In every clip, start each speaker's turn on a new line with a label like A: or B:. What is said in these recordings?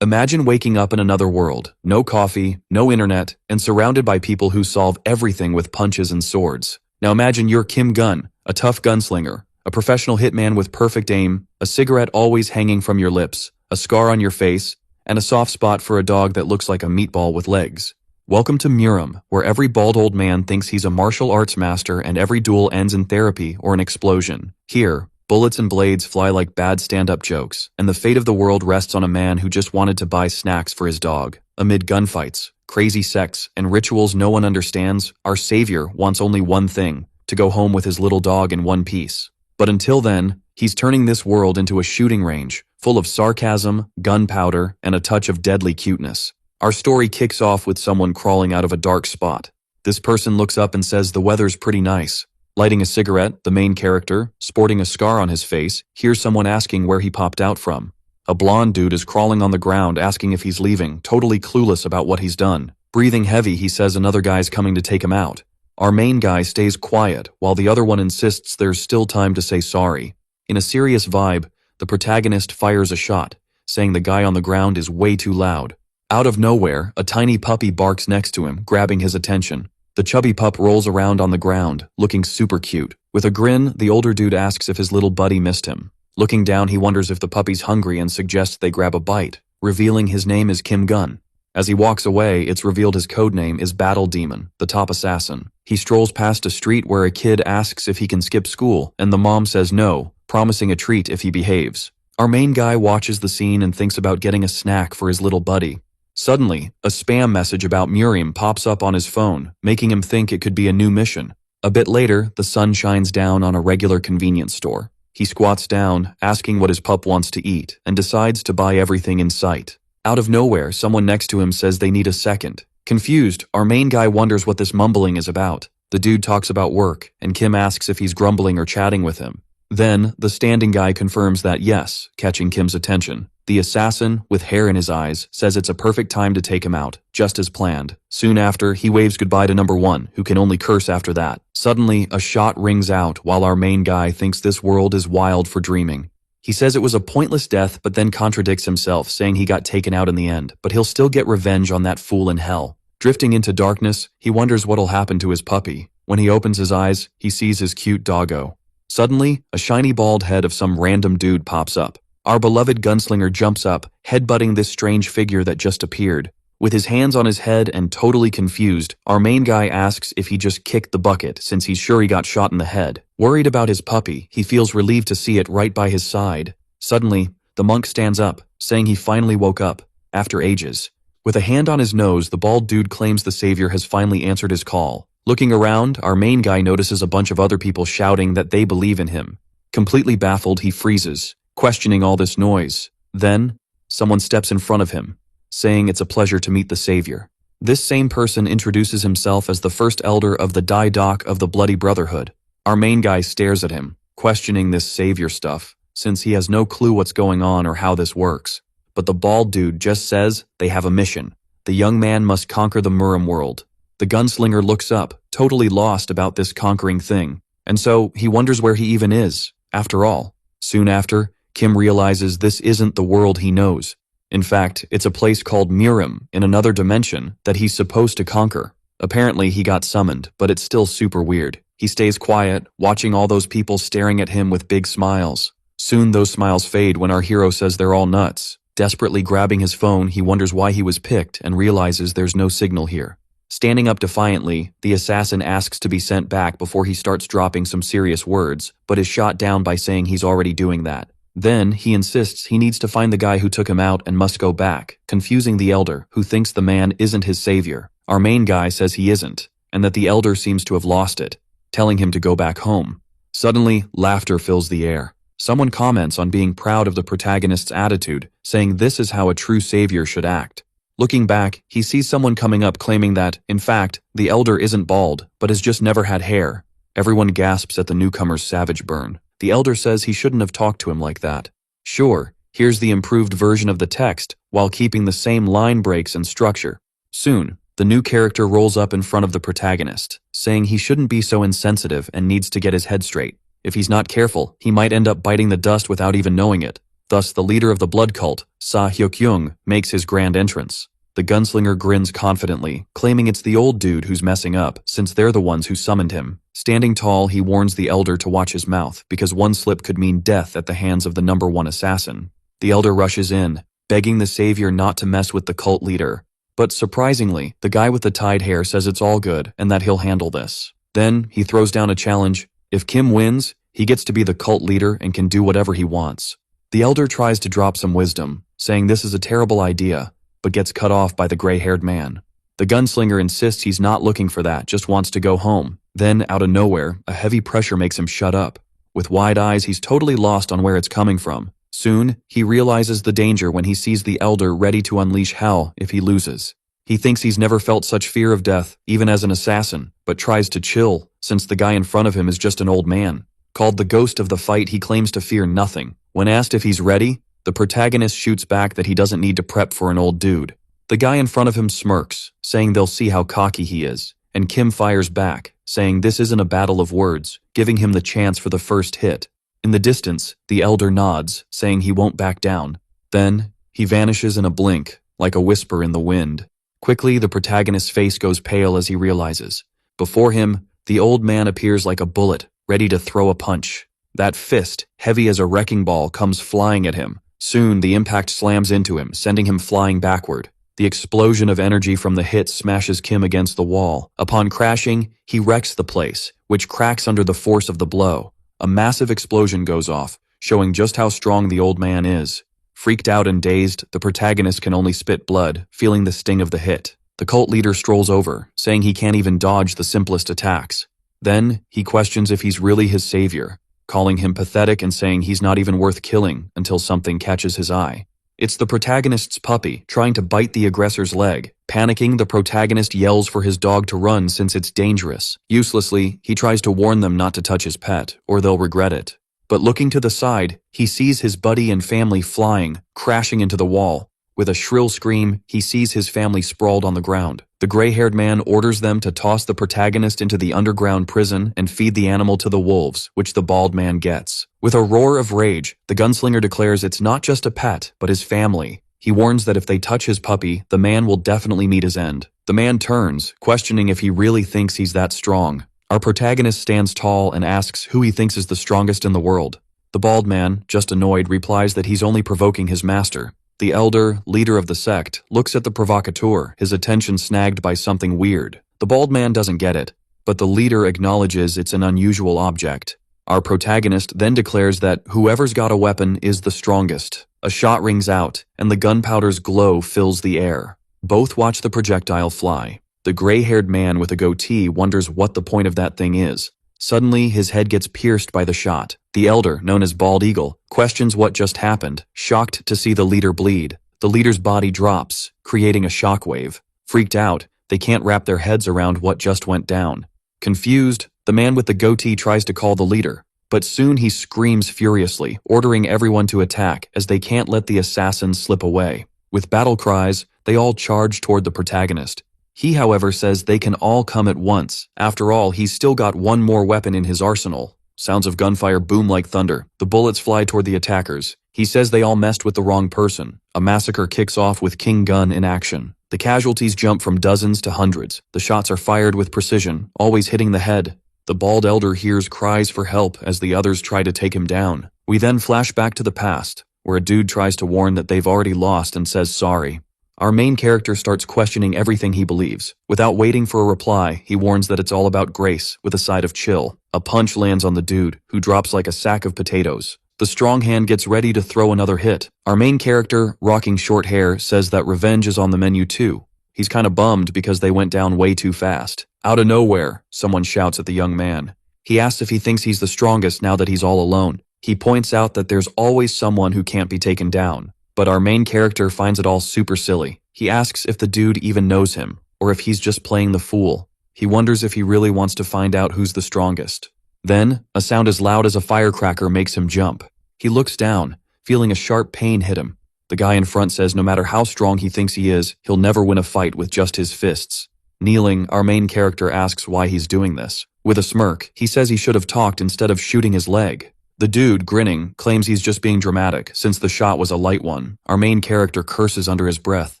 A: Imagine waking up in another world, no coffee, no internet, and surrounded by people who solve everything with punches and swords. Now imagine you're Kim Gun, a tough gunslinger, a professional hitman with perfect aim, a cigarette always hanging from your lips, a scar on your face, and a soft spot for a dog that looks like a meatball with legs. Welcome to Murum, where every bald old man thinks he's a martial arts master and every duel ends in therapy or an explosion. Here, bullets and blades fly like bad stand-up jokes, and the fate of the world rests on a man who just wanted to buy snacks for his dog. Amid gunfights, crazy sects, and rituals no one understands, our savior wants only one thing: to go home with his little dog in one piece. But until then, he's turning this world into a shooting range, full of sarcasm, gunpowder, and a touch of deadly cuteness. Our story kicks off with someone crawling out of a dark spot. This person looks up and says the weather's pretty nice. Lighting a cigarette, the main character, sporting a scar on his face, hears someone asking where he popped out from. A blonde dude is crawling on the ground asking if he's leaving, totally clueless about what he's done. Breathing heavy, he says another guy's coming to take him out. Our main guy stays quiet, while the other one insists there's still time to say sorry. In a serious vibe, the protagonist fires a shot, saying the guy on the ground is way too loud. Out of nowhere, a tiny puppy barks next to him, grabbing his attention. The chubby pup rolls around on the ground, looking super cute. With a grin, the older dude asks if his little buddy missed him. Looking down, he wonders if the puppy's hungry and suggests they grab a bite, revealing his name is Kim Gun. As he walks away, it's revealed his codename is Battle Demon, the top assassin. He strolls past a street where a kid asks if he can skip school, and the mom says no, promising a treat if he behaves. Our main guy watches the scene and thinks about getting a snack for his little buddy. Suddenly, a spam message about Murum pops up on his phone, making him think it could be a new mission. A bit later, the sun shines down on a regular convenience store. He squats down, asking what his pup wants to eat, and decides to buy everything in sight. Out of nowhere, someone next to him says they need a second. Confused, our main guy wonders what this mumbling is about. The dude talks about work, and Kim asks if he's grumbling or chatting with him. Then, the standing guy confirms that yes, catching Kim's attention. The assassin, with hair in his eyes, says it's a perfect time to take him out, just as planned. Soon after, he waves goodbye to number one, who can only curse after that. Suddenly, a shot rings out while our main guy thinks this world is wild for dreaming. He says it was a pointless death, but then contradicts himself, saying he got taken out in the end, but he'll still get revenge on that fool in hell. Drifting into darkness, he wonders what'll happen to his puppy. When he opens his eyes, he sees his cute doggo. Suddenly, a shiny bald head of some random dude pops up. Our beloved gunslinger jumps up, headbutting this strange figure that just appeared. With his hands on his head and totally confused, our main guy asks if he just kicked the bucket since he's sure he got shot in the head. Worried about his puppy, he feels relieved to see it right by his side. Suddenly, the monk stands up, saying he finally woke up, after ages. With a hand on his nose, the bald dude claims the savior has finally answered his call. Looking around, our main guy notices a bunch of other people shouting that they believe in him. Completely baffled, he freezes, questioning all this noise. Then, someone steps in front of him, saying it's a pleasure to meet the savior. This same person introduces himself as the first elder of the Dai Dak of the Bloody Brotherhood. Our main guy stares at him, questioning this savior stuff, since he has no clue what's going on or how this works. But the bald dude just says they have a mission. The young man must conquer the Murum world. The gunslinger looks up, totally lost about this conquering thing, and so he wonders where he even is, after all. Soon after, Kim realizes this isn't the world he knows. In fact, it's a place called Murum in another dimension that he's supposed to conquer. Apparently he got summoned, but it's still super weird. He stays quiet, watching all those people staring at him with big smiles. Soon those smiles fade when our hero says they're all nuts. Desperately grabbing his phone, he wonders why he was picked and realizes there's no signal here. Standing up defiantly, the assassin asks to be sent back before he starts dropping some serious words, but is shot down by saying he's already doing that. Then, he insists he needs to find the guy who took him out and must go back, confusing the elder, who thinks the man isn't his savior. Our main guy says he isn't, and that the elder seems to have lost it, telling him to go back home. Suddenly, laughter fills the air. Someone comments on being proud of the protagonist's attitude, saying this is how a true savior should act. Looking back, he sees someone coming up claiming that, in fact, the elder isn't bald, but has just never had hair. Everyone gasps at the newcomer's savage burn. The elder says he shouldn't have talked to him like that. Sure, here's the improved version of the text, while keeping the same line breaks and structure. Soon, the new character rolls up in front of the protagonist, saying he shouldn't be so insensitive and needs to get his head straight. If he's not careful, he might end up biting the dust without even knowing it. Thus, the leader of the blood cult, Sa Hyokyung, makes his grand entrance. The gunslinger grins confidently, claiming it's the old dude who's messing up, since they're the ones who summoned him. Standing tall, he warns the elder to watch his mouth, because one slip could mean death at the hands of the #1 assassin. The elder rushes in, begging the savior not to mess with the cult leader. But surprisingly, the guy with the tied hair says it's all good and that he'll handle this. Then, he throws down a challenge. If Kim wins, he gets to be the cult leader and can do whatever he wants. The elder tries to drop some wisdom, saying this is a terrible idea, but gets cut off by the gray-haired man. The gunslinger insists he's not looking for that, just wants to go home. Then, out of nowhere, a heavy pressure makes him shut up. With wide eyes, he's totally lost on where it's coming from. Soon, he realizes the danger when he sees the elder ready to unleash hell if he loses. He thinks he's never felt such fear of death, even as an assassin, but tries to chill, since the guy in front of him is just an old man. Called the ghost of the fight, he claims to fear nothing. When asked if he's ready, the protagonist shoots back that he doesn't need to prep for an old dude. The guy in front of him smirks, saying they'll see how cocky he is, and Kim fires back, saying this isn't a battle of words, giving him the chance for the first hit. In the distance, the elder nods, saying he won't back down. Then, he vanishes in a blink, like a whisper in the wind. Quickly, the protagonist's face goes pale as he realizes. Before him, the old man appears like a bullet, ready to throw a punch. That fist, heavy as a wrecking ball, comes flying at him. Soon, the impact slams into him, sending him flying backward. The explosion of energy from the hit smashes Kim against the wall. Upon crashing, he wrecks the place, which cracks under the force of the blow. A massive explosion goes off, showing just how strong the old man is. Freaked out and dazed, the protagonist can only spit blood, feeling the sting of the hit. The cult leader strolls over, saying he can't even dodge the simplest attacks. Then, he questions if he's really his savior, calling him pathetic and saying he's not even worth killing until something catches his eye. It's the protagonist's puppy, trying to bite the aggressor's leg. Panicking, the protagonist yells for his dog to run since it's dangerous. Uselessly, he tries to warn them not to touch his pet, or they'll regret it. But looking to the side, he sees his buddy and family flying, crashing into the wall. With a shrill scream, he sees his family sprawled on the ground. The gray-haired man orders them to toss the protagonist into the underground prison and feed the animal to the wolves, which the bald man gets. With a roar of rage, the gunslinger declares it's not just a pet, but his family. He warns that if they touch his puppy, the man will definitely meet his end. The man turns, questioning if he really thinks he's that strong. Our protagonist stands tall and asks who he thinks is the strongest in the world. The bald man, just annoyed, replies that he's only provoking his master. The elder, leader of the sect, looks at the provocateur, his attention snagged by something weird. The bald man doesn't get it, but the leader acknowledges it's an unusual object. Our protagonist then declares that whoever's got a weapon is the strongest. A shot rings out, and the gunpowder's glow fills the air. Both watch the projectile fly. The gray-haired man with a goatee wonders what the point of that thing is. Suddenly, his head gets pierced by the shot. The elder, known as Bald Eagle, questions what just happened, shocked to see the leader bleed. The leader's body drops, creating a shockwave. Freaked out, they can't wrap their heads around what just went down. Confused, the man with the goatee tries to call the leader, but soon he screams furiously, ordering everyone to attack as they can't let the assassins slip away. With battle cries, they all charge toward the protagonist. He, however, says they can all come at once. After all, he's still got one more weapon in his arsenal. Sounds of gunfire boom like thunder. The bullets fly toward the attackers. He says they all messed with the wrong person. A massacre kicks off with King Gun in action. The casualties jump from dozens to hundreds. The shots are fired with precision, always hitting the head. The bald elder hears cries for help as the others try to take him down. We then flash back to the past, where a dude tries to warn that they've already lost and says sorry. Our main character starts questioning everything he believes. Without waiting for a reply, he warns that it's all about grace, with a side of chill. A punch lands on the dude, who drops like a sack of potatoes. The strong hand gets ready to throw another hit. Our main character, rocking short hair, says that revenge is on the menu too. He's kinda bummed because they went down way too fast. Out of nowhere, someone shouts at the young man. He asks if he thinks he's the strongest now that he's all alone. He points out that there's always someone who can't be taken down. But our main character finds it all super silly. He asks if the dude even knows him, or if he's just playing the fool. He wonders if he really wants to find out who's the strongest. Then, a sound as loud as a firecracker makes him jump. He looks down, feeling a sharp pain hit him. The guy in front says no matter how strong he thinks he is, he'll never win a fight with just his fists. Kneeling, our main character asks why he's doing this. With a smirk, he says he should have talked instead of shooting his leg. The dude, grinning, claims he's just being dramatic since the shot was a light one. Our main character curses under his breath.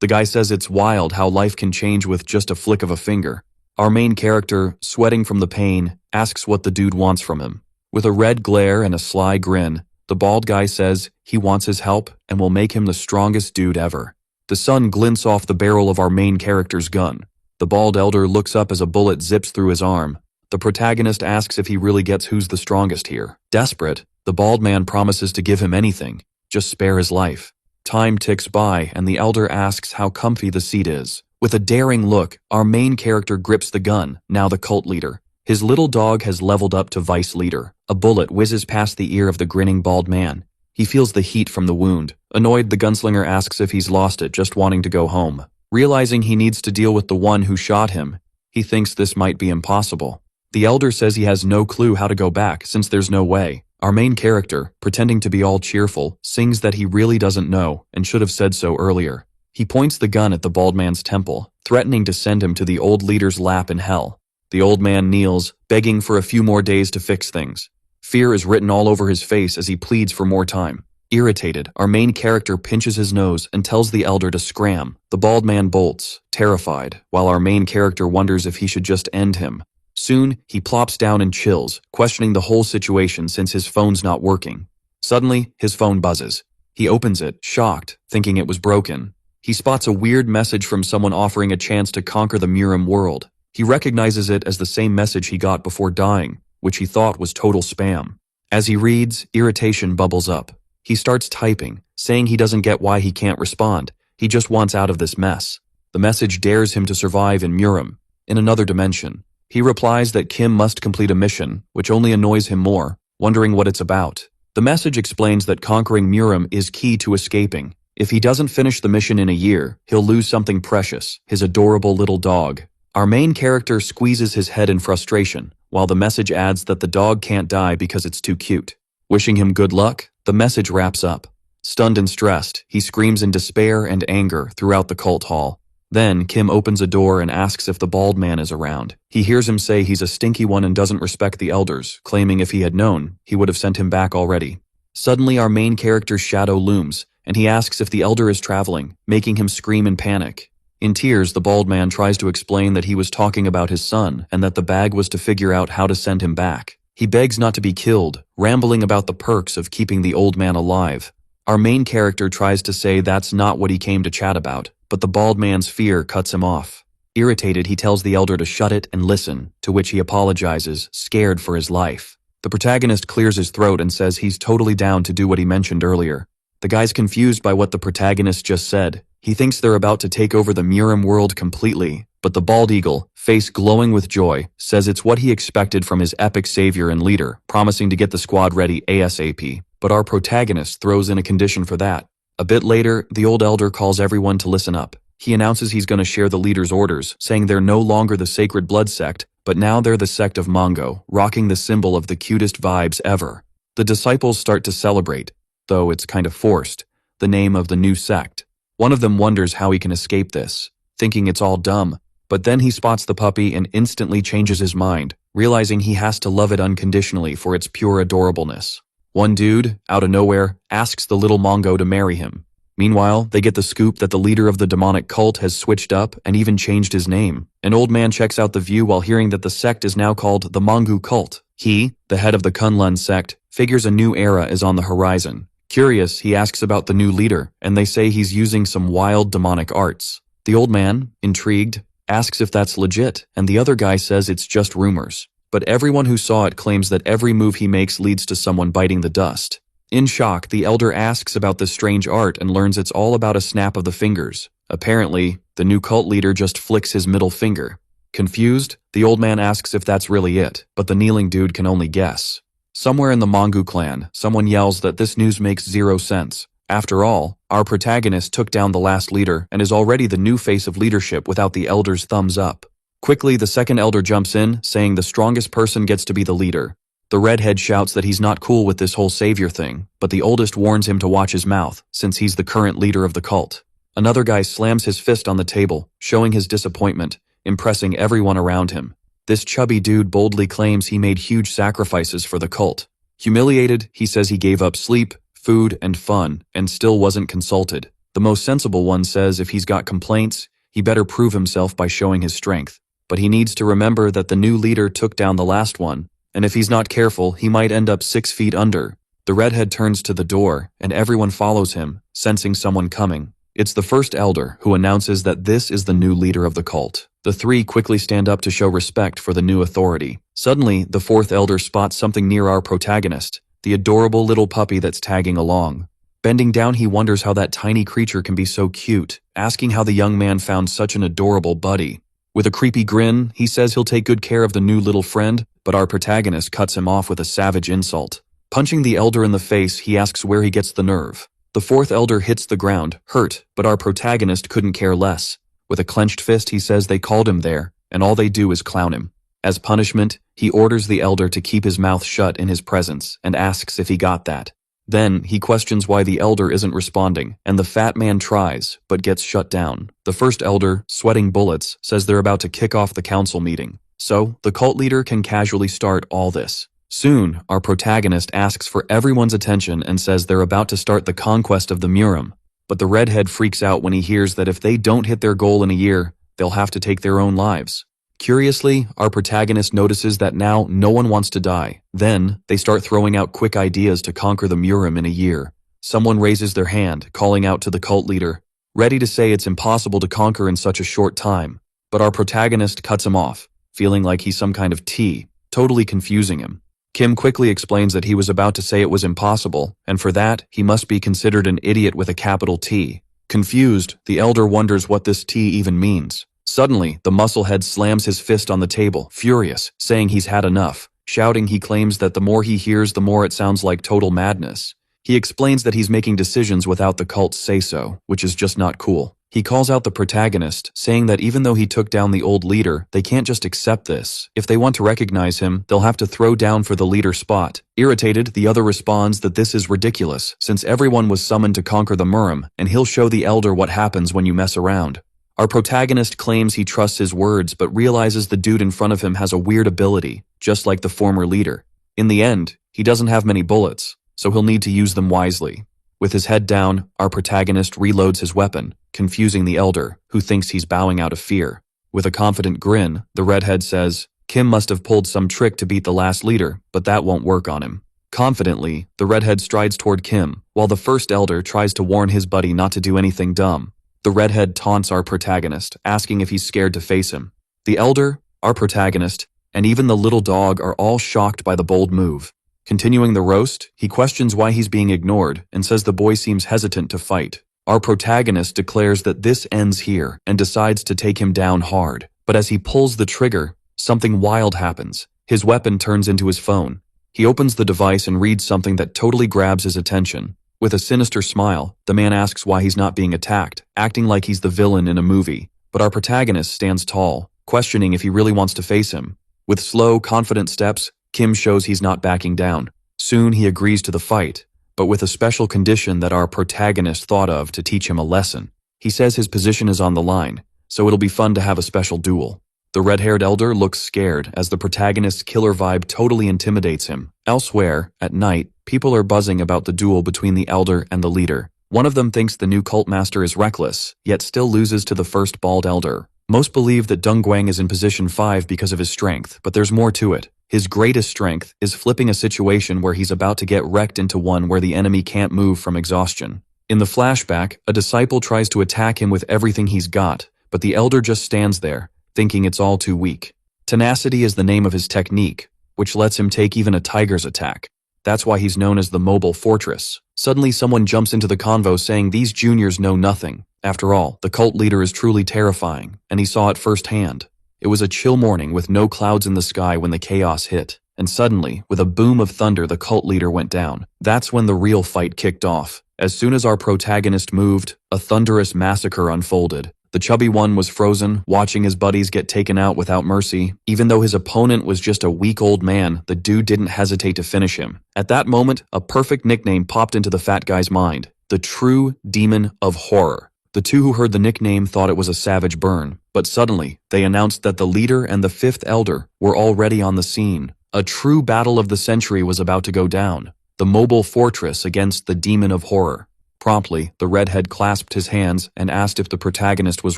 A: The guy says it's wild how life can change with just a flick of a finger. Our main character, sweating from the pain, asks what the dude wants from him. With a red glare and a sly grin, the bald guy says he wants his help and will make him the strongest dude ever. The sun glints off the barrel of our main character's gun. The bald elder looks up as a bullet zips through his arm. The protagonist asks if he really gets who's the strongest here. Desperate, the bald man promises to give him anything, just spare his life. Time ticks by and the elder asks how comfy the seat is. With a daring look, our main character grips the gun, now the cult leader. His little dog has leveled up to vice leader. A bullet whizzes past the ear of the grinning bald man. He feels the heat from the wound. Annoyed, the gunslinger asks if he's lost it, just wanting to go home. Realizing he needs to deal with the one who shot him, he thinks this might be impossible. The elder says he has no clue how to go back since there's no way. Our main character, pretending to be all cheerful, sings that he really doesn't know and should have said so earlier. He points the gun at the bald man's temple, threatening to send him to the old leader's lap in hell. The old man kneels, begging for a few more days to fix things. Fear is written all over his face as he pleads for more time. Irritated, our main character pinches his nose and tells the elder to scram. The bald man bolts, terrified, while our main character wonders if he should just end him. Soon, he plops down and chills, questioning the whole situation since his phone's not working. Suddenly, his phone buzzes. He opens it, shocked, thinking it was broken. He spots a weird message from someone offering a chance to conquer the Murim world. He recognizes it as the same message he got before dying, which he thought was total spam. As he reads, irritation bubbles up. He starts typing, saying he doesn't get why he can't respond. He just wants out of this mess. The message dares him to survive in Murim, in another dimension. He replies that Kim must complete a mission, which only annoys him more, wondering what it's about. The message explains that conquering Murim is key to escaping. If he doesn't finish the mission in a year, he'll lose something precious, his adorable little dog. Our main character squeezes his head in frustration, while the message adds that the dog can't die because it's too cute. Wishing him good luck, the message wraps up. Stunned and stressed, he screams in despair and anger throughout the cult hall. Then, Kim opens a door and asks if the bald man is around. He hears him say he's a stinky one and doesn't respect the elders, claiming if he had known, he would have sent him back already. Suddenly, our main character's shadow looms, and he asks if the elder is traveling, making him scream in panic. In tears, the bald man tries to explain that he was talking about his son and that the bag was to figure out how to send him back. He begs not to be killed, rambling about the perks of keeping the old man alive. Our main character tries to say that's not what he came to chat about, but the bald man's fear cuts him off. Irritated, he tells the elder to shut it and listen, to which he apologizes, scared for his life. The protagonist clears his throat and says he's totally down to do what he mentioned earlier. The guy's confused by what the protagonist just said. He thinks they're about to take over the Murim world completely, but the bald eagle, face glowing with joy, says it's what he expected from his epic savior and leader, promising to get the squad ready ASAP. But our protagonist throws in a condition for that. A bit later, the old elder calls everyone to listen up. He announces he's going to share the leader's orders, saying they're no longer the Sacred Blood sect, but now they're the sect of Mongo, rocking the symbol of the cutest vibes ever. The disciples start to celebrate, though it's kind of forced, the name of the new sect. One of them wonders how he can escape this, thinking it's all dumb, but then he spots the puppy and instantly changes his mind, realizing he has to love it unconditionally for its pure adorableness. One dude, out of nowhere, asks the little Mongo to marry him. Meanwhile, they get the scoop that the leader of the demonic cult has switched up and even changed his name. An old man checks out the view while hearing that the sect is now called the Mongu cult. He, the head of the Kunlun sect, figures a new era is on the horizon. Curious, he asks about the new leader, and they say he's using some wild demonic arts. The old man, intrigued, asks if that's legit, and the other guy says it's just rumors. But everyone who saw it claims that every move he makes leads to someone biting the dust. In shock, the elder asks about this strange art and learns it's all about a snap of the fingers. Apparently, the new cult leader just flicks his middle finger. Confused, the old man asks if that's really it, but the kneeling dude can only guess. Somewhere in the Mongu clan, someone yells that this news makes zero sense. After all, our protagonist took down the last leader and is already the new face of leadership without the elder's thumbs up. Quickly, the second elder jumps in, saying the strongest person gets to be the leader. The redhead shouts that he's not cool with this whole savior thing, but the oldest warns him to watch his mouth, since he's the current leader of the cult. Another guy slams his fist on the table, showing his disappointment, impressing everyone around him. This chubby dude boldly claims he made huge sacrifices for the cult. Humiliated, he says he gave up sleep, food, and fun, and still wasn't consulted. The most sensible one says if he's got complaints, he better prove himself by showing his strength. But he needs to remember that the new leader took down the last one, and if he's not careful, he might end up 6 feet under. The redhead turns to the door, and everyone follows him, sensing someone coming. It's the first elder, who announces that this is the new leader of the cult. The three quickly stand up to show respect for the new authority. Suddenly, the fourth elder spots something near our protagonist, the adorable little puppy that's tagging along. Bending down, he wonders how that tiny creature can be so cute, asking how the young man found such an adorable buddy. With a creepy grin, he says he'll take good care of the new little friend, but our protagonist cuts him off with a savage insult. Punching the elder in the face, he asks where he gets the nerve. The fourth elder hits the ground, hurt, but our protagonist couldn't care less. With a clenched fist, he says they called him there, and all they do is clown him. As punishment, he orders the elder to keep his mouth shut in his presence and asks if he got that. Then, he questions why the elder isn't responding, and the fat man tries, but gets shut down. The first elder, sweating bullets, says they're about to kick off the council meeting. So, the cult leader can casually start all this. Soon, our protagonist asks for everyone's attention and says they're about to start the conquest of the Murim. But the redhead freaks out when he hears that if they don't hit their goal in a year, they'll have to take their own lives. Curiously, our protagonist notices that now no one wants to die. Then, they start throwing out quick ideas to conquer the Murim in a year. Someone raises their hand, calling out to the cult leader, ready to say it's impossible to conquer in such a short time. But our protagonist cuts him off, feeling like he's some kind of T, totally confusing him. Kim quickly explains that he was about to say it was impossible, and for that, he must be considered an idiot with a capital T. Confused, the elder wonders what this T even means. Suddenly, the musclehead slams his fist on the table, furious, saying he's had enough. Shouting, he claims that the more he hears, the more it sounds like total madness. He explains that he's making decisions without the cult's say-so, which is just not cool. He calls out the protagonist, saying that even though he took down the old leader, they can't just accept this. If they want to recognize him, they'll have to throw down for the leader spot. Irritated, the other responds that this is ridiculous, since everyone was summoned to conquer the Murim, and he'll show the elder what happens when you mess around. Our protagonist claims he trusts his words, but realizes the dude in front of him has a weird ability, just like the former leader. In the end, he doesn't have many bullets, so he'll need to use them wisely. With his head down, our protagonist reloads his weapon, confusing the elder, who thinks he's bowing out of fear. With a confident grin, the redhead says, Kim must have pulled some trick to beat the last leader, but that won't work on him. Confidently, the redhead strides toward Kim, while the first elder tries to warn his buddy not to do anything dumb. The redhead taunts our protagonist, asking if he's scared to face him. The elder, our protagonist, and even the little dog are all shocked by the bold move. Continuing the roast, he questions why he's being ignored and says the boy seems hesitant to fight. Our protagonist declares that this ends here and decides to take him down hard. But as he pulls the trigger, something wild happens. His weapon turns into his phone. He opens the device and reads something that totally grabs his attention. With a sinister smile, the man asks why he's not being attacked, acting like he's the villain in a movie. But our protagonist stands tall, questioning if he really wants to face him. With slow, confident steps, Kim shows he's not backing down. Soon he agrees to the fight, but with a special condition that our protagonist thought of to teach him a lesson. He says his position is on the line, so it'll be fun to have a special duel. The red-haired elder looks scared as the protagonist's killer vibe totally intimidates him. Elsewhere, at night, people are buzzing about the duel between the elder and the leader. One of them thinks the new cult master is reckless, yet still loses to the first bald elder. Most believe that Dongguang is in position 5 because of his strength, but there's more to it. His greatest strength is flipping a situation where he's about to get wrecked into one where the enemy can't move from exhaustion. In the flashback, a disciple tries to attack him with everything he's got, but the elder just stands there, thinking it's all too weak. Tenacity is the name of his technique, which lets him take even a tiger's attack. That's why he's known as the mobile fortress. Suddenly someone jumps into the convo saying these juniors know nothing. After all, the cult leader is truly terrifying, and he saw it firsthand. It was a chill morning with no clouds in the sky when the chaos hit, and suddenly, with a boom of thunder, the cult leader went down. That's when the real fight kicked off. As soon as our protagonist moved, a thunderous massacre unfolded. The chubby one was frozen, watching his buddies get taken out without mercy. Even though his opponent was just a weak old man, the dude didn't hesitate to finish him. At that moment, a perfect nickname popped into the fat guy's mind: the true demon of horror. The two who heard the nickname thought it was a savage burn, but suddenly, they announced that the leader and the fifth elder were already on the scene. A true battle of the century was about to go down. The mobile fortress against the demon of horror. Promptly, the redhead clasped his hands and asked if the protagonist was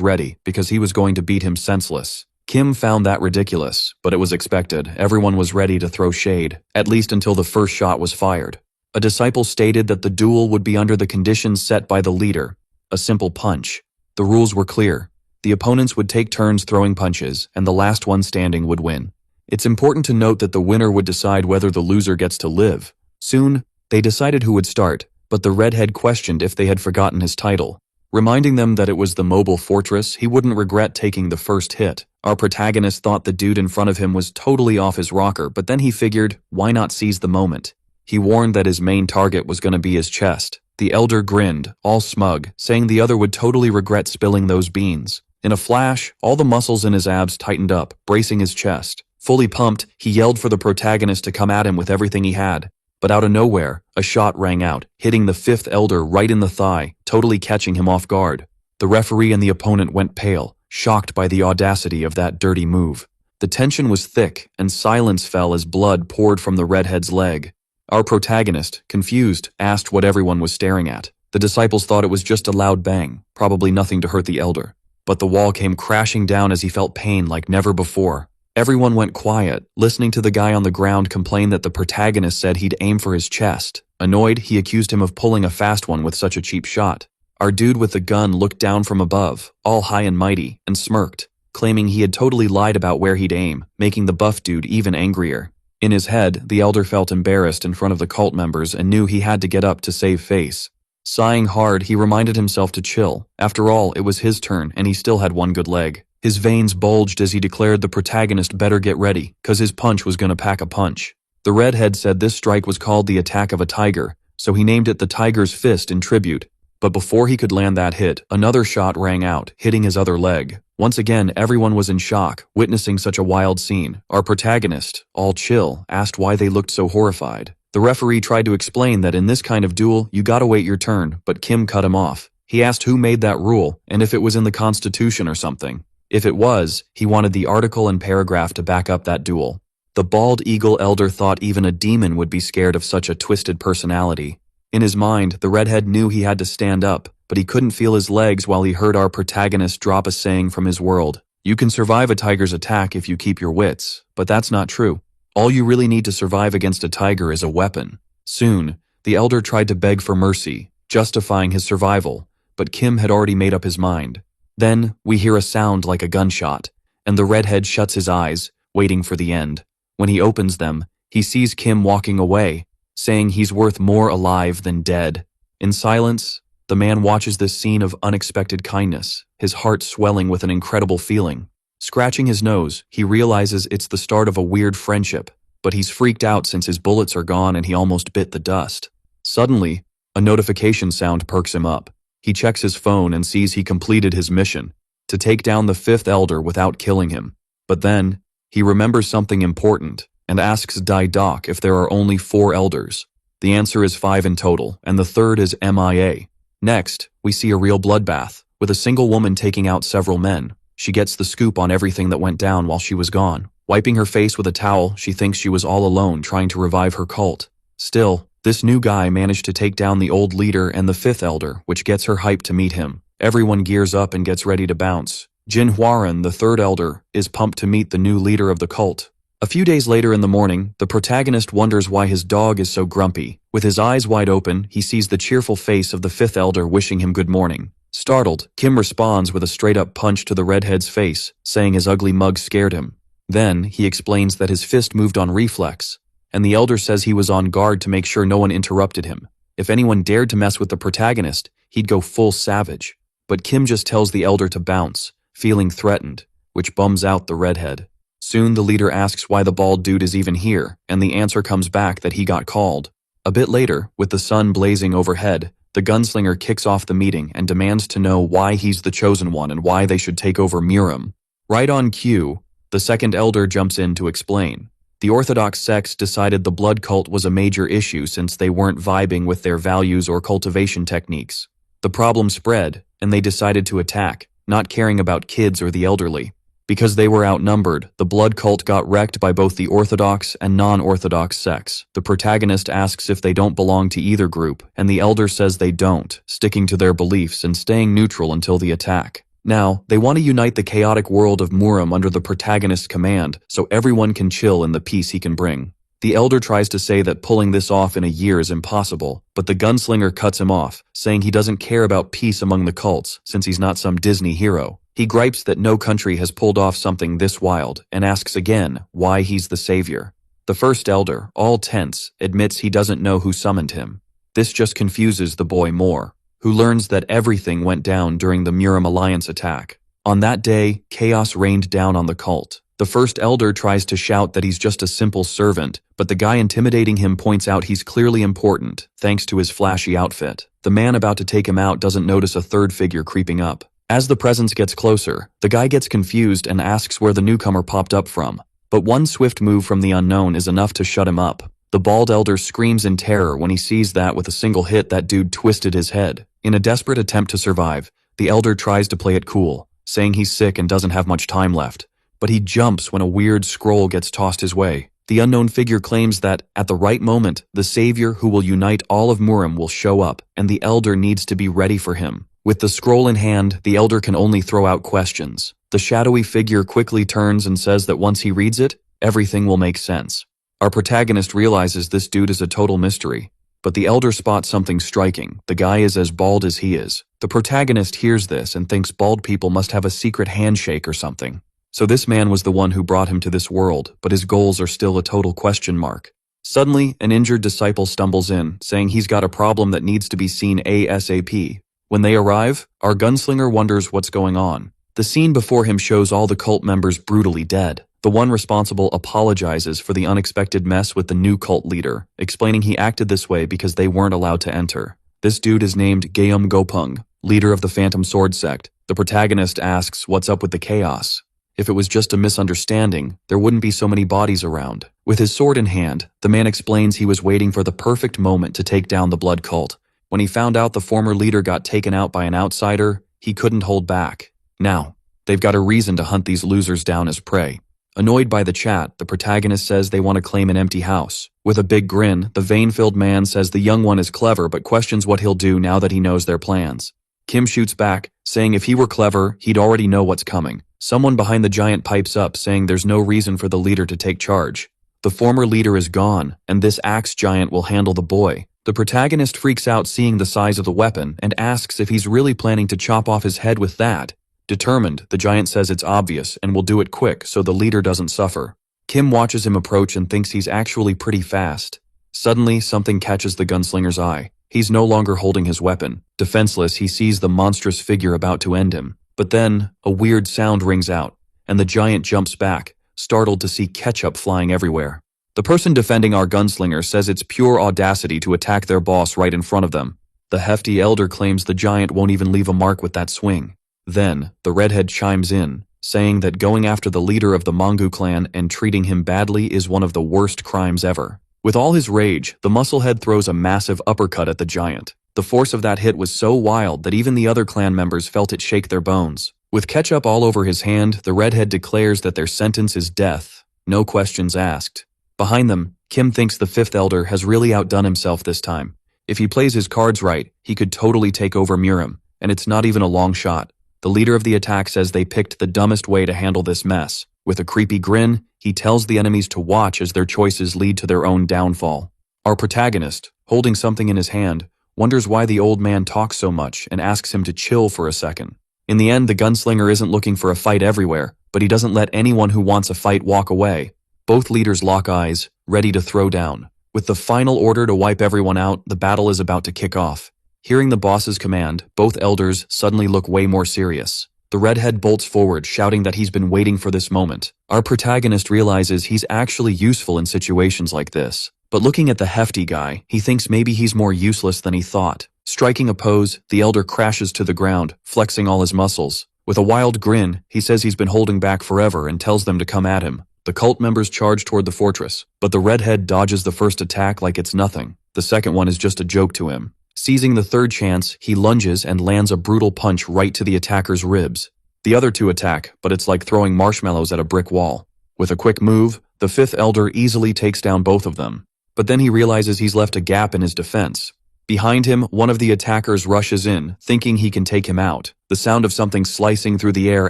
A: ready because he was going to beat him senseless. Kim found that ridiculous, but it was expected. Everyone was ready to throw shade, at least until the first shot was fired. A disciple stated that the duel would be under the conditions set by the leader, a simple punch. The rules were clear. The opponents would take turns throwing punches, and the last one standing would win. It's important to note that the winner would decide whether the loser gets to live. Soon, they decided who would start, but the redhead questioned if they had forgotten his title. Reminding them that it was the mobile fortress, he wouldn't regret taking the first hit. Our protagonist thought the dude in front of him was totally off his rocker, but then he figured, why not seize the moment? He warned that his main target was going to be his chest. The elder grinned, all smug, saying the other would totally regret spilling those beans. In a flash, all the muscles in his abs tightened up, bracing his chest. Fully pumped, he yelled for the protagonist to come at him with everything he had. But out of nowhere, a shot rang out, hitting the fifth elder right in the thigh, totally catching him off guard. The referee and the opponent went pale, shocked by the audacity of that dirty move. The tension was thick, and silence fell as blood poured from the redhead's leg. Our protagonist, confused, asked what everyone was staring at. The disciples thought it was just a loud bang, probably nothing to hurt the elder. But the wall came crashing down as he felt pain like never before. Everyone went quiet, listening to the guy on the ground complain that the protagonist said he'd aim for his chest. Annoyed, he accused him of pulling a fast one with such a cheap shot. Our dude with the gun looked down from above, all high and mighty, and smirked, claiming he had totally lied about where he'd aim, making the buff dude even angrier. In his head, the elder felt embarrassed in front of the cult members and knew he had to get up to save face. Sighing hard, he reminded himself to chill. After all, it was his turn, and he still had one good leg. His veins bulged as he declared the protagonist better get ready, cause his punch was gonna pack a punch. The redhead said this strike was called the attack of a tiger, so he named it the tiger's fist in tribute. But before he could land that hit, another shot rang out, hitting his other leg. Once again, everyone was in shock, witnessing such a wild scene. Our protagonist, all chill, asked why they looked so horrified. The referee tried to explain that in this kind of duel, you gotta wait your turn, but Kim cut him off. He asked who made that rule, and if it was in the Constitution or something. If it was, he wanted the article and paragraph to back up that duel. The bald eagle elder thought even a demon would be scared of such a twisted personality. In his mind, the redhead knew he had to stand up, but he couldn't feel his legs while he heard our protagonist drop a saying from his world. You can survive a tiger's attack if you keep your wits, but that's not true. All you really need to survive against a tiger is a weapon. Soon, the elder tried to beg for mercy, justifying his survival, but Kim had already made up his mind. Then, we hear a sound like a gunshot, and the redhead shuts his eyes, waiting for the end. When he opens them, he sees Kim walking away, saying he's worth more alive than dead. In silence, the man watches this scene of unexpected kindness, his heart swelling with an incredible feeling. Scratching his nose, he realizes it's the start of a weird friendship, but he's freaked out since his bullets are gone and he almost bit the dust. Suddenly, a notification sound perks him up. He checks his phone and sees he completed his mission, to take down the fifth elder without killing him. But then, he remembers something important, and asks Dai Doc if there are only 4 elders. The answer is 5 in total, and the third is MIA. Next, we see a real bloodbath, with a single woman taking out several men. She gets the scoop on everything that went down while she was gone. Wiping her face with a towel, she thinks she was all alone trying to revive her cult. Still, this new guy managed to take down the old leader and the 5th elder, which gets her hyped to meet him. Everyone gears up and gets ready to bounce. Jin Huaran, the 3rd elder, is pumped to meet the new leader of the cult. A few days later in the morning, the protagonist wonders why his dog is so grumpy. With his eyes wide open, he sees the cheerful face of the 5th elder wishing him good morning. Startled, Kim responds with a straight-up punch to the redhead's face, saying his ugly mug scared him. Then, he explains that his fist moved on reflex, and the elder says he was on guard to make sure no one interrupted him. If anyone dared to mess with the protagonist, he'd go full savage. But Kim just tells the elder to bounce, feeling threatened, which bums out the redhead. Soon the leader asks why the bald dude is even here, and the answer comes back that he got called. A bit later, with the sun blazing overhead, the gunslinger kicks off the meeting and demands to know why he's the chosen one and why they should take over Murim. Right on cue, the 2nd elder jumps in to explain. The Orthodox sects decided the blood cult was a major issue since they weren't vibing with their values or cultivation techniques. The problem spread, and they decided to attack, not caring about kids or the elderly. Because they were outnumbered, the blood cult got wrecked by both the orthodox and non-orthodox sects. The protagonist asks if they don't belong to either group, and the elder says they don't, sticking to their beliefs and staying neutral until the attack. Now, they want to unite the chaotic world of Muram under the protagonist's command, so everyone can chill in the peace he can bring. The elder tries to say that pulling this off in a year is impossible, but the gunslinger cuts him off, saying he doesn't care about peace among the cults, since he's not some Disney hero. He gripes that no country has pulled off something this wild, and asks again why he's the savior. The first elder, all tense, admits he doesn't know who summoned him. This just confuses the boy more, who learns that everything went down during the Muram Alliance attack. On that day, chaos rained down on the cult. The first elder tries to shout that he's just a simple servant, but the guy intimidating him points out he's clearly important, thanks to his flashy outfit. The man about to take him out doesn't notice a third figure creeping up. As the presence gets closer, the guy gets confused and asks where the newcomer popped up from. But one swift move from the unknown is enough to shut him up. The bald elder screams in terror when he sees that with a single hit that dude twisted his head. In a desperate attempt to survive, the elder tries to play it cool, saying he's sick and doesn't have much time left. But he jumps when a weird scroll gets tossed his way. The unknown figure claims that, at the right moment, the savior who will unite all of Muram will show up, and the elder needs to be ready for him. With the scroll in hand, the elder can only throw out questions. The shadowy figure quickly turns and says that once he reads it, everything will make sense. Our protagonist realizes this dude is a total mystery. But the elder spots something striking. The guy is as bald as he is. The protagonist hears this and thinks bald people must have a secret handshake or something. So this man was the one who brought him to this world, but his goals are still a total question mark. Suddenly, an injured disciple stumbles in, saying he's got a problem that needs to be seen ASAP. When they arrive, our gunslinger wonders what's going on. The scene before him shows all the cult members brutally dead. The one responsible apologizes for the unexpected mess with the new cult leader, explaining he acted this way because they weren't allowed to enter. This dude is named Gayum Gopung, leader of the Phantom Sword sect. The protagonist asks what's up with the chaos. If it was just a misunderstanding, there wouldn't be so many bodies around. With his sword in hand, the man explains he was waiting for the perfect moment to take down the blood cult. When he found out the former leader got taken out by an outsider, he couldn't hold back. Now, they've got a reason to hunt these losers down as prey. Annoyed by the chat, the protagonist says they want to claim an empty house. With a big grin, the vein-filled man says the young one is clever but questions what he'll do now that he knows their plans. Kim shoots back, saying if he were clever, he'd already know what's coming. Someone behind the giant pipes up, saying there's no reason for the leader to take charge. The former leader is gone, and this axe giant will handle the boy. The protagonist freaks out seeing the size of the weapon and asks if he's really planning to chop off his head with that. Determined, the giant says it's obvious and will do it quick so the leader doesn't suffer. Kim watches him approach and thinks he's actually pretty fast. Suddenly, something catches the gunslinger's eye. He's no longer holding his weapon. Defenseless, he sees the monstrous figure about to end him. But then, a weird sound rings out, and the giant jumps back, startled to see ketchup flying everywhere. The person defending our gunslinger says it's pure audacity to attack their boss right in front of them. The hefty elder claims the giant won't even leave a mark with that swing. Then, the redhead chimes in, saying that going after the leader of the Mongu clan and treating him badly is one of the worst crimes ever. With all his rage, the musclehead throws a massive uppercut at the giant. The force of that hit was so wild that even the other clan members felt it shake their bones. With ketchup all over his hand, the redhead declares that their sentence is death. No questions asked. Behind them, Kim thinks the fifth elder has really outdone himself this time. If he plays his cards right, he could totally take over Muram, and it's not even a long shot. The leader of the attack says they picked the dumbest way to handle this mess. With a creepy grin, he tells the enemies to watch as their choices lead to their own downfall. Our protagonist, holding something in his hand, wonders why the old man talks so much and asks him to chill for a second. In the end, the gunslinger isn't looking for a fight everywhere, but he doesn't let anyone who wants a fight walk away. Both leaders lock eyes, ready to throw down. With the final order to wipe everyone out, the battle is about to kick off. Hearing the boss's command, both elders suddenly look way more serious. The redhead bolts forward, shouting that he's been waiting for this moment. Our protagonist realizes he's actually useful in situations like this. But looking at the hefty guy, he thinks maybe he's more useless than he thought. Striking a pose, the elder crashes to the ground, flexing all his muscles. With a wild grin, he says he's been holding back forever and tells them to come at him. The cult members charge toward the fortress, but the redhead dodges the first attack like it's nothing. The second one is just a joke to him. Seizing the third chance, he lunges and lands a brutal punch right to the attacker's ribs. The other two attack, but it's like throwing marshmallows at a brick wall. With a quick move, the fifth elder easily takes down both of them. But then he realizes he's left a gap in his defense. Behind him, one of the attackers rushes in, thinking he can take him out. The sound of something slicing through the air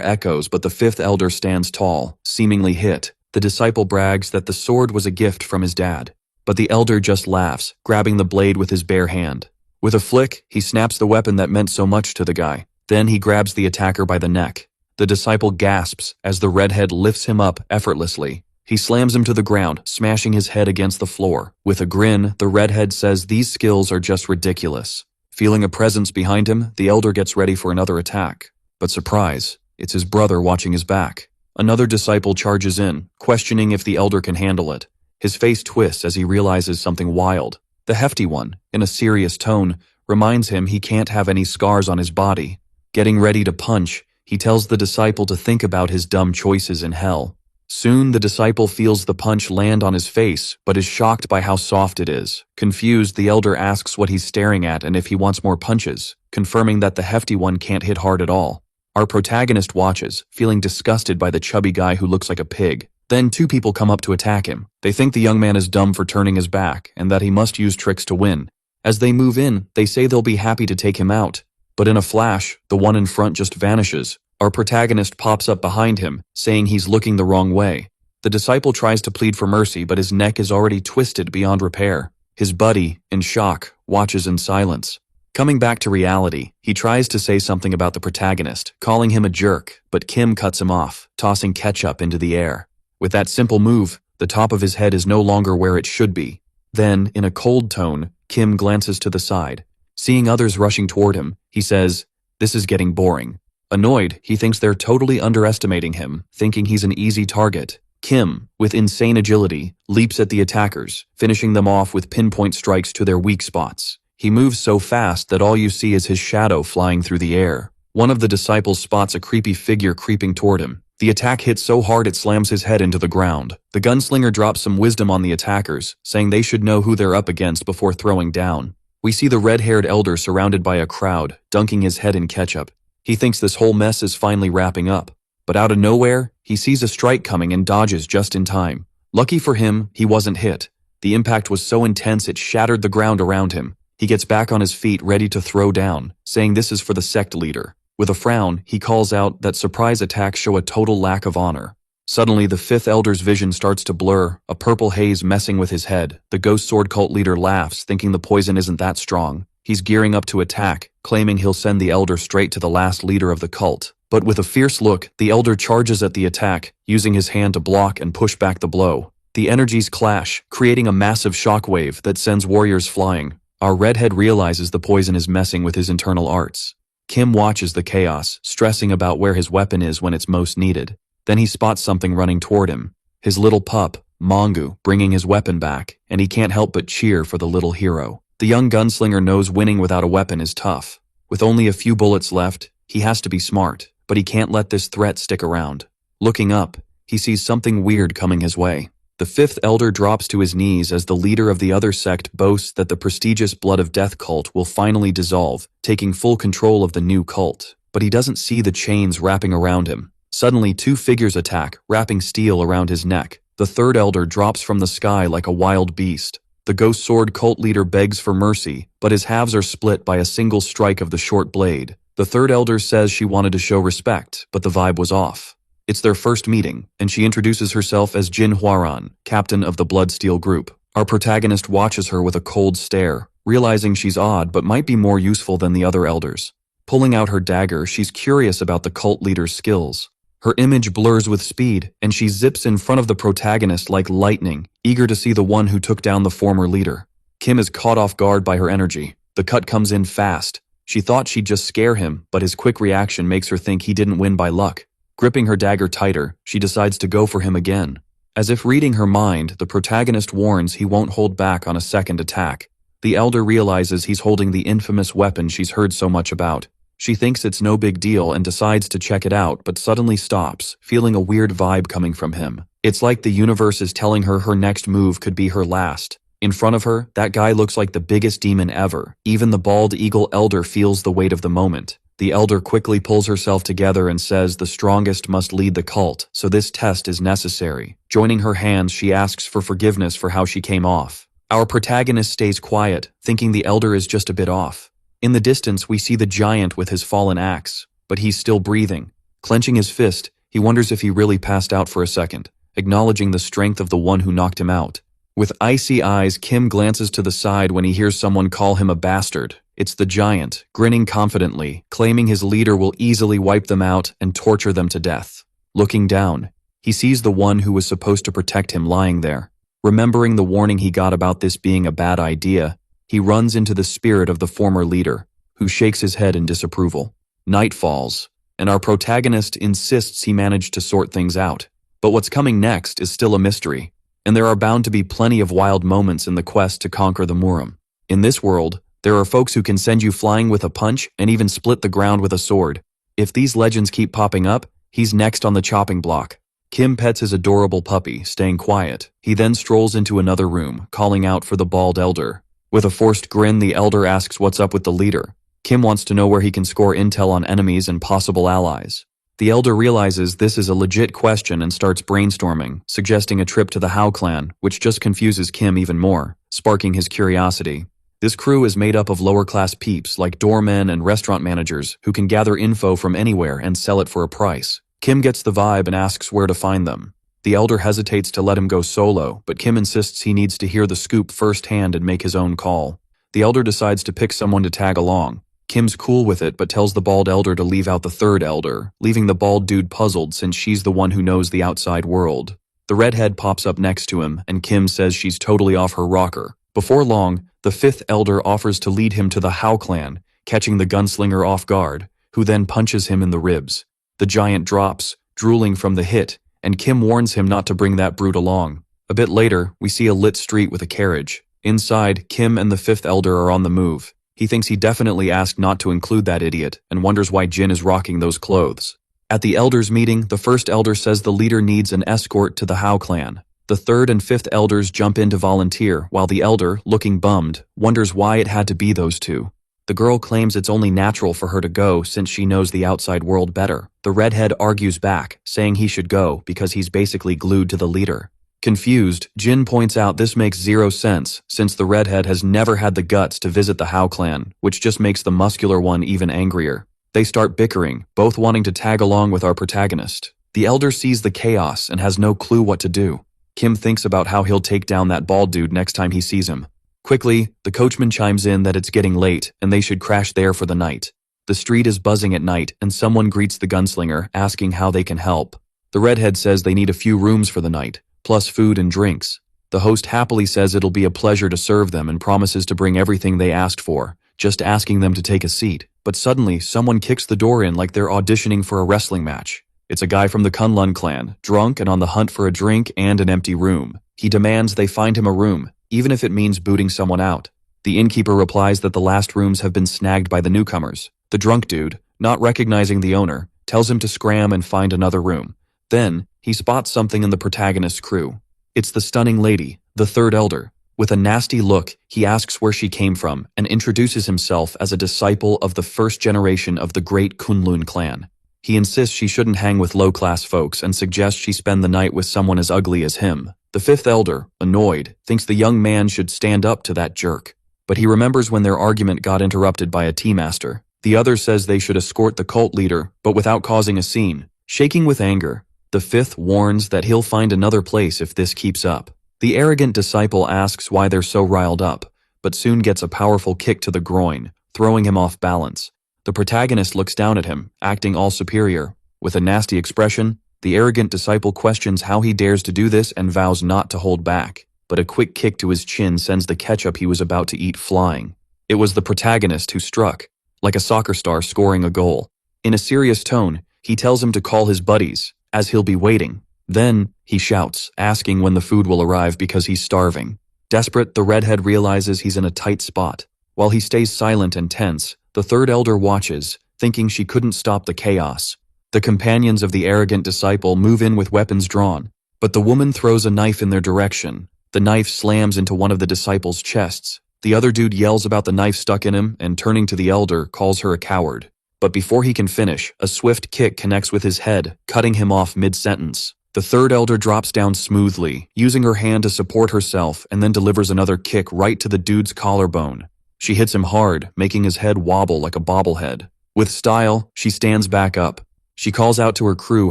A: echoes, but the fifth elder stands tall, seemingly hit. The disciple brags that the sword was a gift from his dad. But the elder just laughs, grabbing the blade with his bare hand. With a flick, he snaps the weapon that meant so much to the guy. Then he grabs the attacker by the neck. The disciple gasps as the redhead lifts him up effortlessly. He slams him to the ground, smashing his head against the floor. With a grin, the redhead says these skills are just ridiculous. Feeling a presence behind him, the elder gets ready for another attack. But surprise, it's his brother watching his back. Another disciple charges in, questioning if the elder can handle it. His face twists as he realizes something wild. The hefty one, in a serious tone, reminds him he can't have any scars on his body. Getting ready to punch, he tells the disciple to think about his dumb choices in hell. Soon, the disciple feels the punch land on his face, but is shocked by how soft it is. Confused, the elder asks what he's staring at and if he wants more punches, confirming that the hefty one can't hit hard at all. Our protagonist watches, feeling disgusted by the chubby guy who looks like a pig. Then two people come up to attack him. They think the young man is dumb for turning his back, and that he must use tricks to win. As they move in, they say they'll be happy to take him out. But in a flash, the one in front just vanishes. Our protagonist pops up behind him, saying he's looking the wrong way. The disciple tries to plead for mercy, but his neck is already twisted beyond repair. His buddy, in shock, watches in silence. Coming back to reality, he tries to say something about the protagonist, calling him a jerk, but Kim cuts him off, tossing ketchup into the air. With that simple move, the top of his head is no longer where it should be. Then, in a cold tone, Kim glances to the side. Seeing others rushing toward him, he says, "This is getting boring." Annoyed, he thinks they're totally underestimating him, thinking he's an easy target. Kim, with insane agility, leaps at the attackers, finishing them off with pinpoint strikes to their weak spots. He moves so fast that all you see is his shadow flying through the air. One of the disciples spots a creepy figure creeping toward him. The attack hits so hard it slams his head into the ground. The gunslinger drops some wisdom on the attackers, saying they should know who they're up against before throwing down. We see the red-haired elder surrounded by a crowd, dunking his head in ketchup. He thinks this whole mess is finally wrapping up. But out of nowhere, he sees a strike coming and dodges just in time. Lucky for him, he wasn't hit. The impact was so intense it shattered the ground around him. He gets back on his feet ready to throw down, saying this is for the sect leader. With a frown, he calls out that surprise attacks show a total lack of honor. Suddenly, the fifth elder's vision starts to blur, a purple haze messing with his head. The ghost sword cult leader laughs, thinking the poison isn't that strong. He's gearing up to attack, claiming he'll send the elder straight to the last leader of the cult. But with a fierce look, the elder charges at the attack, using his hand to block and push back the blow. The energies clash, creating a massive shockwave that sends warriors flying. Our redhead realizes the poison is messing with his internal arts. Kim watches the chaos, stressing about where his weapon is when it's most needed. Then he spots something running toward him. His little pup, Mongu, bringing his weapon back, and he can't help but cheer for the little hero. The young gunslinger knows winning without a weapon is tough. With only a few bullets left, he has to be smart, but he can't let this threat stick around. Looking up, he sees something weird coming his way. The fifth elder drops to his knees as the leader of the other sect boasts that the prestigious Blood of Death cult will finally dissolve, taking full control of the new cult. But he doesn't see the chains wrapping around him. Suddenly, two figures attack, wrapping steel around his neck. The third elder drops from the sky like a wild beast. The ghost sword cult leader begs for mercy, but his halves are split by a single strike of the short blade. The third elder says she wanted to show respect, but the vibe was off. It's their first meeting, and she introduces herself as Jin Hwaran, captain of the Bloodsteel group. Our protagonist watches her with a cold stare, realizing she's odd but might be more useful than the other elders. Pulling out her dagger, she's curious about the cult leader's skills. Her image blurs with speed, and she zips in front of the protagonist like lightning, eager to see the one who took down the former leader. Kim is caught off guard by her energy. The cut comes in fast. She thought she'd just scare him, but his quick reaction makes her think he didn't win by luck. Gripping her dagger tighter, she decides to go for him again. As if reading her mind, the protagonist warns he won't hold back on a second attack. The elder realizes he's holding the infamous weapon she's heard so much about. She thinks it's no big deal and decides to check it out, but suddenly stops, feeling a weird vibe coming from him. It's like the universe is telling her her next move could be her last. In front of her, that guy looks like the biggest demon ever. Even the bald eagle elder feels the weight of the moment. The elder quickly pulls herself together and says the strongest must lead the cult, so this test is necessary. Joining her hands, she asks for forgiveness for how she came off. Our protagonist stays quiet, thinking the elder is just a bit off. In the distance, we see the giant with his fallen axe, but he's still breathing. Clenching his fist, he wonders if he really passed out for a second, acknowledging the strength of the one who knocked him out. With icy eyes, Kim glances to the side when he hears someone call him a bastard. It's the giant, grinning confidently, claiming his leader will easily wipe them out and torture them to death. Looking down, he sees the one who was supposed to protect him lying there. Remembering the warning he got about this being a bad idea, he runs into the spirit of the former leader, who shakes his head in disapproval. Night falls, and our protagonist insists he managed to sort things out. But what's coming next is still a mystery, and there are bound to be plenty of wild moments in the quest to conquer the Murim. In this world, there are folks who can send you flying with a punch and even split the ground with a sword. If these legends keep popping up, he's next on the chopping block. Kim pets his adorable puppy, staying quiet. He then strolls into another room, calling out for the bald elder. With a forced grin, the elder asks what's up with the leader. Kim wants to know where he can score intel on enemies and possible allies. The elder realizes this is a legit question and starts brainstorming, suggesting a trip to the Hao clan, which just confuses Kim even more, sparking his curiosity. This crew is made up of lower-class peeps like doormen and restaurant managers who can gather info from anywhere and sell it for a price. Kim gets the vibe and asks where to find them. The elder hesitates to let him go solo, but Kim insists he needs to hear the scoop firsthand and make his own call. The elder decides to pick someone to tag along. Kim's cool with it but tells the bald elder to leave out the third elder, leaving the bald dude puzzled since she's the one who knows the outside world. The redhead pops up next to him, and Kim says she's totally off her rocker. Before long, the fifth elder offers to lead him to the Hao clan, catching the gunslinger off guard, who then punches him in the ribs. The giant drops, drooling from the hit, and Kim warns him not to bring that brute along. A bit later, we see a lit street with a carriage. Inside, Kim and the fifth elder are on the move. He thinks he definitely asked not to include that idiot, and wonders why Jin is rocking those clothes. At the elders' meeting, the first elder says the leader needs an escort to the Hao clan. The third and fifth elders jump in to volunteer, while the elder, looking bummed, wonders why it had to be those two. The girl claims it's only natural for her to go since she knows the outside world better. The redhead argues back, saying he should go because he's basically glued to the leader. Confused, Jin points out this makes zero sense since the redhead has never had the guts to visit the Hao clan, which just makes the muscular one even angrier. They start bickering, both wanting to tag along with our protagonist. The elder sees the chaos and has no clue what to do. Kim thinks about how he'll take down that bald dude next time he sees him. Quickly, the coachman chimes in that it's getting late and they should crash there for the night. The street is buzzing at night and someone greets the gunslinger, asking how they can help. The redhead says they need a few rooms for the night, plus food and drinks. The host happily says it'll be a pleasure to serve them and promises to bring everything they asked for, just asking them to take a seat. But suddenly, someone kicks the door in like they're auditioning for a wrestling match. It's a guy from the Kunlun clan, drunk and on the hunt for a drink and an empty room. He demands they find him a room, even if it means booting someone out. The innkeeper replies that the last rooms have been snagged by the newcomers. The drunk dude, not recognizing the owner, tells him to scram and find another room. Then, he spots something in the protagonist's crew. It's the stunning lady, the third elder. With a nasty look, he asks where she came from and introduces himself as a disciple of the first generation of the great Kunlun clan. He insists she shouldn't hang with low-class folks and suggests she spend the night with someone as ugly as him. The fifth elder, annoyed, thinks the young man should stand up to that jerk. But he remembers when their argument got interrupted by a tea master. The other says they should escort the cult leader, but without causing a scene. Shaking with anger, the fifth warns that he'll find another place if this keeps up. The arrogant disciple asks why they're so riled up, but soon gets a powerful kick to the groin, throwing him off balance. The protagonist looks down at him, acting all superior. With a nasty expression, the arrogant disciple questions how he dares to do this and vows not to hold back. But a quick kick to his chin sends the ketchup he was about to eat flying. It was the protagonist who struck, like a soccer star scoring a goal. In a serious tone, he tells him to call his buddies, as he'll be waiting. Then, he shouts, asking when the food will arrive because he's starving. Desperate, the redhead realizes he's in a tight spot. While he stays silent and tense, the third elder watches, thinking she couldn't stop the chaos. The companions of the arrogant disciple move in with weapons drawn, but the woman throws a knife in their direction. The knife slams into one of the disciples' chests. The other dude yells about the knife stuck in him and, turning to the elder, calls her a coward. But before he can finish, a swift kick connects with his head, cutting him off mid-sentence. The third elder drops down smoothly, using her hand to support herself, and then delivers another kick right to the dude's collarbone. She hits him hard, making his head wobble like a bobblehead. With style, she stands back up. She calls out to her crew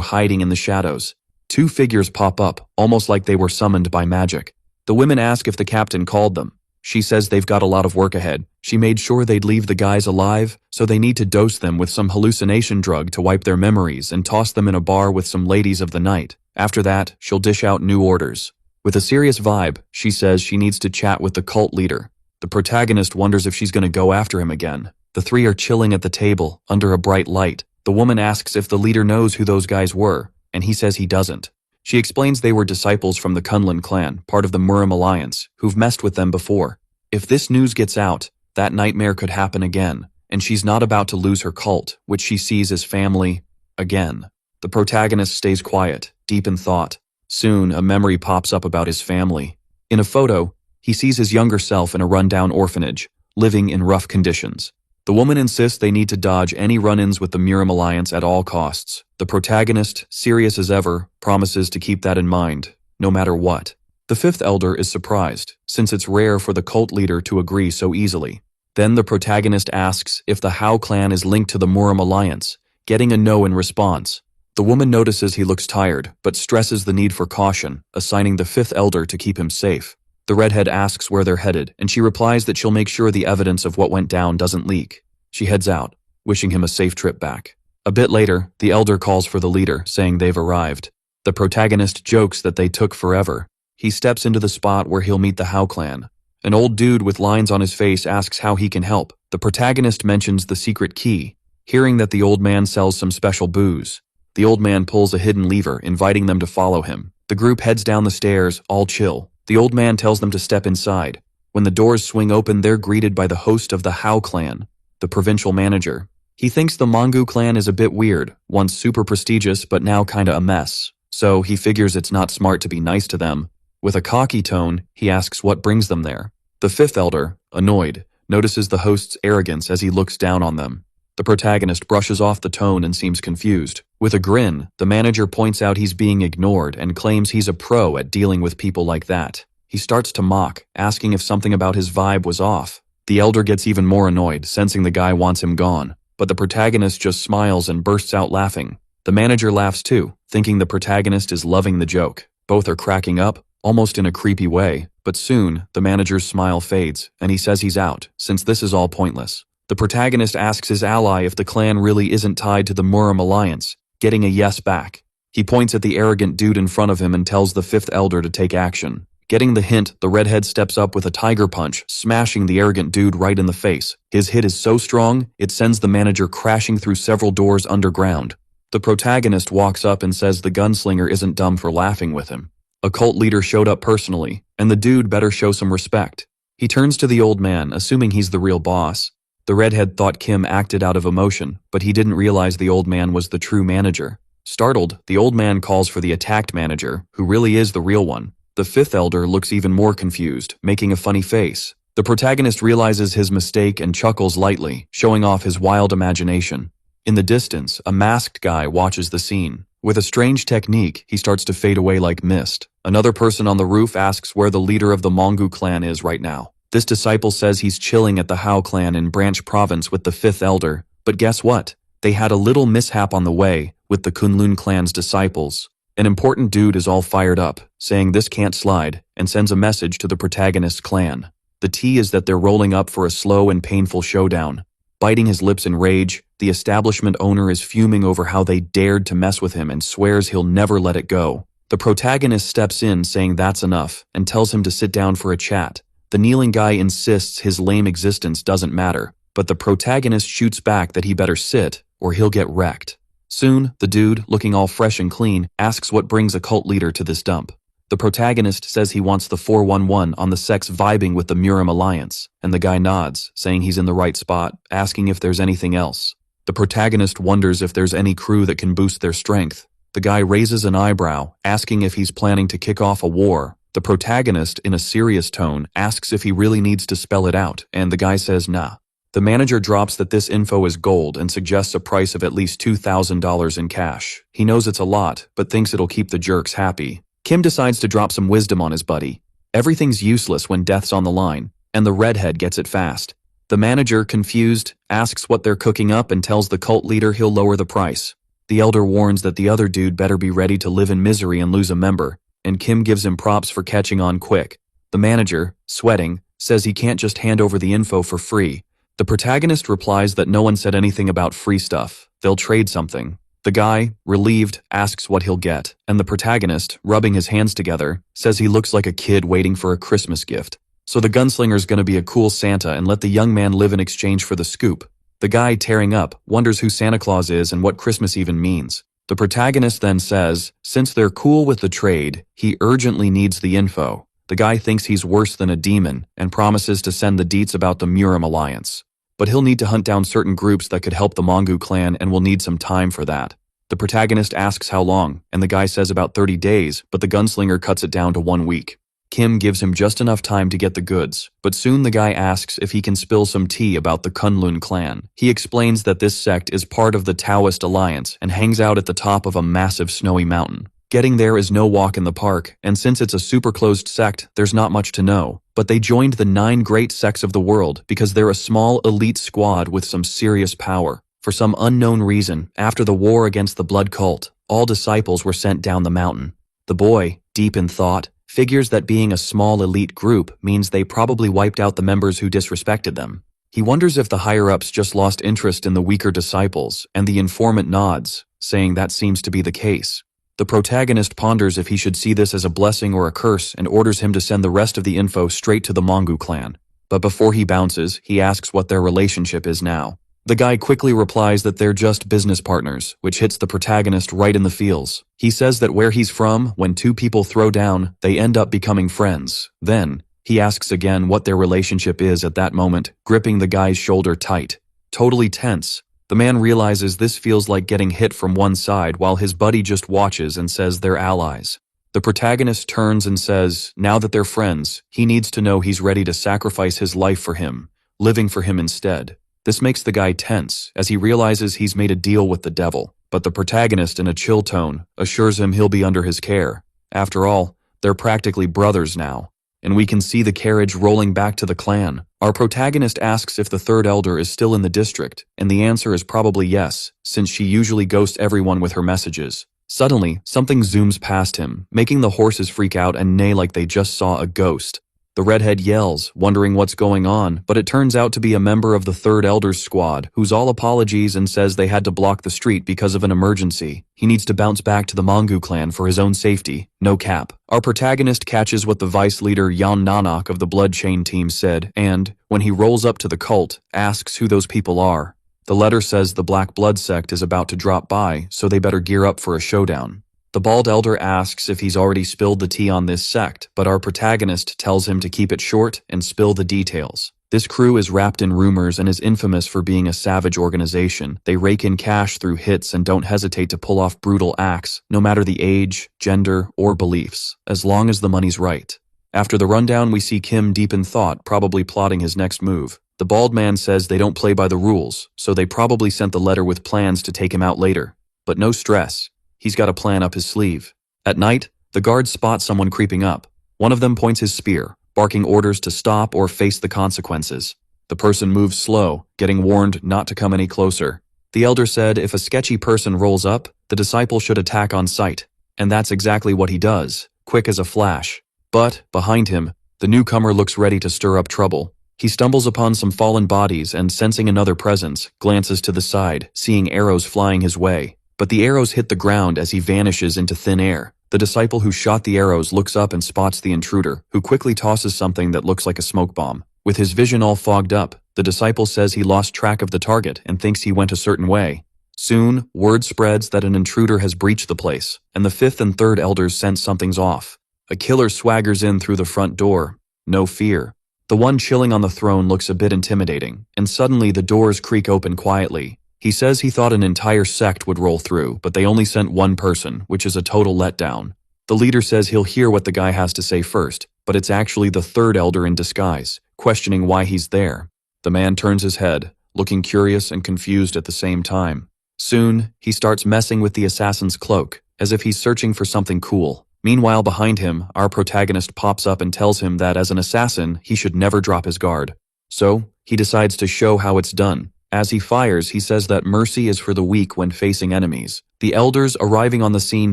A: hiding in the shadows. Two figures pop up, almost like they were summoned by magic. The women ask if the captain called them. She says they've got a lot of work ahead. She made sure they'd leave the guys alive, so they need to dose them with some hallucination drug to wipe their memories and toss them in a bar with some ladies of the night. After that, she'll dish out new orders. With a serious vibe, she says she needs to chat with the cult leader. The protagonist wonders if she's going to go after him again. The three are chilling at the table, under a bright light. The woman asks if the leader knows who those guys were, and he says he doesn't. She explains they were disciples from the Kunlun clan, part of the Murim Alliance, who've messed with them before. If this news gets out, that nightmare could happen again, and she's not about to lose her cult, which she sees as family, again. The protagonist stays quiet, deep in thought. Soon, a memory pops up about his family. In a photo, he sees his younger self in a rundown orphanage, living in rough conditions. The woman insists they need to dodge any run-ins with the Murim Alliance at all costs. The protagonist, serious as ever, promises to keep that in mind, no matter what. The fifth elder is surprised, since it's rare for the cult leader to agree so easily. Then the protagonist asks if the Hao clan is linked to the Murim Alliance, getting a no in response. The woman notices he looks tired, but stresses the need for caution, assigning the fifth elder to keep him safe. The redhead asks where they're headed, and she replies that she'll make sure the evidence of what went down doesn't leak. She heads out, wishing him a safe trip back. A bit later, the elder calls for the leader, saying they've arrived. The protagonist jokes that they took forever. He steps into the spot where he'll meet the Hao clan. An old dude with lines on his face asks how he can help. The protagonist mentions the secret key, hearing that the old man sells some special booze. The old man pulls a hidden lever, inviting them to follow him. The group heads down the stairs, all chill. The old man tells them to step inside. When the doors swing open, they're greeted by the host of the Hao clan, the provincial manager. He thinks the Mangu clan is a bit weird, once super prestigious but now kinda a mess. So he figures it's not smart to be nice to them. With a cocky tone, he asks what brings them there. The fifth elder, annoyed, notices the host's arrogance as he looks down on them. The protagonist brushes off the tone and seems confused. With a grin, the manager points out he's being ignored and claims he's a pro at dealing with people like that. He starts to mock, asking if something about his vibe was off. The elder gets even more annoyed, sensing the guy wants him gone. But the protagonist just smiles and bursts out laughing. The manager laughs too, thinking the protagonist is loving the joke. Both are cracking up, almost in a creepy way, but soon, the manager's smile fades, and he says he's out, since this is all pointless. The protagonist asks his ally if the clan really isn't tied to the Murim Alliance, getting a yes back. He points at the arrogant dude in front of him and tells the fifth elder to take action. Getting the hint, the redhead steps up with a tiger punch, smashing the arrogant dude right in the face. His hit is so strong, it sends the manager crashing through several doors underground. The protagonist walks up and says the gunslinger isn't dumb for laughing with him. A cult leader showed up personally, and the dude better show some respect. He turns to the old man, assuming he's the real boss. The redhead thought Kim acted out of emotion, but he didn't realize the old man was the true manager. Startled, the old man calls for the attacked manager, who really is the real one. The fifth elder looks even more confused, making a funny face. The protagonist realizes his mistake and chuckles lightly, showing off his wild imagination. In the distance, a masked guy watches the scene. With a strange technique, he starts to fade away like mist. Another person on the roof asks where the leader of the Mangu clan is right now. This disciple says he's chilling at the Hao clan in Branch Province with the fifth elder. But guess what? They had a little mishap on the way with the Kunlun clan's disciples. An important dude is all fired up, saying this can't slide, and sends a message to the protagonist's clan. The tea is that they're rolling up for a slow and painful showdown. Biting his lips in rage, the establishment owner is fuming over how they dared to mess with him and swears he'll never let it go. The protagonist steps in saying that's enough, and tells him to sit down for a chat. The kneeling guy insists his lame existence doesn't matter, but the protagonist shoots back that he better sit, or he'll get wrecked. Soon, the dude, looking all fresh and clean, asks what brings a cult leader to this dump. The protagonist says he wants the 411 on the sex vibing with the Murim Alliance, and the guy nods, saying he's in the right spot, asking if there's anything else. The protagonist wonders if there's any crew that can boost their strength. The guy raises an eyebrow, asking if he's planning to kick off a war. The protagonist, in a serious tone, asks if he really needs to spell it out, and the guy says nah. The manager drops that this info is gold and suggests a price of at least $2,000 in cash. He knows it's a lot, but thinks it'll keep the jerks happy. Kim decides to drop some wisdom on his buddy. Everything's useless when death's on the line, and the redhead gets it fast. The manager, confused, asks what they're cooking up and tells the cult leader he'll lower the price. The elder warns that the other dude better be ready to live in misery and lose a member, and Kim gives him props for catching on quick. The manager, sweating, says he can't just hand over the info for free. The protagonist replies that no one said anything about free stuff. They'll trade something. The guy, relieved, asks what he'll get, and the protagonist, rubbing his hands together, says he looks like a kid waiting for a Christmas gift. So the gunslinger's gonna be a cool Santa and let the young man live in exchange for the scoop. The guy, tearing up, wonders who Santa Claus is and what Christmas even means. The protagonist then says, since they're cool with the trade, he urgently needs the info. The guy thinks he's worse than a demon and promises to send the deets about the Murim Alliance. But he'll need to hunt down certain groups that could help the Mongu clan and will need some time for that. The protagonist asks how long, and the guy says about 30 days, but the gunslinger cuts it down to 1 week. Kim gives him just enough time to get the goods, but soon the guy asks if he can spill some tea about the Kunlun clan. He explains that this sect is part of the Taoist Alliance and hangs out at the top of a massive snowy mountain. Getting there is no walk in the park, and since it's a super closed sect, there's not much to know. But they joined the 9 great sects of the world because they're a small elite squad with some serious power. For some unknown reason, after the war against the blood cult, all disciples were sent down the mountain. The boy, deep in thought, figures that being a small elite group means they probably wiped out the members who disrespected them. He wonders if the higher-ups just lost interest in the weaker disciples, and the informant nods, saying that seems to be the case. The protagonist ponders if he should see this as a blessing or a curse and orders him to send the rest of the info straight to the Mongu clan. But before he bounces, he asks what their relationship is now. The guy quickly replies that they're just business partners, which hits the protagonist right in the feels. He says that where he's from, when 2 people throw down, they end up becoming friends. Then, he asks again what their relationship is at that moment, gripping the guy's shoulder tight. Totally tense. The man realizes this feels like getting hit from one side while his buddy just watches and says they're allies. The protagonist turns and says, now that they're friends, he needs to know he's ready to sacrifice his life for him, living for him instead. This makes the guy tense, as he realizes he's made a deal with the devil, but the protagonist, in a chill tone, assures him he'll be under his care. After all, they're practically brothers now. And we can see the carriage rolling back to the clan. Our protagonist asks if the third elder is still in the district, and the answer is probably yes, since she usually ghosts everyone with her messages. Suddenly, something zooms past him, making the horses freak out and neigh like they just saw a ghost. The redhead yells, wondering what's going on, but it turns out to be a member of the third elder's squad, who's all apologies and says they had to block the street because of an emergency. He needs to bounce back to the Mongu clan for his own safety. No cap. Our protagonist catches what the vice leader Yan Nanak of the Blood Chain team said, and, when he rolls up to the cult, asks who those people are. The letter says the Black Blood sect is about to drop by, so they better gear up for a showdown. The bald elder asks if he's already spilled the tea on this sect, but our protagonist tells him to keep it short and spill the details. This crew is wrapped in rumors and is infamous for being a savage organization. They rake in cash through hits and don't hesitate to pull off brutal acts, no matter the age, gender, or beliefs, as long as the money's right. After the rundown, we see Kim deep in thought, probably plotting his next move. The bald man says they don't play by the rules, so they probably sent the letter with plans to take him out later. But no stress. He's got a plan up his sleeve. At night, the guards spot someone creeping up. One of them points his spear, barking orders to stop or face the consequences. The person moves slow, getting warned not to come any closer. The elder said if a sketchy person rolls up, the disciple should attack on sight. And that's exactly what he does, quick as a flash. But, behind him, the newcomer looks ready to stir up trouble. He stumbles upon some fallen bodies and, sensing another presence, glances to the side, seeing arrows flying his way. But the arrows hit the ground as he vanishes into thin air. The disciple who shot the arrows looks up and spots the intruder, who quickly tosses something that looks like a smoke bomb. With his vision all fogged up, the disciple says he lost track of the target and thinks he went a certain way. Soon, word spreads that an intruder has breached the place, and the fifth and third elders sense something's off. A killer swaggers in through the front door. No fear. The one chilling on the throne looks a bit intimidating, and suddenly the doors creak open quietly. He says he thought an entire sect would roll through, but they only sent one person, which is a total letdown. The leader says he'll hear what the guy has to say first, but it's actually the third elder in disguise, questioning why he's there. The man turns his head, looking curious and confused at the same time. Soon, he starts messing with the assassin's cloak, as if he's searching for something cool. Meanwhile, behind him, our protagonist pops up and tells him that as an assassin, he should never drop his guard. So, he decides to show how it's done. As he fires, he says that mercy is for the weak when facing enemies. The elders arriving on the scene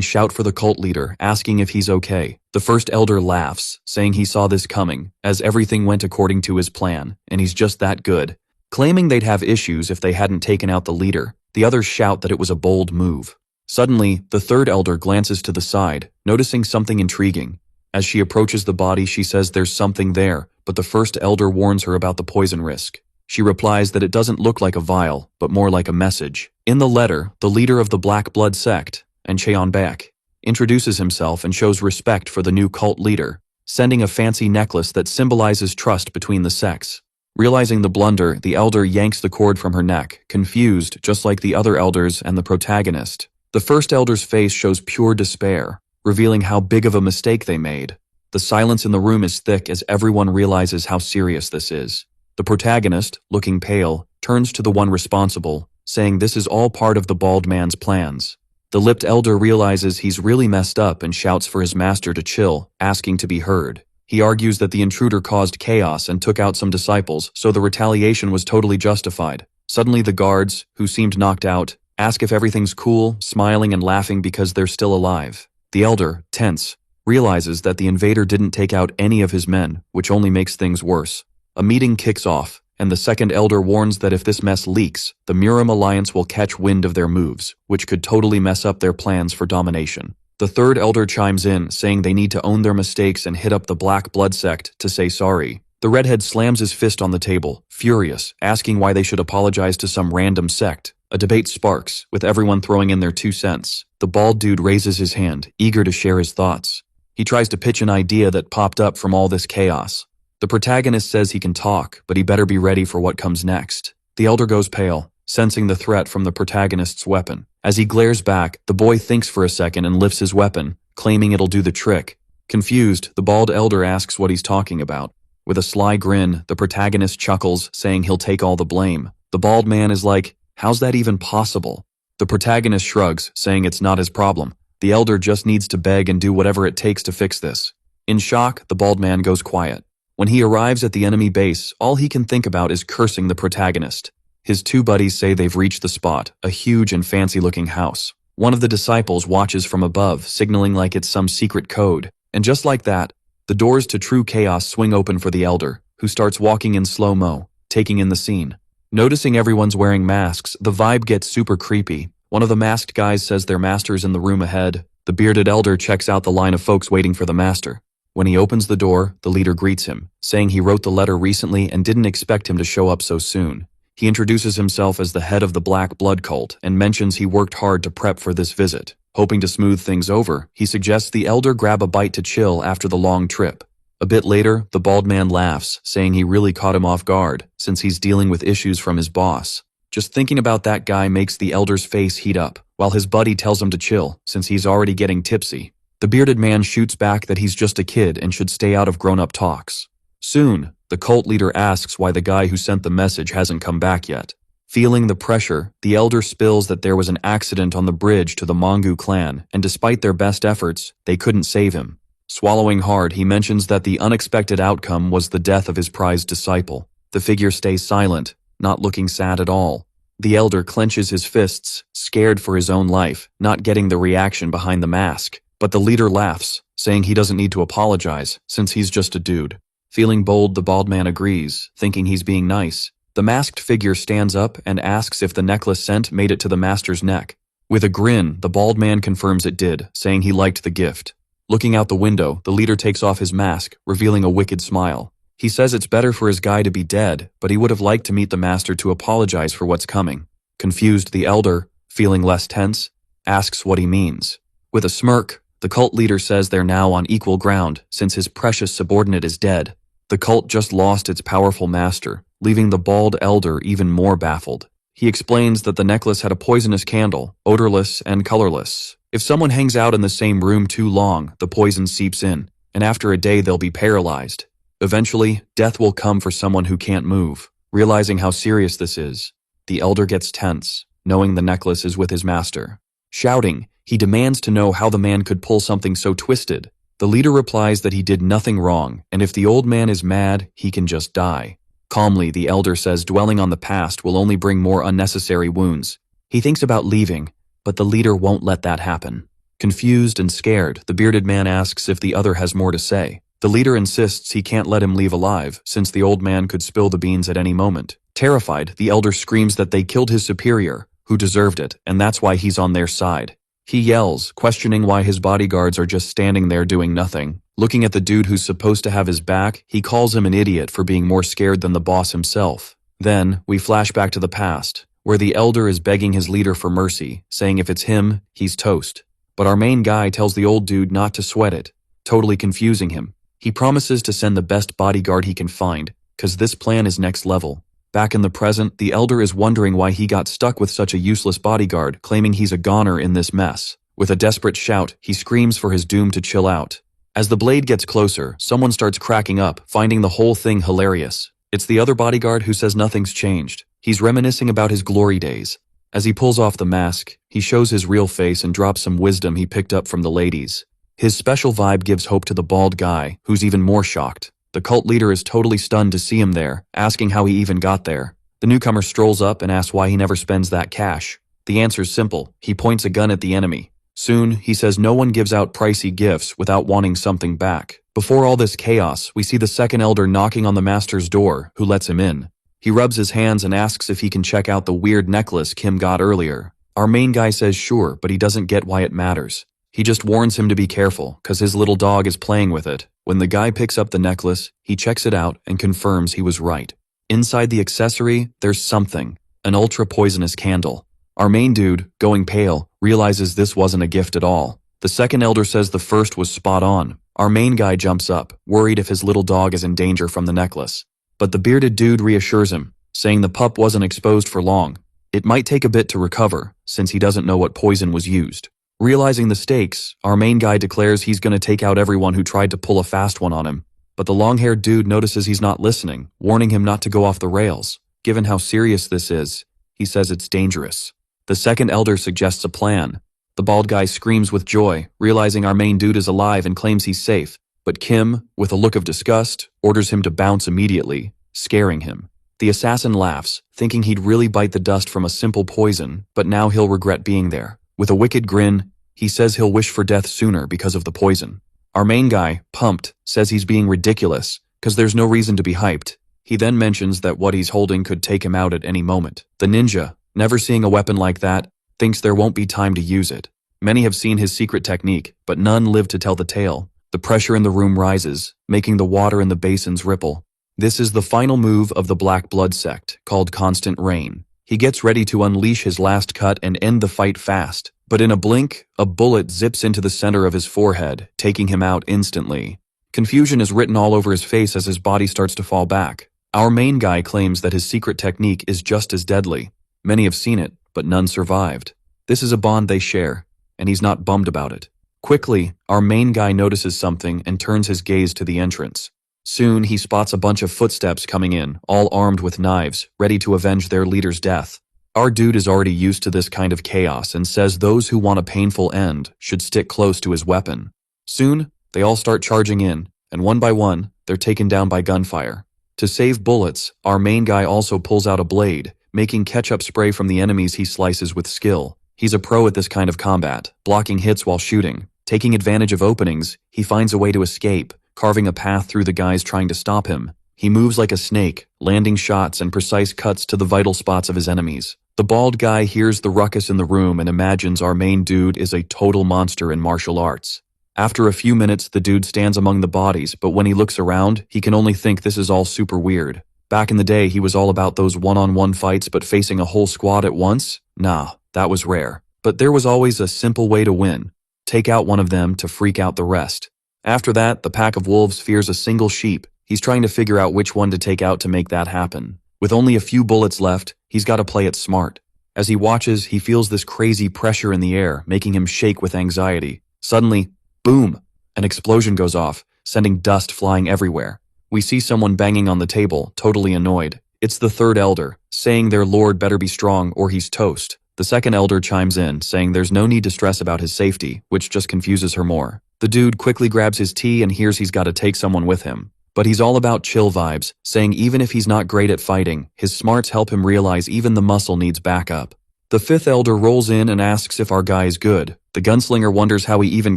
A: shout for the cult leader, asking if he's okay. The first elder laughs, saying he saw this coming, as everything went according to his plan, and he's just that good. Claiming they'd have issues if they hadn't taken out the leader, the others shout that it was a bold move. Suddenly, the third elder glances to the side, noticing something intriguing. As she approaches the body, she says there's something there, but the first elder warns her about the poison risk. She replies that it doesn't look like a vial, but more like a message. In the letter, the leader of the Black Blood sect, and Cheonbaek, introduces himself and shows respect for the new cult leader, sending a fancy necklace that symbolizes trust between the sects. Realizing the blunder, the elder yanks the cord from her neck, confused just like the other elders and the protagonist. The first elder's face shows pure despair, revealing how big of a mistake they made. The silence in the room is thick as everyone realizes how serious this is. The protagonist, looking pale, turns to the one responsible, saying this is all part of the bald man's plans. The lipped elder realizes he's really messed up and shouts for his master to chill, asking to be heard. He argues that the intruder caused chaos and took out some disciples, so the retaliation was totally justified. Suddenly the guards, who seemed knocked out, ask if everything's cool, smiling and laughing because they're still alive. The elder, tense, realizes that the invader didn't take out any of his men, which only makes things worse. A meeting kicks off, and the second elder warns that if this mess leaks, the Murim Alliance will catch wind of their moves, which could totally mess up their plans for domination. The third elder chimes in, saying they need to own their mistakes and hit up the Black Blood sect to say sorry. The redhead slams his fist on the table, furious, asking why they should apologize to some random sect. A debate sparks, with everyone throwing in their 2 cents. The bald dude raises his hand, eager to share his thoughts. He tries to pitch an idea that popped up from all this chaos. The protagonist says he can talk, but he better be ready for what comes next. The elder goes pale, sensing the threat from the protagonist's weapon. As he glares back, the boy thinks for a second and lifts his weapon, claiming it'll do the trick. Confused, the bald elder asks what he's talking about. With a sly grin, the protagonist chuckles, saying he'll take all the blame. The bald man is like, "How's that even possible?" The protagonist shrugs, saying it's not his problem. The elder just needs to beg and do whatever it takes to fix this. In shock, the bald man goes quiet. When he arrives at the enemy base, all he can think about is cursing the protagonist. His 2 buddies say they've reached the spot, a huge and fancy-looking house. One of the disciples watches from above, signaling like it's some secret code. And just like that, the doors to true chaos swing open for the elder, who starts walking in slow-mo, taking in the scene. Noticing everyone's wearing masks, the vibe gets super creepy. One of the masked guys says their master's in the room ahead. The bearded elder checks out the line of folks waiting for the master. When he opens the door, the leader greets him, saying he wrote the letter recently and didn't expect him to show up so soon. He introduces himself as the head of the Black Blood cult and mentions he worked hard to prep for this visit. Hoping to smooth things over, he suggests the elder grab a bite to chill after the long trip. A bit later, the bald man laughs, saying he really caught him off guard, since he's dealing with issues from his boss. Just thinking about that guy makes the elder's face heat up, while his buddy tells him to chill, since he's already getting tipsy. The bearded man shoots back that he's just a kid and should stay out of grown-up talks. Soon, the cult leader asks why the guy who sent the message hasn't come back yet. Feeling the pressure, the elder spills that there was an accident on the bridge to the Mongu clan, and despite their best efforts, they couldn't save him. Swallowing hard, he mentions that the unexpected outcome was the death of his prized disciple. The figure stays silent, not looking sad at all. The elder clenches his fists, scared for his own life, not getting the reaction behind the mask. But the leader laughs, saying he doesn't need to apologize, since he's just a dude. Feeling bold, the bald man agrees, thinking he's being nice. The masked figure stands up and asks if the necklace sent made it to the master's neck. With a grin, the bald man confirms it did, saying he liked the gift. Looking out the window, the leader takes off his mask, revealing a wicked smile. He says it's better for his guy to be dead, but he would have liked to meet the master to apologize for what's coming. Confused, the elder, feeling less tense, asks what he means. With a smirk, the cult leader says they're now on equal ground since his precious subordinate is dead. The cult just lost its powerful master, leaving the bald elder even more baffled. He explains that the necklace had a poisonous candle, odorless and colorless. If someone hangs out in the same room too long, the poison seeps in, and after a day they'll be paralyzed. Eventually, death will come for someone who can't move. Realizing how serious this is, the elder gets tense, knowing the necklace is with his master. Shouting, he demands to know how the man could pull something so twisted. The leader replies that he did nothing wrong, and if the old man is mad, he can just die. Calmly, the elder says dwelling on the past will only bring more unnecessary wounds. He thinks about leaving, but the leader won't let that happen. Confused and scared, the bearded man asks if the other has more to say. The leader insists he can't let him leave alive, since the old man could spill the beans at any moment. Terrified, the elder screams that they killed his superior, who deserved it, and that's why he's on their side. He yells, questioning why his bodyguards are just standing there doing nothing. Looking at the dude who's supposed to have his back, he calls him an idiot for being more scared than the boss himself. Then, we flash back to the past, where the elder is begging his leader for mercy, saying if it's him, he's toast. But our main guy tells the old dude not to sweat it, totally confusing him. He promises to send the best bodyguard he can find, cause this plan is next level. Back in the present, the elder is wondering why he got stuck with such a useless bodyguard, claiming he's a goner in this mess. With a desperate shout, he screams for his doom to chill out. As the blade gets closer, someone starts cracking up, finding the whole thing hilarious. It's the other bodyguard who says nothing's changed. He's reminiscing about his glory days. As he pulls off the mask, he shows his real face and drops some wisdom he picked up from the ladies. His special vibe gives hope to the bald guy, who's even more shocked. The cult leader is totally stunned to see him there, asking how he even got there. The newcomer strolls up and asks why he never spends that cash. The answer's simple. He points a gun at the enemy. Soon, he says no one gives out pricey gifts without wanting something back. Before all this chaos, we see the second elder knocking on the master's door, who lets him in. He rubs his hands and asks if he can check out the weird necklace Kim got earlier. Our main guy says sure, but he doesn't get why it matters. He just warns him to be careful, cause his little dog is playing with it. When the guy picks up the necklace, he checks it out and confirms he was right. Inside the accessory, there's something, an ultra-poisonous candle. Our main dude, going pale, realizes this wasn't a gift at all. The second elder says the first was spot on. Our main guy jumps up, worried if his little dog is in danger from the necklace. But the bearded dude reassures him, saying the pup wasn't exposed for long. It might take a bit to recover, since he doesn't know what poison was used. Realizing the stakes, our main guy declares he's gonna take out everyone who tried to pull a fast one on him. But the long-haired dude notices he's not listening, warning him not to go off the rails. Given how serious this is, he says it's dangerous. The second elder suggests a plan. The bald guy screams with joy, realizing our main dude is alive and claims he's safe. But Kim, with a look of disgust, orders him to bounce immediately, scaring him. The assassin laughs, thinking he'd really bite the dust from a simple poison, but now he'll regret being there. With a wicked grin, he says he'll wish for death sooner because of the poison. Our main guy, pumped, says he's being ridiculous, cause there's no reason to be hyped. He then mentions that what he's holding could take him out at any moment. The ninja, never seeing a weapon like that, thinks there won't be time to use it. Many have seen his secret technique, but none live to tell the tale. The pressure in the room rises, making the water in the basins ripple. This is the final move of the Black Blood sect, called Constant Rain. He gets ready to unleash his last cut and end the fight fast, but in a blink, a bullet zips into the center of his forehead, taking him out instantly. Confusion is written all over his face as his body starts to fall back. Our main guy claims that his secret technique is just as deadly. Many have seen it, but none survived. This is a bond they share, and he's not bummed about it. Quickly, our main guy notices something and turns his gaze to the entrance. Soon, he spots a bunch of footsteps coming in, all armed with knives, ready to avenge their leader's death. Our dude is already used to this kind of chaos and says those who want a painful end should stick close to his weapon. Soon, they all start charging in, and one by one, they're taken down by gunfire. To save bullets, our main guy also pulls out a blade, making ketchup spray from the enemies he slices with skill. He's a pro at this kind of combat, blocking hits while shooting. Taking advantage of openings, he finds a way to escape, carving a path through the guys trying to stop him. He moves like a snake, landing shots and precise cuts to the vital spots of his enemies. The bald guy hears the ruckus in the room and imagines our main dude is a total monster in martial arts. After a few minutes, the dude stands among the bodies, but when he looks around, he can only think this is all super weird. Back in the day, he was all about those one-on-one fights, but facing a whole squad at once? Nah, that was rare. But there was always a simple way to win. Take out one of them to freak out the rest. After that, the pack of wolves fears a single sheep. He's trying to figure out which one to take out to make that happen. With only a few bullets left, he's got to play it smart. As he watches, he feels this crazy pressure in the air, making him shake with anxiety. Suddenly, boom! An explosion goes off, sending dust flying everywhere. We see someone banging on the table, totally annoyed. It's the third elder, saying their lord better be strong or he's toast. The second elder chimes in, saying there's no need to stress about his safety, which just confuses her more. The dude quickly grabs his tea and hears he's gotta take someone with him. But he's all about chill vibes, saying even if he's not great at fighting, his smarts help him realize even the muscle needs backup. The fifth elder rolls in and asks if our guy is good. The gunslinger wonders how he even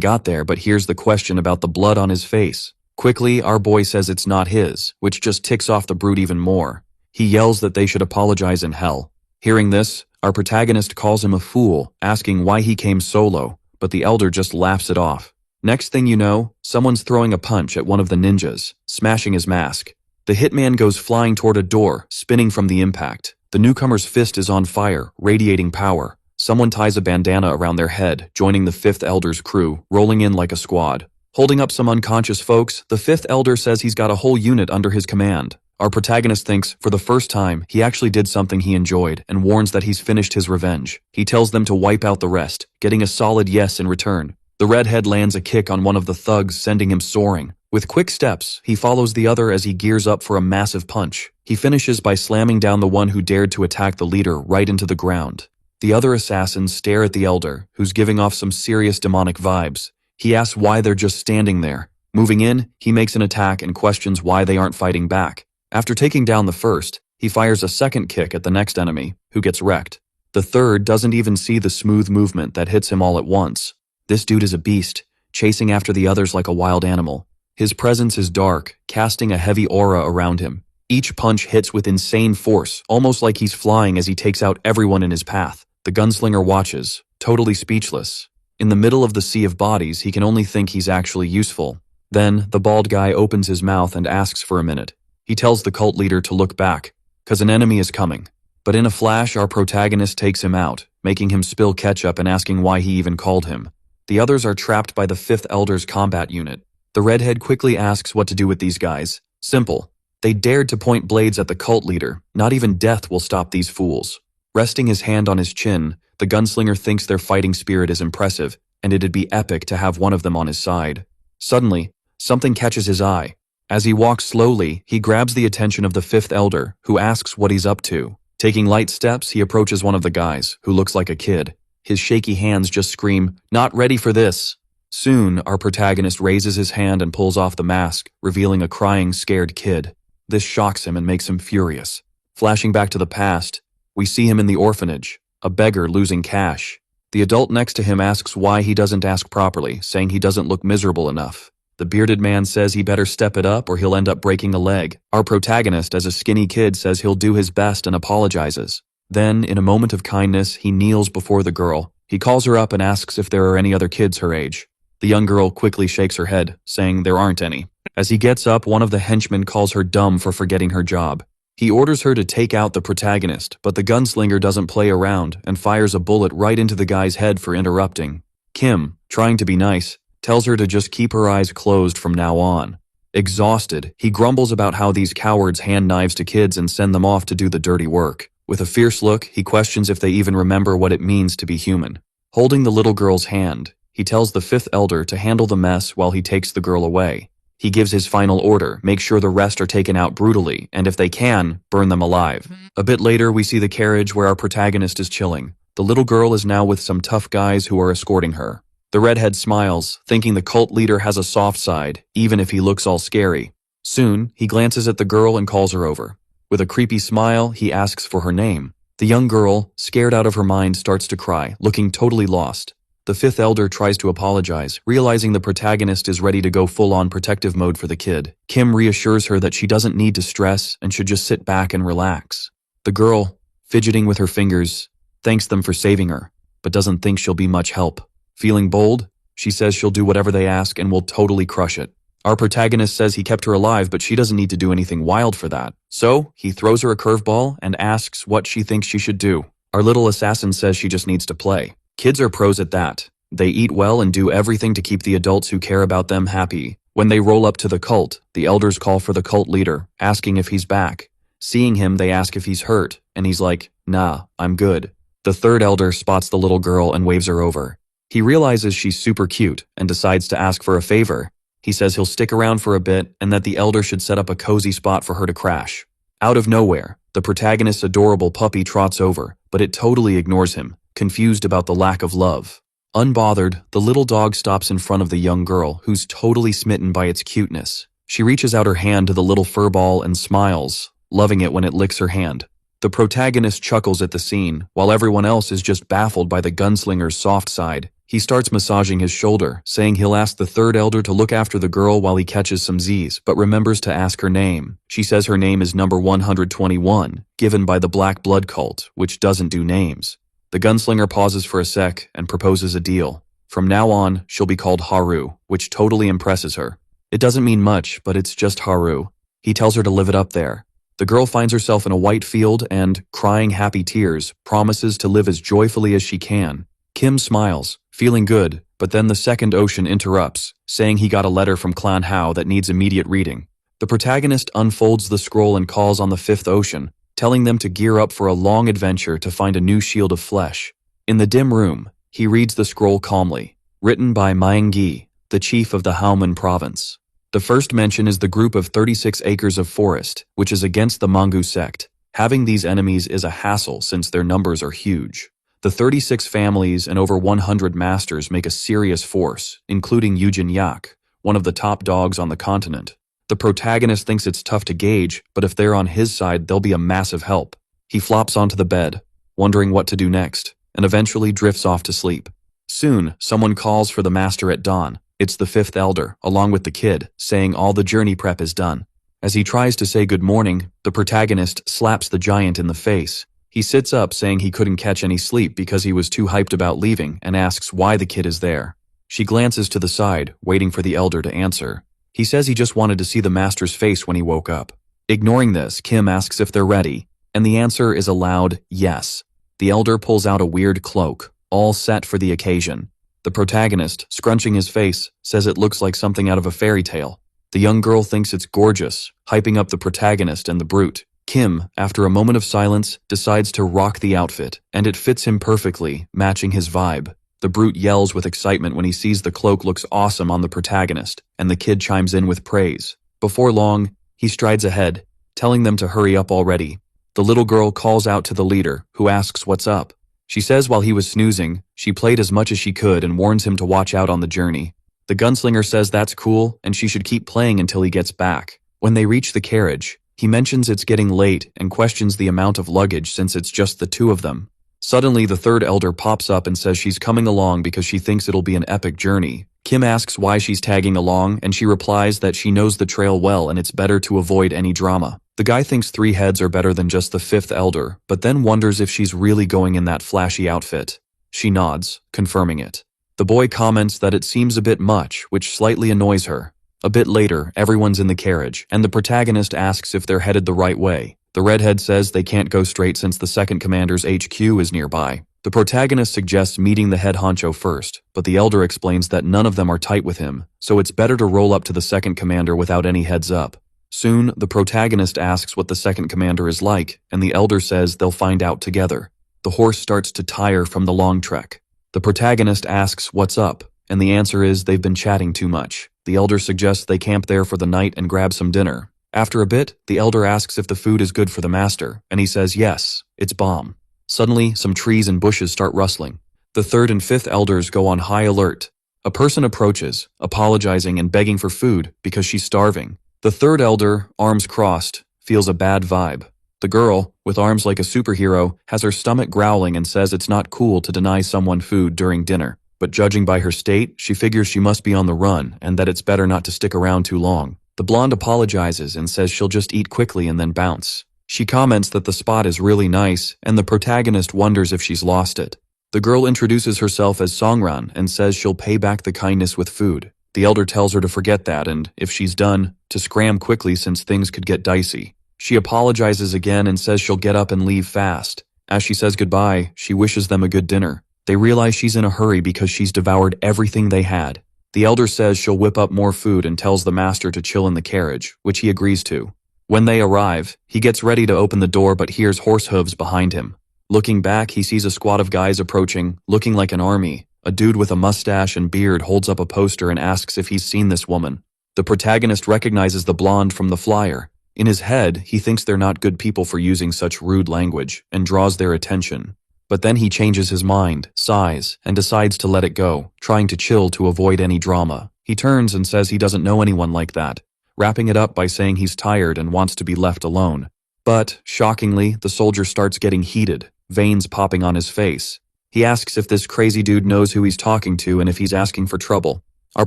A: got there, but hears the question about the blood on his face. Quickly, our boy says it's not his, which just ticks off the brute even more. He yells that they should apologize in hell. Hearing this, our protagonist calls him a fool, asking why he came solo, but the elder just laughs it off. Next thing you know, someone's throwing a punch at one of the ninjas, smashing his mask. The hitman goes flying toward a door, spinning from the impact. The newcomer's fist is on fire, radiating power. Someone ties a bandana around their head, joining the fifth elder's crew, rolling in like a squad. Holding up some unconscious folks, the fifth elder says he's got a whole unit under his command. Our protagonist thinks, for the first time, he actually did something he enjoyed and warns that he's finished his revenge. He tells them to wipe out the rest, getting a solid yes in return. The redhead lands a kick on one of the thugs, sending him soaring. With quick steps, he follows the other as he gears up for a massive punch. He finishes by slamming down the one who dared to attack the leader right into the ground. The other assassins stare at the elder, who's giving off some serious demonic vibes. He asks why they're just standing there. Moving in, he makes an attack and questions why they aren't fighting back. After taking down the first, he fires a second kick at the next enemy, who gets wrecked. The third doesn't even see the smooth movement that hits him all at once. This dude is a beast, chasing after the others like a wild animal. His presence is dark, casting a heavy aura around him. Each punch hits with insane force, almost like he's flying as he takes out everyone in his path. The gunslinger watches, totally speechless. In the middle of the sea of bodies, he can only think he's actually useful. Then, the bald guy opens his mouth and asks for a minute. He tells the cult leader to look back, cause an enemy is coming. But in a flash, our protagonist takes him out, making him spill ketchup and asking why he even called him. The others are trapped by the fifth elder's combat unit. The redhead quickly asks what to do with these guys. Simple. They dared to point blades at the cult leader. Not even death will stop these fools. Resting his hand on his chin, the gunslinger thinks their fighting spirit is impressive, and it'd be epic to have one of them on his side. Suddenly, something catches his eye. As he walks slowly, he grabs the attention of the fifth elder, who asks what he's up to. Taking light steps, he approaches one of the guys, who looks like a kid. His shaky hands just scream, "Not ready for this!" Soon, our protagonist raises his hand and pulls off the mask, revealing a crying, scared kid. This shocks him and makes him furious. Flashing back to the past, we see him in the orphanage, a beggar losing cash. The adult next to him asks why he doesn't ask properly, saying he doesn't look miserable enough. The bearded man says he better step it up or he'll end up breaking a leg. Our protagonist, as a skinny kid, says he'll do his best and apologizes. Then, in a moment of kindness, he kneels before the girl. He calls her up and asks if there are any other kids her age. The young girl quickly shakes her head, saying there aren't any. As he gets up, one of the henchmen calls her dumb for forgetting her job. He orders her to take out the protagonist, but the gunslinger doesn't play around and fires a bullet right into the guy's head for interrupting. Kim, trying to be nice, tells her to just keep her eyes closed from now on. Exhausted, he grumbles about how these cowards hand knives to kids and send them off to do the dirty work. With a fierce look, he questions if they even remember what it means to be human. Holding the little girl's hand, he tells the fifth elder to handle the mess while he takes the girl away. He gives his final order, make sure the rest are taken out brutally, and if they can, burn them alive. A bit later, we see the carriage where our protagonist is chilling. The little girl is now with some tough guys who are escorting her. The redhead smiles, thinking the cult leader has a soft side, even if he looks all scary. Soon, he glances at the girl and calls her over. With a creepy smile, he asks for her name. The young girl, scared out of her mind, starts to cry, looking totally lost. The fifth elder tries to apologize, realizing the protagonist is ready to go full-on protective mode for the kid. Kim reassures her that she doesn't need to stress and should just sit back and relax. The girl, fidgeting with her fingers, thanks them for saving her, but doesn't think she'll be much help. Feeling bold, she says she'll do whatever they ask and will totally crush it. Our protagonist says he kept her alive, but she doesn't need to do anything wild for that. So, he throws her a curveball and asks what she thinks she should do. Our little assassin says she just needs to play. Kids are pros at that. They eat well and do everything to keep the adults who care about them happy. When they roll up to the cult, the elders call for the cult leader, asking if he's back. Seeing him, they ask if he's hurt, and he's like, "Nah, I'm good." The third elder spots the little girl and waves her over. He realizes she's super cute and decides to ask for a favor. He says he'll stick around for a bit and that the elder should set up a cozy spot for her to crash. Out of nowhere, the protagonist's adorable puppy trots over, but it totally ignores him, confused about the lack of love. Unbothered, the little dog stops in front of the young girl, who's totally smitten by its cuteness. She reaches out her hand to the little fur ball and smiles, loving it when it licks her hand. The protagonist chuckles at the scene, while everyone else is just baffled by the gunslinger's soft side. He starts massaging his shoulder, saying he'll ask the third elder to look after the girl while he catches some Z's, but remembers to ask her name. She says her name is number 121, given by the Black Blood cult, which doesn't do names. The gunslinger pauses for a sec and proposes a deal. From now on, she'll be called Haru, which totally impresses her. It doesn't mean much, but it's just Haru. He tells her to live it up there. The girl finds herself in a white field and, crying happy tears, promises to live as joyfully as she can. Kim smiles, feeling good, but then the second ocean interrupts, saying he got a letter from Clan Hao that needs immediate reading. The protagonist unfolds the scroll and calls on the fifth ocean, telling them to gear up for a long adventure to find a new shield of flesh. In the dim room, he reads the scroll calmly, written by Mangi, the chief of the Haoman province. The first mention is the group of 36 acres of forest, which is against the Mangu sect. Having these enemies is a hassle since their numbers are huge. The 36 families and over 100 masters make a serious force, including Yujin Yak, one of the top dogs on the continent. The protagonist thinks it's tough to gauge, but if they're on his side, they'll be a massive help. He flops onto the bed, wondering what to do next, and eventually drifts off to sleep. Soon, someone calls for the master at dawn. It's the fifth elder, along with the kid, saying all the journey prep is done. As he tries to say good morning, the protagonist slaps the giant in the face. He sits up saying he couldn't catch any sleep because he was too hyped about leaving and asks why the kid is there. She glances to the side, waiting for the elder to answer. He says he just wanted to see the master's face when he woke up. Ignoring this, Kim asks if they're ready, and the answer is a loud yes. The elder pulls out a weird cloak, all set for the occasion. The protagonist, scrunching his face, says it looks like something out of a fairy tale. The young girl thinks it's gorgeous, hyping up the protagonist and the brute. Kim, after a moment of silence, decides to rock the outfit, and it fits him perfectly, matching his vibe. The brute yells with excitement when he sees the cloak looks awesome on the protagonist, and the kid chimes in with praise. Before long, he strides ahead, telling them to hurry up already. The little girl calls out to the leader, who asks what's up. She says while he was snoozing, she played as much as she could and warns him to watch out on the journey. The gunslinger says that's cool and she should keep playing until he gets back. When they reach the carriage, he mentions it's getting late and questions the amount of luggage since it's just the two of them. Suddenly, the third elder pops up and says she's coming along because she thinks it'll be an epic journey. Kim asks why she's tagging along and she replies that she knows the trail well and it's better to avoid any drama. The guy thinks 3 heads are better than just the fifth elder, but then wonders if she's really going in that flashy outfit. She nods, confirming it. The boy comments that it seems a bit much, which slightly annoys her. A bit later, everyone's in the carriage, and the protagonist asks if they're headed the right way. The redhead says they can't go straight since the second commander's HQ is nearby. The protagonist suggests meeting the head honcho first, but the elder explains that none of them are tight with him, so it's better to roll up to the second commander without any heads up. Soon, the protagonist asks what the second commander is like, and the elder says they'll find out together. The horse starts to tire from the long trek. The protagonist asks what's up, and the answer is they've been chatting too much. The elder suggests they camp there for the night and grab some dinner. After a bit, the elder asks if the food is good for the master, and he says yes, it's bomb. Suddenly, some trees and bushes start rustling. The third and fifth elders go on high alert. A person approaches, apologizing and begging for food because she's starving. The third elder, arms crossed, feels a bad vibe. The girl, with arms like a superhero, has her stomach growling and says it's not cool to deny someone food during dinner. But judging by her state, she figures she must be on the run and that it's better not to stick around too long. The blonde apologizes and says she'll just eat quickly and then bounce. She comments that the spot is really nice, and the protagonist wonders if she's lost it. The girl introduces herself as Songran and says she'll pay back the kindness with food. The elder tells her to forget that and, if she's done, to scram quickly since things could get dicey. She apologizes again and says she'll get up and leave fast. As she says goodbye, she wishes them a good dinner. They realize she's in a hurry because she's devoured everything they had. The elder says she'll whip up more food and tells the master to chill in the carriage, which he agrees to. When they arrive, he gets ready to open the door but hears horse hooves behind him. Looking back, he sees a squad of guys approaching, looking like an army. A dude with a mustache and beard holds up a poster and asks if he's seen this woman. The protagonist recognizes the blonde from the flyer. In his head, he thinks they're not good people for using such rude language and draws their attention. But then he changes his mind, sighs, and decides to let it go, trying to chill to avoid any drama. He turns and says he doesn't know anyone like that, wrapping it up by saying he's tired and wants to be left alone. But, shockingly, the soldier starts getting heated, veins popping on his face. He asks if this crazy dude knows who he's talking to and if he's asking for trouble. Our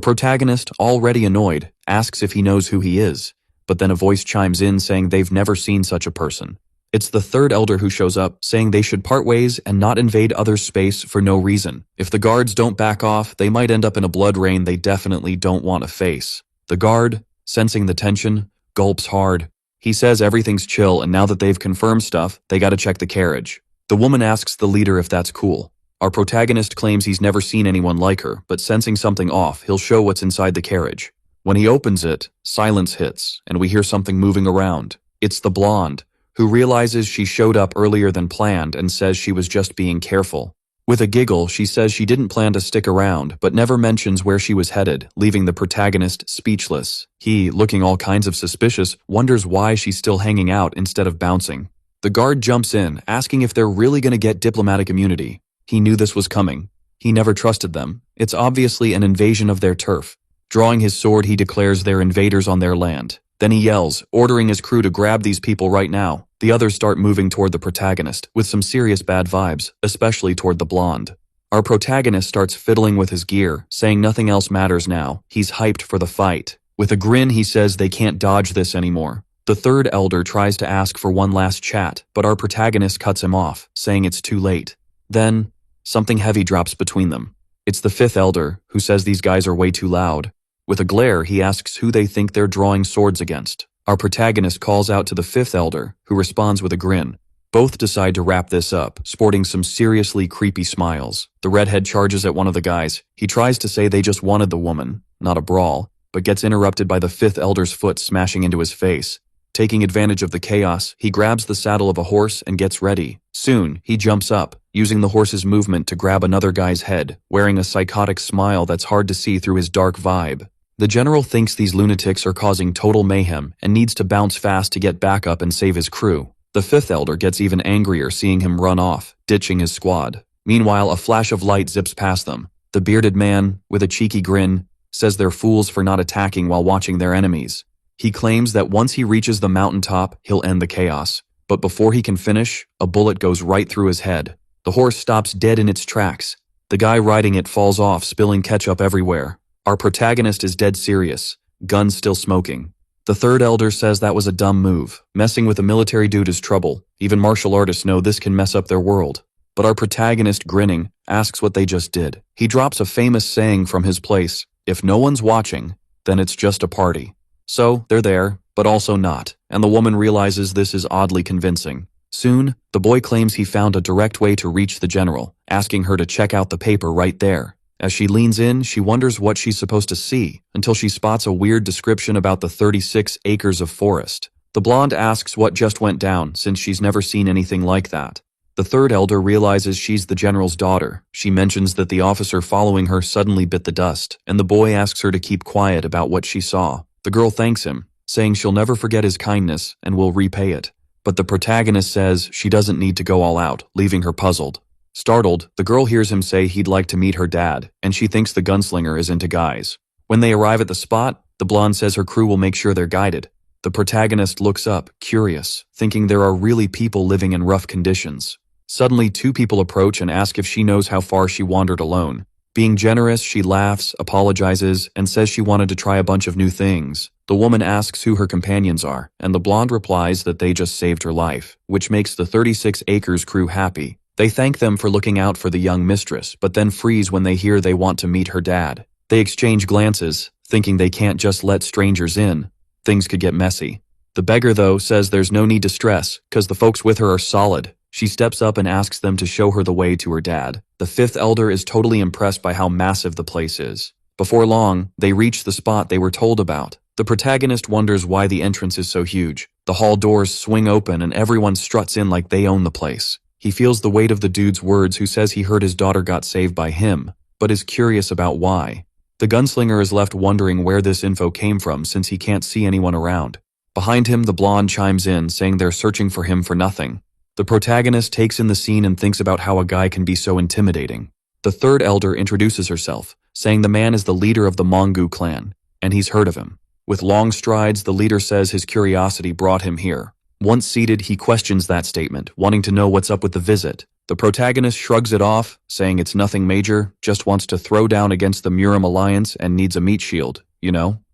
A: protagonist, already annoyed, asks if he knows who he is, but then a voice chimes in saying they've never seen such a person. It's the third elder who shows up, saying they should part ways and not invade others' space for no reason. If the guards don't back off, they might end up in a blood rain they definitely don't want to face. The guard, sensing the tension, gulps hard. He says everything's chill and now that they've confirmed stuff, they gotta check the carriage. The woman asks the leader if that's cool. Our protagonist claims he's never seen anyone like her, but sensing something off, he'll show what's inside the carriage. When he opens it, silence hits, and we hear something moving around. It's the blonde, who realizes she showed up earlier than planned and says she was just being careful. With a giggle, she says she didn't plan to stick around, but never mentions where she was headed, leaving the protagonist speechless. He, looking all kinds of suspicious, wonders why she's still hanging out instead of bouncing. The guard jumps in, asking if they're really gonna get diplomatic immunity. He knew this was coming. He never trusted them. It's obviously an invasion of their turf. Drawing his sword, he declares they're invaders on their land. Then he yells, ordering his crew to grab these people right now. The others start moving toward the protagonist, with some serious bad vibes, especially toward the blonde. Our protagonist starts fiddling with his gear, saying nothing else matters now. He's hyped for the fight. With a grin, he says they can't dodge this anymore. The third elder tries to ask for one last chat, but our protagonist cuts him off, saying it's too late. Then, something heavy drops between them. It's the fifth elder, who says these guys are way too loud. With a glare, he asks who they think they're drawing swords against. Our protagonist calls out to the fifth elder, who responds with a grin. Both decide to wrap this up, sporting some seriously creepy smiles. The redhead charges at one of the guys. He tries to say they just wanted the woman, not a brawl, but gets interrupted by the fifth elder's foot smashing into his face. Taking advantage of the chaos, he grabs the saddle of a horse and gets ready. Soon, he jumps up, using the horse's movement to grab another guy's head, wearing a psychotic smile that's hard to see through his dark vibe. The general thinks these lunatics are causing total mayhem and needs to bounce fast to get back up and save his crew. The fifth elder gets even angrier seeing him run off, ditching his squad. Meanwhile, a flash of light zips past them. The bearded man, with a cheeky grin, says they're fools for not attacking while watching their enemies. He claims that once he reaches the mountaintop, he'll end the chaos. But before he can finish, a bullet goes right through his head. The horse stops dead in its tracks. The guy riding it falls off, spilling ketchup everywhere. Our protagonist is dead serious, gun still smoking. The third elder says that was a dumb move. Messing with a military dude is trouble. Even martial artists know this can mess up their world. But our protagonist, grinning, asks what they just did. He drops a famous saying from his place, if no one's watching, then it's just a party. So, they're there, but also not, and the woman realizes this is oddly convincing. Soon, the boy claims he found a direct way to reach the general, asking her to check out the paper right there. As she leans in, she wonders what she's supposed to see, until she spots a weird description about the 36 acres of forest. The blonde asks what just went down, since she's never seen anything like that. The third elder realizes she's the general's daughter. She mentions that the officer following her suddenly bit the dust, and the boy asks her to keep quiet about what she saw. The girl thanks him, saying she'll never forget his kindness and will repay it. But the protagonist says she doesn't need to go all out, leaving her puzzled. Startled, the girl hears him say he'd like to meet her dad, and she thinks the gunslinger is into guys. When they arrive at the spot, the blonde says her crew will make sure they're guided. The protagonist looks up, curious, thinking there are really people living in rough conditions. Suddenly, two people approach and ask if she knows how far she wandered alone. Being generous, she laughs, apologizes, and says she wanted to try a bunch of new things. The woman asks who her companions are, and the blonde replies that they just saved her life, which makes the 36 Acres crew happy. They thank them for looking out for the young mistress, but then freeze when they hear they want to meet her dad. They exchange glances, thinking they can't just let strangers in. Things could get messy. The beggar, though, says there's no need to stress, cause the folks with her are solid. She steps up and asks them to show her the way to her dad. The fifth elder is totally impressed by how massive the place is. Before long, they reach the spot they were told about. The protagonist wonders why the entrance is so huge. The hall doors swing open and everyone struts in like they own the place. He feels the weight of the dude's words who says he heard his daughter got saved by him, but is curious about why. The gunslinger is left wondering where this info came from since he can't see anyone around. Behind him, the blonde chimes in, saying they're searching for him for nothing. The protagonist takes in the scene and thinks about how a guy can be so intimidating. The third elder introduces herself, saying the man is the leader of the Mongu clan, and he's heard of him. With long strides, the leader says his curiosity brought him here. Once seated, he questions that statement, wanting to know what's up with the visit. The protagonist shrugs it off, saying it's nothing major, just wants to throw down against the Murim Alliance and needs a meat shield,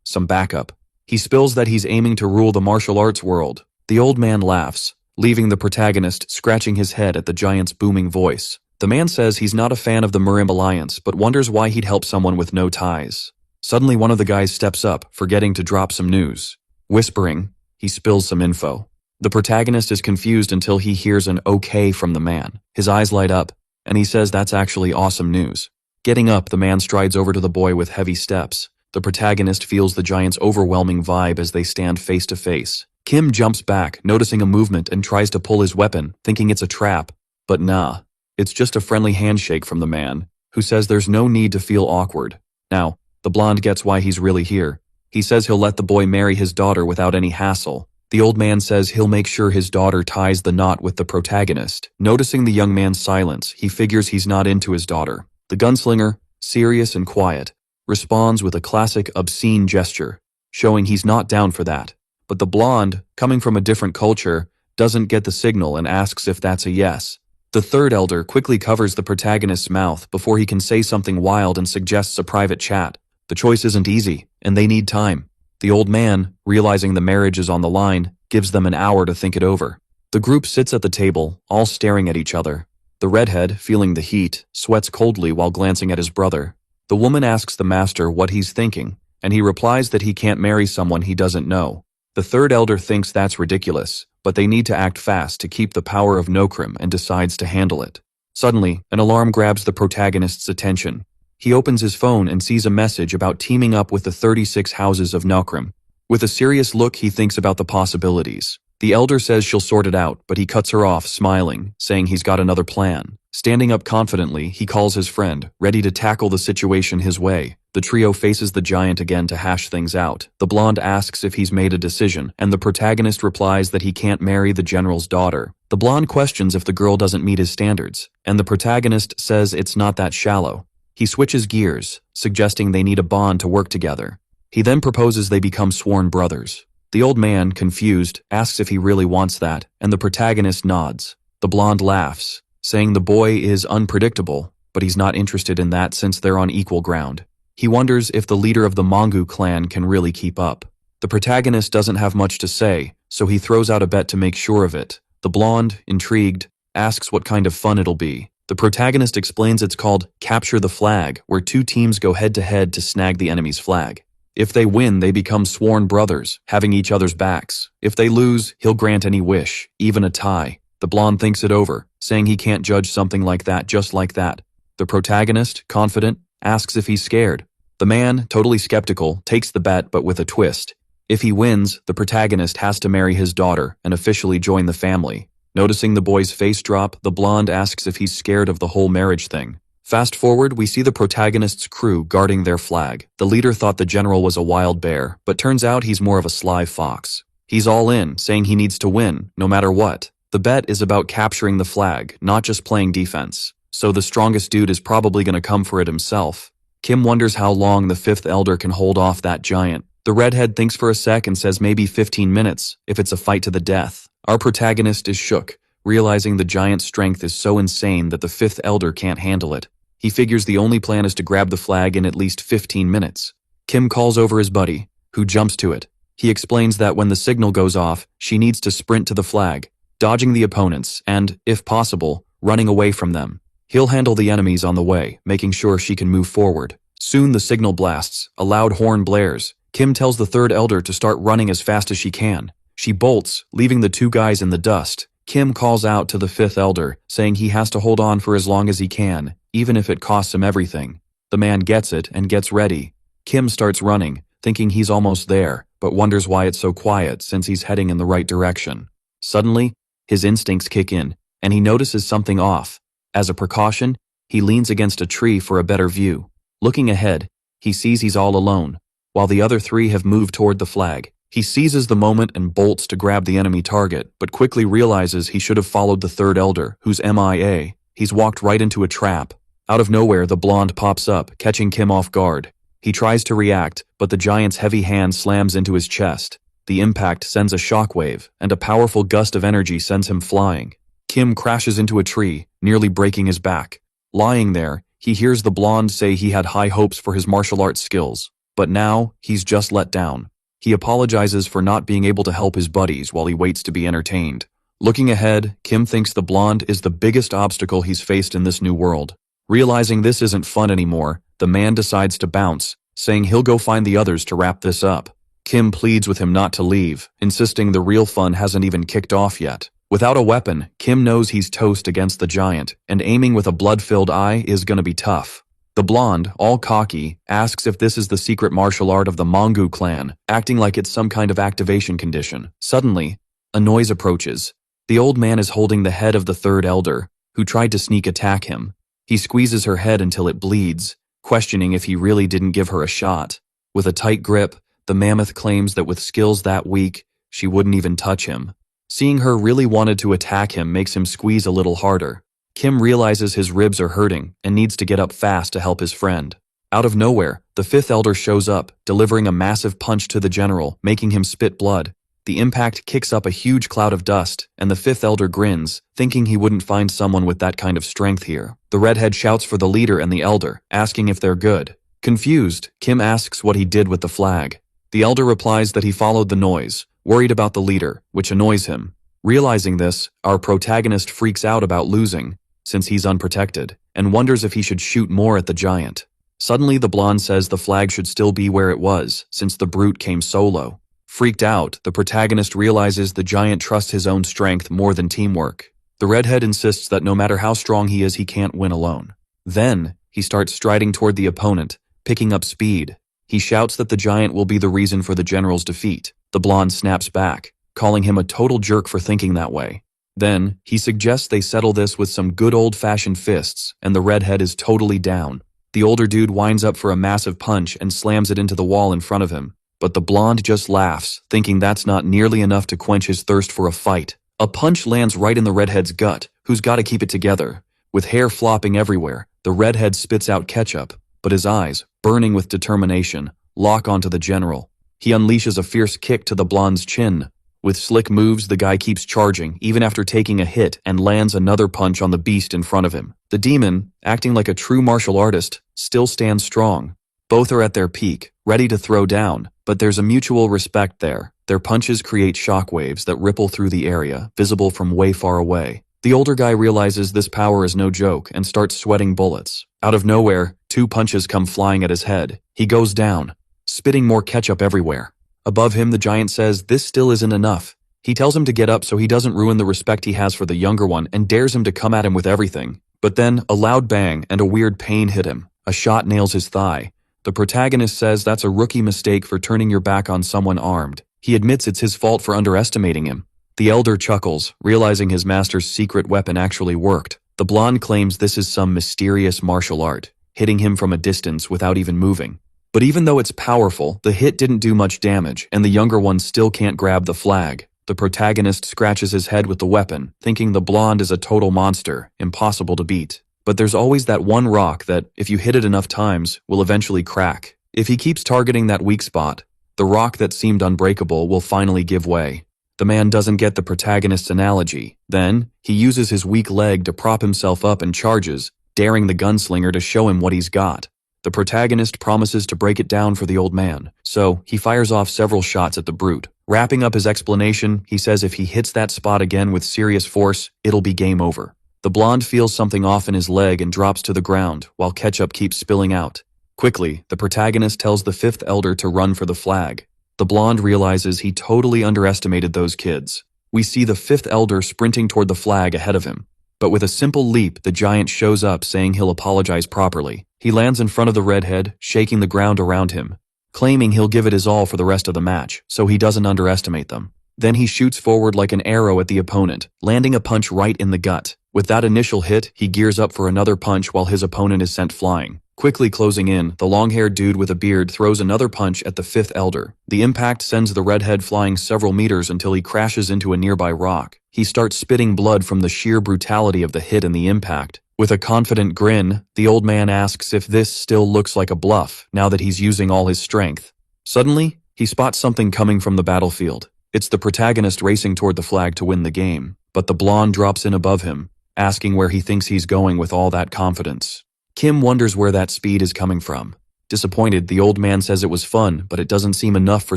A: some backup. He spills that he's aiming to rule the martial arts world. The old man laughs, leaving the protagonist scratching his head at the giant's booming voice. The man says he's not a fan of the Murim Alliance, but wonders why he'd help someone with no ties. Suddenly, one of the guys steps up, forgetting to drop some news. Whispering, he spills some info. The protagonist is confused until he hears an okay from the man. His eyes light up, and he says that's actually awesome news. Getting up, the man strides over to the boy with heavy steps. The protagonist feels the giant's overwhelming vibe as they stand face to face. Kim jumps back, noticing a movement, and tries to pull his weapon, thinking it's a trap. But nah, it's just a friendly handshake from the man, who says there's no need to feel awkward. Now, the blonde gets why he's really here. He says he'll let the boy marry his daughter without any hassle. The old man says he'll make sure his daughter ties the knot with the protagonist. Noticing the young man's silence, he figures he's not into his daughter. The gunslinger, serious and quiet, responds with a classic obscene gesture, showing he's not down for that. But the blonde, coming from a different culture, doesn't get the signal and asks if that's a yes. The third elder quickly covers the protagonist's mouth before he can say something wild and suggests a private chat. The choice isn't easy, and they need time. The old man, realizing the marriage is on the line, gives them an hour to think it over. The group sits at the table, all staring at each other. The redhead, feeling the heat, sweats coldly while glancing at his brother. The woman asks the master what he's thinking, and he replies that he can't marry someone he doesn't know. The third elder thinks that's ridiculous, but they need to act fast to keep the power of Nokrim and decides to handle it. Suddenly, an alarm grabs the protagonist's attention. He opens his phone and sees a message about teaming up with the 36 houses of Nokrim. With a serious look, he thinks about the possibilities. The elder says she'll sort it out, but he cuts her off, smiling, saying he's got another plan. Standing up confidently, he calls his friend, ready to tackle the situation his way. The trio faces the giant again to hash things out. The blonde asks if he's made a decision, and the protagonist replies that he can't marry the general's daughter. The blonde questions if the girl doesn't meet his standards, and the protagonist says it's not that shallow. He switches gears, suggesting they need a bond to work together. He then proposes they become sworn brothers. The old man, confused, asks if he really wants that, and the protagonist nods. The blonde laughs, saying the boy is unpredictable, but he's not interested in that since they're on equal ground. He wonders if the leader of the Mongu clan can really keep up. The protagonist doesn't have much to say, so he throws out a bet to make sure of it. The blonde, intrigued, asks what kind of fun it'll be. The protagonist explains it's called Capture the Flag, where two teams go head-to-head to snag the enemy's flag. If they win, they become sworn brothers, having each other's backs. If they lose, he'll grant any wish, even a tie. The blonde thinks it over, saying he can't judge something like that just like that. The protagonist, confident, asks if he's scared. The man, totally skeptical, takes the bet but with a twist. If he wins, the protagonist has to marry his daughter and officially join the family. Noticing the boy's face drop, the blonde asks if he's scared of the whole marriage thing. Fast forward, we see the protagonist's crew guarding their flag. The leader thought the general was a wild bear, but turns out he's more of a sly fox. He's all in, saying he needs to win, no matter what. The bet is about capturing the flag, not just playing defense. So the strongest dude is probably going to come for it himself. Kim wonders how long the fifth elder can hold off that giant. The redhead thinks for a sec and says maybe 15 minutes, if it's a fight to the death. Our protagonist is shook, realizing the giant's strength is so insane that the fifth elder can't handle it. He figures the only plan is to grab the flag in at least 15 minutes. Kim calls over his buddy, who jumps to it. He explains that when the signal goes off, she needs to sprint to the flag, dodging the opponents and, if possible, running away from them. He'll handle the enemies on the way, making sure she can move forward. Soon the signal blasts, a loud horn blares. Kim tells the third elder to start running as fast as she can. She bolts, leaving the two guys in the dust. Kim calls out to the fifth elder, saying he has to hold on for as long as he can, even if it costs him everything. The man gets it and gets ready. Kim starts running, thinking he's almost there, but wonders why it's so quiet since he's heading in the right direction. Suddenly, his instincts kick in, and he notices something off. As a precaution, he leans against a tree for a better view. Looking ahead, he sees he's all alone. While the other three have moved toward the flag, He seizes the moment and bolts to grab the enemy target, but quickly realizes he should have followed the third elder, who's MIA. He's walked right into a trap. Out of nowhere, the blonde pops up, catching Kim off guard. He tries to react, but the giant's heavy hand slams into his chest. The impact sends a shockwave, and a powerful gust of energy sends him flying. Kim crashes into a tree, nearly breaking his back. Lying there, he hears the blonde say he had high hopes for his martial arts skills, but now he's just let down. He apologizes for not being able to help his buddies while he waits to be entertained. Looking ahead, Kim thinks the blonde is the biggest obstacle he's faced in this new world. Realizing this isn't fun anymore, the man decides to bounce, saying he'll go find the others to wrap this up. Kim pleads with him not to leave, insisting the real fun hasn't even kicked off yet. Without a weapon, Kim knows he's toast against the giant, and aiming with a blood-filled eye is gonna be tough. The blonde, all cocky, asks if this is the secret martial art of the Mangu clan, acting like it's some kind of activation condition. Suddenly, a noise approaches. The old man is holding the head of the third elder, who tried to sneak attack him. He squeezes her head until it bleeds, questioning if he really didn't give her a shot. With a tight grip, the mammoth claims that with skills that weak, she wouldn't even touch him. Seeing her really wanted to attack him makes him squeeze a little harder. Kim realizes his ribs are hurting and needs to get up fast to help his friend. Out of nowhere, the fifth elder shows up, delivering a massive punch to the general, making him spit blood. The impact kicks up a huge cloud of dust, and the fifth elder grins, thinking he wouldn't find someone with that kind of strength here. The redhead shouts for the leader and the elder, asking if they're good. Confused, Kim asks what he did with the flag. The elder replies that he followed the noise, worried about the leader, which annoys him. Realizing this, our protagonist freaks out about losing, since he's unprotected, and wonders if he should shoot more at the giant. Suddenly the blonde says the flag should still be where it was, since the brute came solo. Freaked out, the protagonist realizes the giant trusts his own strength more than teamwork. The redhead insists that no matter how strong he is, he can't win alone. Then, he starts striding toward the opponent, picking up speed. He shouts that the giant will be the reason for the general's defeat. The blonde snaps back, calling him a total jerk for thinking that way. Then, he suggests they settle this with some good old-fashioned fists, and the redhead is totally down. The older dude winds up for a massive punch and slams it into the wall in front of him. But the blonde just laughs, thinking that's not nearly enough to quench his thirst for a fight. A punch lands right in the redhead's gut, who's gotta keep it together. With hair flopping everywhere, the redhead spits out ketchup, but his eyes, burning with determination, lock onto the general. He unleashes a fierce kick to the blonde's chin. With slick moves, the guy keeps charging, even after taking a hit, and lands another punch on the beast in front of him. The demon, acting like a true martial artist, still stands strong. Both are at their peak, ready to throw down, but there's a mutual respect there. Their punches create shockwaves that ripple through the area, visible from way far away. The older guy realizes this power is no joke and starts sweating bullets. Out of nowhere, 2 punches come flying at his head. He goes down, spitting more ketchup everywhere. Above him, the giant says this still isn't enough. He tells him to get up so he doesn't ruin the respect he has for the younger one and dares him to come at him with everything. But then, a loud bang and a weird pain hit him. A shot nails his thigh. The protagonist says that's a rookie mistake for turning your back on someone armed. He admits it's his fault for underestimating him. The elder chuckles, realizing his master's secret weapon actually worked. The blonde claims this is some mysterious martial art, hitting him from a distance without even moving. But even though it's powerful, the hit didn't do much damage, and the younger one still can't grab the flag. The protagonist scratches his head with the weapon, thinking the blonde is a total monster, impossible to beat. But there's always that one rock that, if you hit it enough times, will eventually crack. If he keeps targeting that weak spot, the rock that seemed unbreakable will finally give way. The man doesn't get the protagonist's analogy. Then, he uses his weak leg to prop himself up and charges, daring the gunslinger to show him what he's got. The protagonist promises to break it down for the old man, so he fires off several shots at the brute. Wrapping up his explanation, he says if he hits that spot again with serious force, it'll be game over. The blonde feels something off in his leg and drops to the ground, while ketchup keeps spilling out. Quickly, the protagonist tells the fifth elder to run for the flag. The blonde realizes he totally underestimated those kids. We see the fifth elder sprinting toward the flag ahead of him. But with a simple leap, the giant shows up saying he'll apologize properly. He lands in front of the redhead, shaking the ground around him, claiming he'll give it his all for the rest of the match, so he doesn't underestimate them. Then he shoots forward like an arrow at the opponent, landing a punch right in the gut. With that initial hit, he gears up for another punch while his opponent is sent flying. Quickly closing in, the long-haired dude with a beard throws another punch at the fifth elder. The impact sends the redhead flying several meters until he crashes into a nearby rock. He starts spitting blood from the sheer brutality of the hit and the impact. With a confident grin, the old man asks if this still looks like a bluff, now that he's using all his strength. Suddenly, he spots something coming from the battlefield. It's the protagonist racing toward the flag to win the game, but the blonde drops in above him, asking where he thinks he's going with all that confidence. Kim wonders where that speed is coming from. Disappointed, the old man says it was fun, but it doesn't seem enough for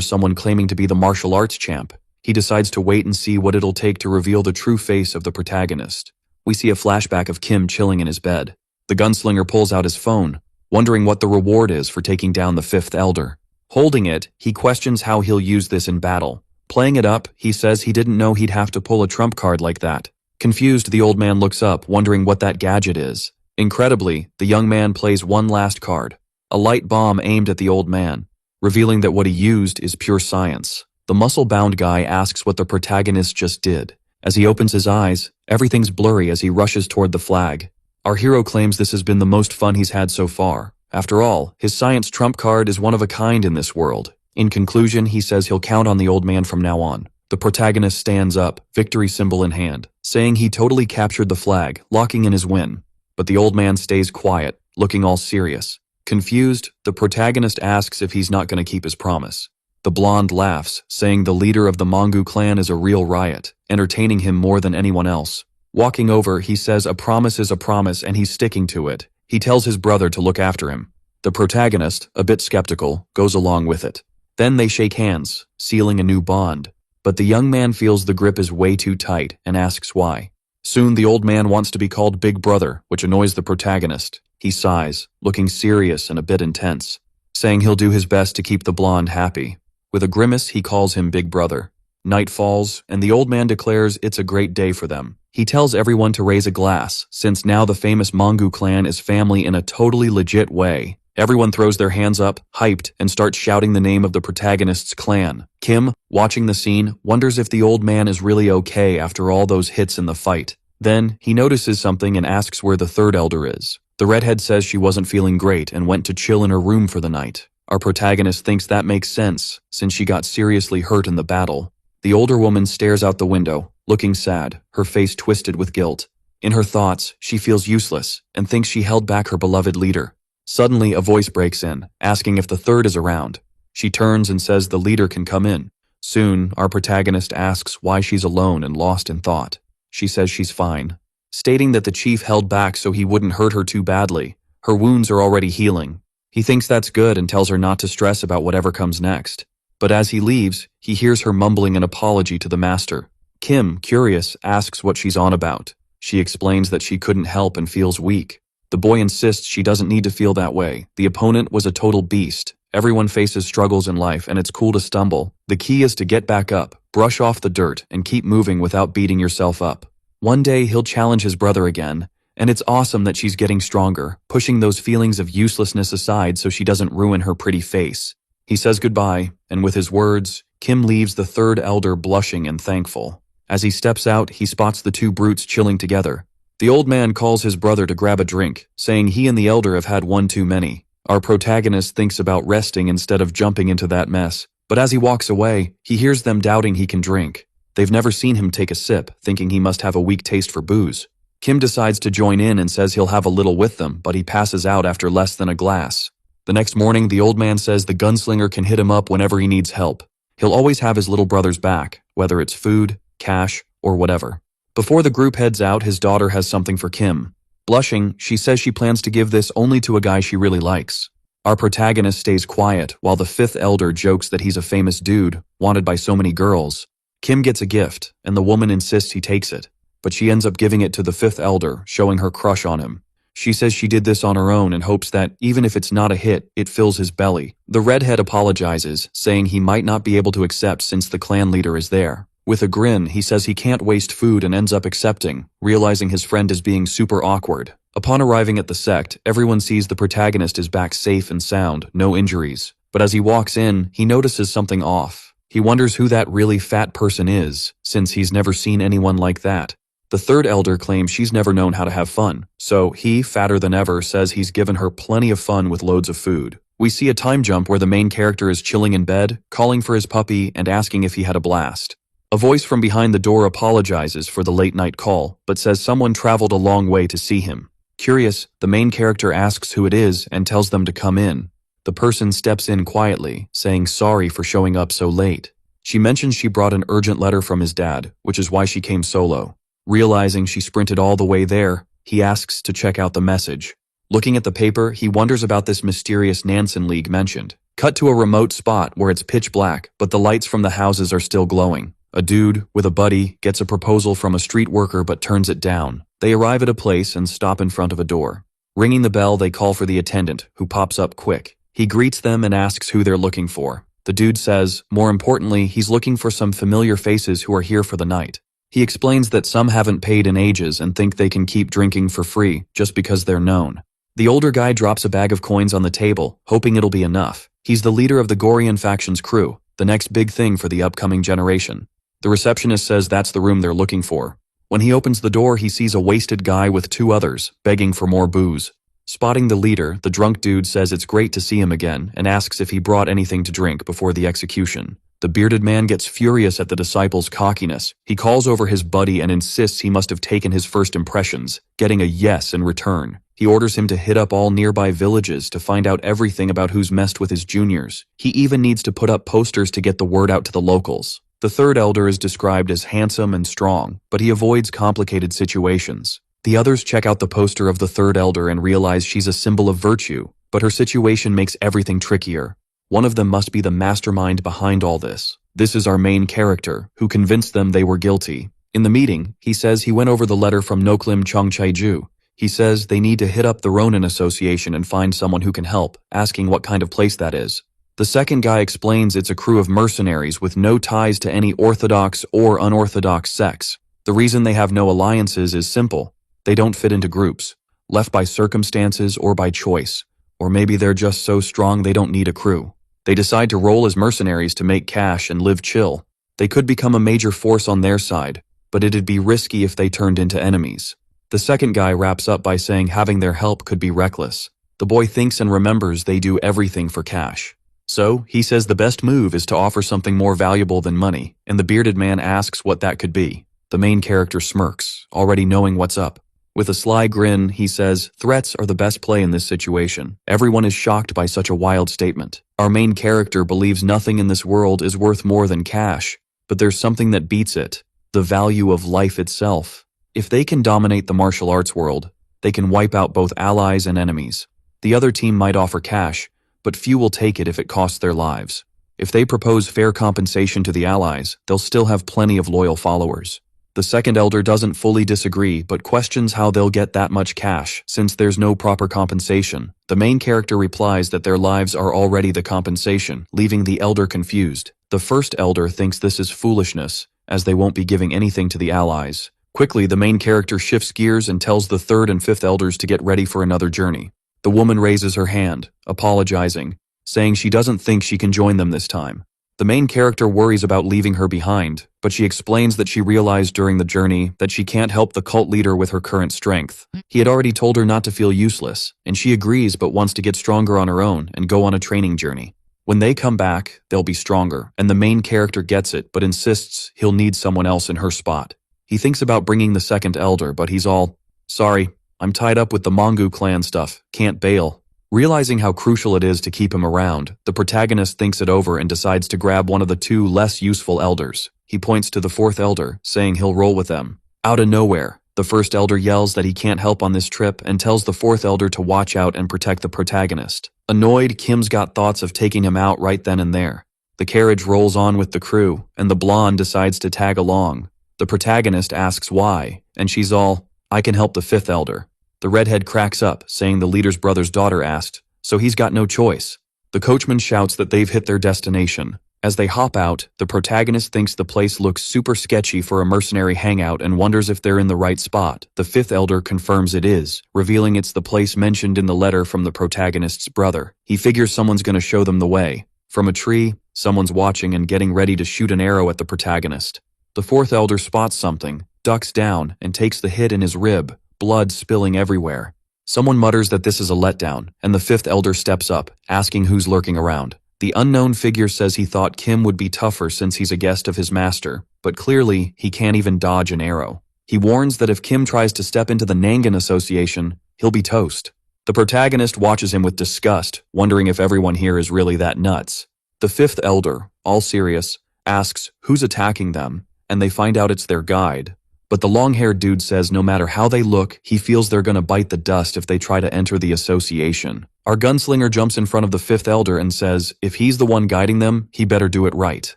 A: someone claiming to be the martial arts champ. He decides to wait and see what it'll take to reveal the true face of the protagonist. We see a flashback of Kim chilling in his bed. The gunslinger pulls out his phone, wondering what the reward is for taking down the fifth elder. Holding it, he questions how he'll use this in battle. Playing it up, he says he didn't know he'd have to pull a trump card like that. Confused, the old man looks up, wondering what that gadget is. Incredibly, the young man plays one last card, a light bomb aimed at the old man, revealing that what he used is pure science. The muscle-bound guy asks what the protagonist just did. As he opens his eyes, everything's blurry as he rushes toward the flag. Our hero claims this has been the most fun he's had so far. After all, his science trump card is one of a kind in this world. In conclusion, he says he'll count on the old man from now on. The protagonist stands up, victory symbol in hand, saying he totally captured the flag, locking in his win. But the old man stays quiet, looking all serious. Confused, the protagonist asks if he's not going to keep his promise. The blonde laughs, saying the leader of the Mangu clan is a real riot, entertaining him more than anyone else. Walking over, he says a promise is a promise and he's sticking to it. He tells his brother to look after him. The protagonist, a bit skeptical, goes along with it. Then they shake hands, sealing a new bond. But the young man feels the grip is way too tight and asks why. Soon the old man wants to be called Big Brother, which annoys the protagonist. He sighs, looking serious and a bit intense, saying he'll do his best to keep the blonde happy. With a grimace, he calls him Big Brother. Night falls, and the old man declares it's a great day for them. He tells everyone to raise a glass, since now the famous Mangu clan is family in a totally legit way. Everyone throws their hands up, hyped, and starts shouting the name of the protagonist's clan. Kim, watching the scene, wonders if the old man is really okay after all those hits in the fight. Then, he notices something and asks where the third elder is. The redhead says she wasn't feeling great and went to chill in her room for the night. Our protagonist thinks that makes sense, since she got seriously hurt in the battle. The older woman stares out the window, looking sad, her face twisted with guilt. In her thoughts, she feels useless and thinks she held back her beloved leader. Suddenly, a voice breaks in, asking if the third is around. She turns and says the leader can come in. Soon, our protagonist asks why she's alone and lost in thought. She says she's fine, stating that the chief held back so he wouldn't hurt her too badly. Her wounds are already healing. He thinks that's good and tells her not to stress about whatever comes next. But as he leaves, he hears her mumbling an apology to the master. Kim, curious, asks what she's on about. She explains that she couldn't help and feels weak. The boy insists she doesn't need to feel that way. The opponent was a total beast. Everyone faces struggles in life and it's cool to stumble. The key is to get back up, brush off the dirt, and keep moving without beating yourself up. One day he'll challenge his brother again, and it's awesome that she's getting stronger, pushing those feelings of uselessness aside so she doesn't ruin her pretty face. He says goodbye, and with his words, Kim leaves the third elder blushing and thankful. As he steps out, he spots the two brutes chilling together. The old man calls his brother to grab a drink, saying he and the elder have had one too many. Our protagonist thinks about resting instead of jumping into that mess, but as he walks away, he hears them doubting he can drink. They've never seen him take a sip, thinking he must have a weak taste for booze. Kim decides to join in and says he'll have a little with them, but he passes out after less than a glass. The next morning, the old man says the gunslinger can hit him up whenever he needs help. He'll always have his little brother's back, whether it's food, cash, or whatever. Before the group heads out, his daughter has something for Kim. Blushing, she says she plans to give this only to a guy she really likes. Our protagonist stays quiet, while the fifth elder jokes that he's a famous dude, wanted by so many girls. Kim gets a gift, and the woman insists he takes it, but she ends up giving it to the fifth elder, showing her crush on him. She says she did this on her own and hopes that, even if it's not a hit, it fills his belly. The redhead apologizes, saying he might not be able to accept since the clan leader is there. With a grin, he says he can't waste food and ends up accepting, realizing his friend is being super awkward. Upon arriving at the sect, everyone sees the protagonist is back safe and sound, no injuries. But as he walks in, he notices something off. He wonders who that really fat person is, since he's never seen anyone like that. The third elder claims she's never known how to have fun, so he, fatter than ever, says he's given her plenty of fun with loads of food. We see a time jump where the main character is chilling in bed, calling for his puppy and asking if he had a blast. A voice from behind the door apologizes for the late-night call, but says someone traveled a long way to see him. Curious, the main character asks who it is and tells them to come in. The person steps in quietly, saying sorry for showing up so late. She mentions she brought an urgent letter from his dad, which is why she came solo. Realizing she sprinted all the way there, he asks to check out the message. Looking at the paper, he wonders about this mysterious Nansen League mentioned. Cut to a remote spot where it's pitch black, but the lights from the houses are still glowing. A dude, with a buddy, gets a proposal from a street worker but turns it down. They arrive at a place and stop in front of a door. Ringing the bell, they call for the attendant, who pops up quick. He greets them and asks who they're looking for. The dude says, more importantly, he's looking for some familiar faces who are here for the night. He explains that some haven't paid in ages and think they can keep drinking for free just because they're known. The older guy drops a bag of coins on the table, hoping it'll be enough. He's the leader of the Gorian faction's crew, the next big thing for the upcoming generation. The receptionist says that's the room they're looking for. When he opens the door, he sees a wasted guy with two others, begging for more booze. Spotting the leader, the drunk dude says it's great to see him again and asks if he brought anything to drink before the execution. The bearded man gets furious at the disciple's cockiness. He calls over his buddy and insists he must have taken his first impressions, getting a yes in return. He orders him to hit up all nearby villages to find out everything about who's messed with his juniors. He even needs to put up posters to get the word out to the locals. The third elder is described as handsome and strong, but he avoids complicated situations. The others check out the poster of the third elder and realize she's a symbol of virtue, but her situation makes everything trickier. One of them must be the mastermind behind all this. This is our main character, who convinced them they were guilty. In the meeting, he says he went over the letter from Noklim Chongchaiju. He says they need to hit up the Ronin Association and find someone who can help, asking what kind of place that is. The second guy explains it's a crew of mercenaries with no ties to any orthodox or unorthodox sects. The reason they have no alliances is simple. They don't fit into groups, left by circumstances or by choice. Or maybe they're just so strong they don't need a crew. They decide to roll as mercenaries to make cash and live chill. They could become a major force on their side, but it'd be risky if they turned into enemies. The second guy wraps up by saying having their help could be reckless. The boy thinks and remembers they do everything for cash. So, he says the best move is to offer something more valuable than money, and the bearded man asks what that could be. The main character smirks, already knowing what's up. With a sly grin, he says, threats are the best play in this situation. Everyone is shocked by such a wild statement. Our main character believes nothing in this world is worth more than cash, but there's something that beats it, the value of life itself. If they can dominate the martial arts world, they can wipe out both allies and enemies. The other team might offer cash, but few will take it if it costs their lives. If they propose fair compensation to the allies, they'll still have plenty of loyal followers. The second elder doesn't fully disagree, but questions how they'll get that much cash, since there's no proper compensation. The main character replies that their lives are already the compensation, leaving the elder confused. The first elder thinks this is foolishness, as they won't be giving anything to the allies. Quickly, the main character shifts gears and tells the third and fifth elders to get ready for another journey. The woman raises her hand, apologizing, saying she doesn't think she can join them this time. The main character worries about leaving her behind, but she explains that she realized during the journey that she can't help the cult leader with her current strength. He had already told her not to feel useless, and she agrees but wants to get stronger on her own and go on a training journey. When they come back, they'll be stronger, and the main character gets it but insists he'll need someone else in her spot. He thinks about bringing the second elder, but he's all, sorry, I'm tied up with the Mongu clan stuff, can't bail. Realizing how crucial it is to keep him around, the protagonist thinks it over and decides to grab one of the two less useful elders. He points to the fourth elder, saying he'll roll with them. Out of nowhere, the first elder yells that he can't help on this trip and tells the fourth elder to watch out and protect the protagonist. Annoyed, Kim's got thoughts of taking him out right then and there. The carriage rolls on with the crew, and the blonde decides to tag along. The protagonist asks why, and she's all, I can help the fifth elder. The redhead cracks up, saying the leader's brother's daughter asked, so he's got no choice. The coachman shouts that they've hit their destination. As they hop out, the protagonist thinks the place looks super sketchy for a mercenary hangout and wonders if they're in the right spot. The fifth elder confirms it is, revealing it's the place mentioned in the letter from the protagonist's brother. He figures someone's gonna show them the way. From a tree, Someone's watching and getting ready to shoot an arrow at the protagonist. The fourth elder spots something, ducks down, and takes the hit in his rib, blood spilling everywhere. Someone mutters that this is a letdown, and the fifth elder steps up, asking who's lurking around. The unknown figure says he thought Kim would be tougher since he's a guest of his master, but clearly he can't even dodge an arrow. He warns that if Kim tries to step into the Nangan Association, he'll be toast. The protagonist watches him with disgust, wondering if everyone here is really that nuts. The fifth elder, all serious, asks who's attacking them, and they find out it's their guide. But the long-haired dude says no matter how they look, he feels they're gonna bite the dust if they try to enter the association. Our gunslinger jumps in front of the fifth elder and says if he's the one guiding them, he better do it right.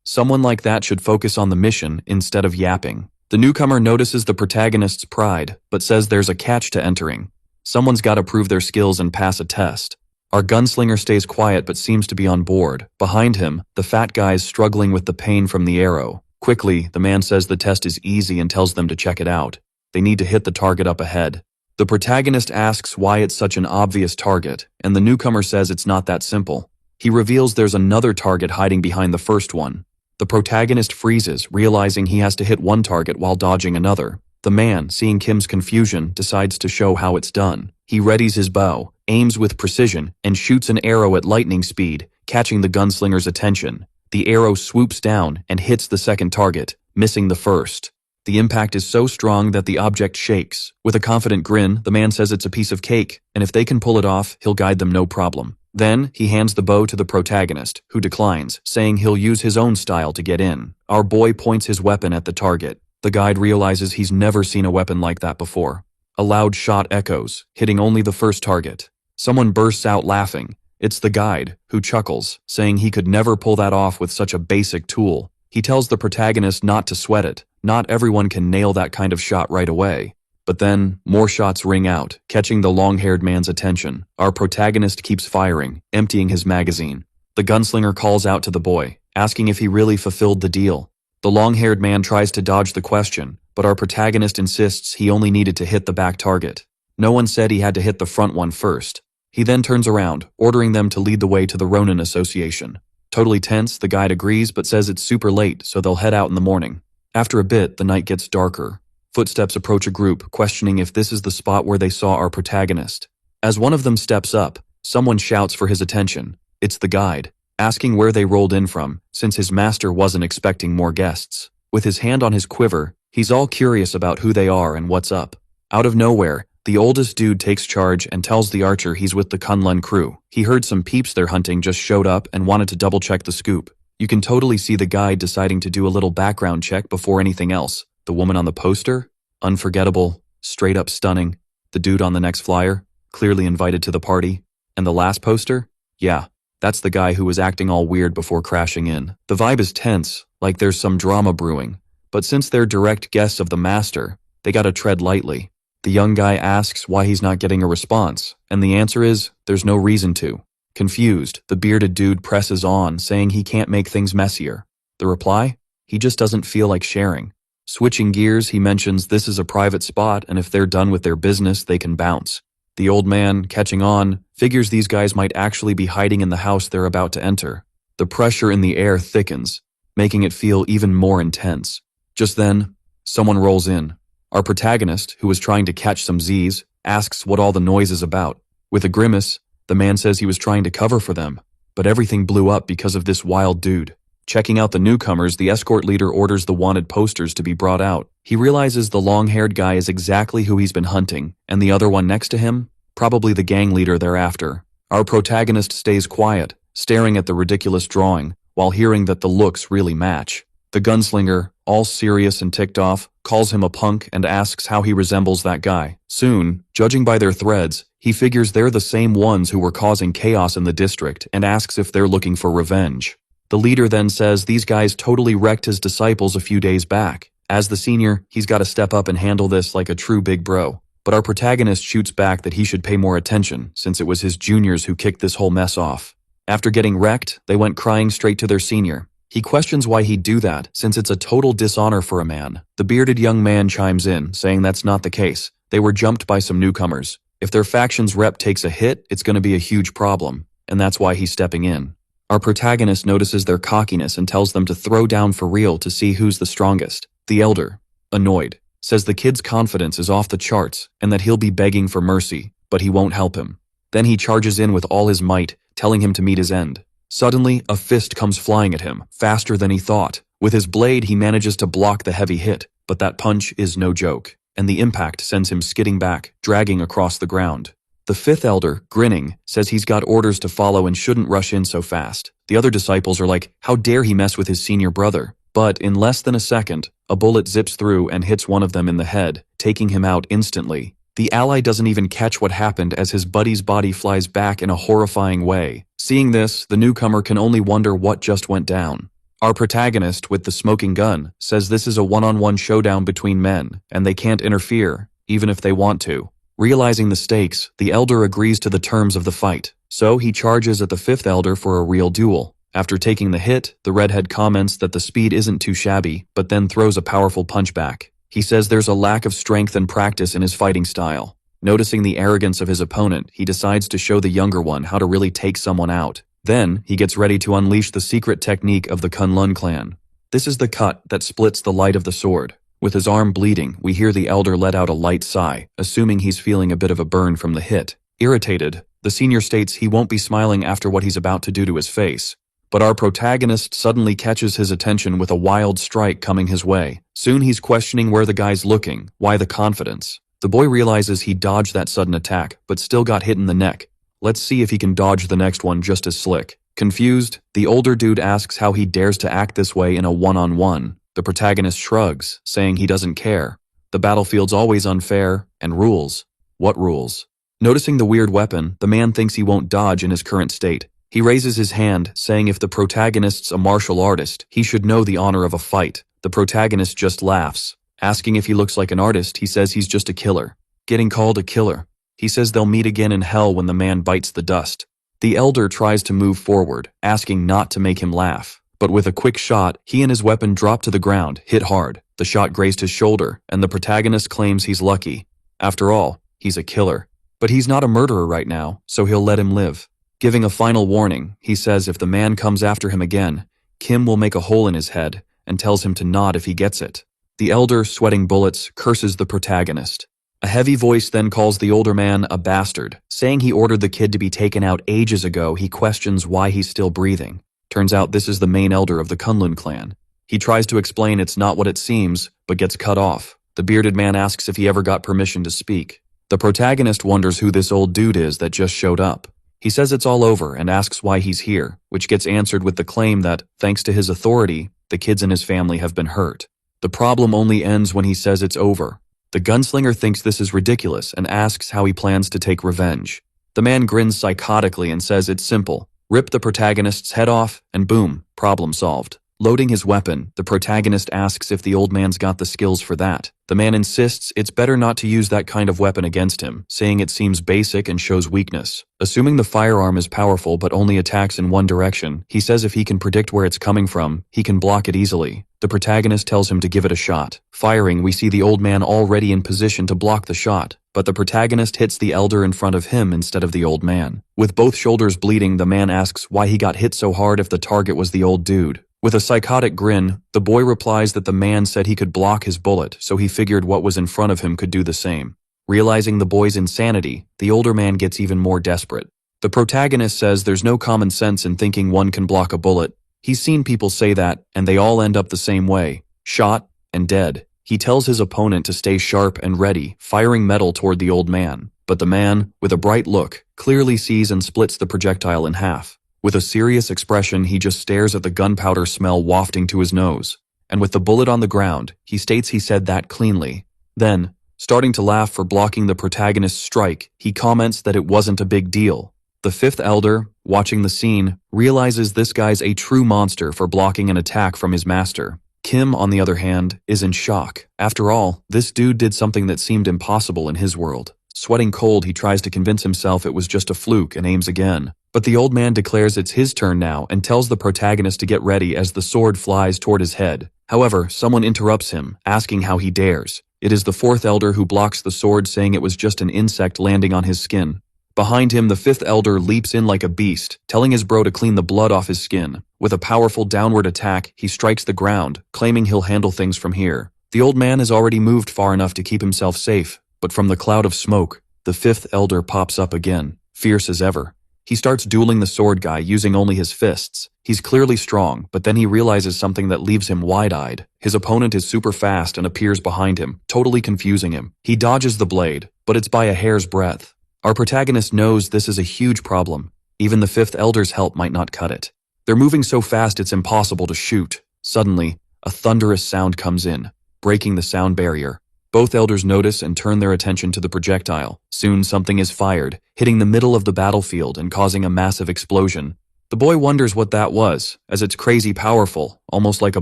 A: Someone like that should focus on the mission instead of yapping. The newcomer notices the protagonist's pride, but says there's a catch to entering. Someone's gotta prove their skills and pass a test. Our gunslinger stays quiet but seems to be on board. Behind him, the fat guy's struggling with the pain from the arrow. Quickly, the man says the test is easy and tells them to check it out. They need to hit the target up ahead. The protagonist asks why it's such an obvious target, and the newcomer says it's not that simple. He reveals there's another target hiding behind the first one. The protagonist freezes, realizing he has to hit one target while dodging another. The man, seeing Kim's confusion, decides to show how it's done. He readies his bow, aims with precision, and shoots an arrow at lightning speed, catching the gunslinger's attention. The arrow swoops down and hits the second target, missing the first. The impact is so strong that the object shakes. With a confident grin, the man says it's a piece of cake, and if they can pull it off, he'll guide them no problem. Then, he hands the bow to the protagonist, who declines, saying he'll use his own style to get in. Our boy points his weapon at the target. The guide realizes he's never seen a weapon like that before. A loud shot echoes, hitting only the first target. Someone bursts out laughing. It's the guide, who chuckles, saying he could never pull that off with such a basic tool. He tells the protagonist not to sweat it. Not everyone can nail that kind of shot right away. But then, more shots ring out, catching the long-haired man's attention. Our protagonist keeps firing, emptying his magazine. The gunslinger calls out to the boy, asking if he really fulfilled the deal. The long-haired man tries to dodge the question, but our protagonist insists he only needed to hit the back target. No one said he had to hit the front one first. He then turns around, ordering them to lead the way to the Ronin Association. Totally tense, the guide agrees but says it's super late, so they'll head out in the morning. After a bit, the night gets darker. Footsteps approach a group, questioning if this is the spot where they saw our protagonist. As one of them steps up, someone shouts for his attention. It's the guide, asking where they rolled in from, since his master wasn't expecting more guests. With his hand on his quiver, he's all curious about who they are and what's up. Out of nowhere, the oldest dude takes charge and tells the archer he's with the Kunlun crew. He heard some peeps they're hunting just showed up and wanted to double-check the scoop. You can totally see the guide deciding to do a little background check before anything else. The woman on the poster? Unforgettable, straight up stunning. The dude on the next flyer? Clearly invited to the party. And the last poster? Yeah, that's the guy who was acting all weird before crashing in. The vibe is tense, like there's some drama brewing. But since they're direct guests of the master, they gotta tread lightly. The young guy asks why he's not getting a response, and the answer is, there's no reason to. Confused, the bearded dude presses on, saying he can't make things messier. The reply? He just doesn't feel like sharing. Switching gears, he mentions this is a private spot, and if they're done with their business, they can bounce. The old man, catching on, figures these guys might actually be hiding in the house they're about to enter. The pressure in the air thickens, making it feel even more intense. Just then, someone rolls in. Our protagonist, who was trying to catch some Z's, asks what all the noise is about. With a grimace, the man says he was trying to cover for them, but everything blew up because of this wild dude. Checking out the newcomers, the escort leader orders the wanted posters to be brought out. He realizes the long-haired guy is exactly who he's been hunting, and the other one next to him? Probably the gang leader thereafter. Our protagonist stays quiet, staring at the ridiculous drawing, while hearing that the looks really match. The gunslinger, all serious and ticked off, calls him a punk and asks how he resembles that guy. Soon, judging by their threads, he figures they're the same ones who were causing chaos in the district and asks if they're looking for revenge. The leader then says these guys totally wrecked his disciples a few days back. As the senior, he's got to step up and handle this like a true big bro. But our protagonist shoots back that he should pay more attention, since it was his juniors who kicked this whole mess off. After getting wrecked, they went crying straight to their senior. He questions why he'd do that, since it's a total dishonor for a man. The bearded young man chimes in, saying that's not the case. They were jumped by some newcomers. If their faction's rep takes a hit, it's going to be a huge problem, and that's why he's stepping in. Our protagonist notices their cockiness and tells them to throw down for real to see who's the strongest. The elder, annoyed, says the kid's confidence is off the charts and that he'll be begging for mercy, but he won't help him. Then he charges in with all his might, telling him to meet his end. Suddenly, a fist comes flying at him, faster than he thought. With his blade, he manages to block the heavy hit, but that punch is no joke, and the impact sends him skidding back, dragging across the ground. The fifth elder, grinning, says he's got orders to follow and shouldn't rush in so fast. The other disciples are like, how dare he mess with his senior brother? But in less than a second, a bullet zips through and hits one of them in the head, taking him out instantly. The ally doesn't even catch what happened as his buddy's body flies back in a horrifying way. Seeing this, the newcomer can only wonder what just went down. Our protagonist, with the smoking gun, says this is a one-on-one showdown between men, and they can't interfere, even if they want to. Realizing the stakes, the elder agrees to the terms of the fight, so he charges at the fifth elder for a real duel. After taking the hit, the redhead comments that the speed isn't too shabby, but then throws a powerful punch back. He says there's a lack of strength and practice in his fighting style. Noticing the arrogance of his opponent, he decides to show the younger one how to really take someone out. Then, he gets ready to unleash the secret technique of the Kunlun clan. This is the cut that splits the light of the sword. With his arm bleeding, we hear the elder let out a light sigh, assuming he's feeling a bit of a burn from the hit. Irritated, the senior states he won't be smiling after what he's about to do to his face. But our protagonist suddenly catches his attention with a wild strike coming his way. Soon he's questioning where the guy's looking, why the confidence. The boy realizes he dodged that sudden attack, but still got hit in the neck. Let's see if he can dodge the next one just as slick. Confused, the older dude asks how he dares to act this way in a one-on-one. The protagonist shrugs, saying he doesn't care. The battlefield's always unfair, and rules. What rules? Noticing the weird weapon, the man thinks he won't dodge in his current state. He raises his hand, saying if the protagonist's a martial artist, he should know the honor of a fight. The protagonist just laughs. Asking if he looks like an artist, he says he's just a killer. Getting called a killer. He says they'll meet again in hell when the man bites the dust. The elder tries to move forward, asking not to make him laugh. But with a quick shot, he and his weapon drop to the ground, hit hard. The shot grazed his shoulder, and the protagonist claims he's lucky. After all, he's a killer. But he's not a murderer right now, so he'll let him live. Giving a final warning, he says if the man comes after him again, Kim will make a hole in his head, and tells him to nod if he gets it. The elder, sweating bullets, curses the protagonist. A heavy voice then calls the older man a bastard, saying he ordered the kid to be taken out ages ago. He questions why he's still breathing. Turns out this is the main elder of the Kunlun clan. He tries to explain it's not what it seems, but gets cut off. The bearded man asks if he ever got permission to speak. The protagonist wonders who this old dude is that just showed up. He says it's all over and asks why he's here, which gets answered with the claim that, thanks to his authority, the kids in his family have been hurt. The problem only ends when he says it's over. The gunslinger thinks this is ridiculous and asks how he plans to take revenge. The man grins psychotically and says it's simple. Rip the protagonist's head off, and boom, problem solved. Loading his weapon, the protagonist asks if the old man's got the skills for that. The man insists it's better not to use that kind of weapon against him, saying it seems basic and shows weakness. Assuming the firearm is powerful but only attacks in one direction, he says if he can predict where it's coming from, he can block it easily. The protagonist tells him to give it a shot. Firing, we see the old man already in position to block the shot, but the protagonist hits the elder in front of him instead of the old man. With both shoulders bleeding, the man asks why he got hit so hard if the target was the old dude. With a psychotic grin, the boy replies that the man said he could block his bullet, so he figured what was in front of him could do the same. Realizing the boy's insanity, the older man gets even more desperate. The protagonist says there's no common sense in thinking one can block a bullet. He's seen people say that, and they all end up the same way, shot and dead. He tells his opponent to stay sharp and ready, firing metal toward the old man. But the man, with a bright look, clearly sees and splits the projectile in half. With a serious expression, he just stares at the gunpowder smell wafting to his nose. And with the bullet on the ground, he states he said that cleanly. Then, starting to laugh for blocking the protagonist's strike, he comments that it wasn't a big deal. The fifth elder, watching the scene, realizes this guy's a true monster for blocking an attack from his master. Kim, on the other hand, is in shock. After all, this dude did something that seemed impossible in his world. Sweating cold, he tries to convince himself it was just a fluke and aims again. But the old man declares it's his turn now and tells the protagonist to get ready as the sword flies toward his head. However, someone interrupts him, asking how he dares. It is the fourth elder who blocks the sword, saying it was just an insect landing on his skin. Behind him, the fifth elder leaps in like a beast, telling his bro to clean the blood off his skin. With a powerful downward attack, he strikes the ground, claiming he'll handle things from here. The old man has already moved far enough to keep himself safe, but from the cloud of smoke, the fifth elder pops up again, fierce as ever. He starts dueling the sword guy using only his fists. He's clearly strong, but then he realizes something that leaves him wide-eyed. His opponent is super fast and appears behind him, totally confusing him. He dodges the blade, but it's by a hair's breadth. Our protagonist knows this is a huge problem. Even the fifth elder's help might not cut it. They're moving so fast it's impossible to shoot. Suddenly, a thunderous sound comes in, breaking the sound barrier. Both elders notice and turn their attention to the projectile. Soon something is fired, hitting the middle of the battlefield and causing a massive explosion. The boy wonders what that was, as it's crazy powerful, almost like a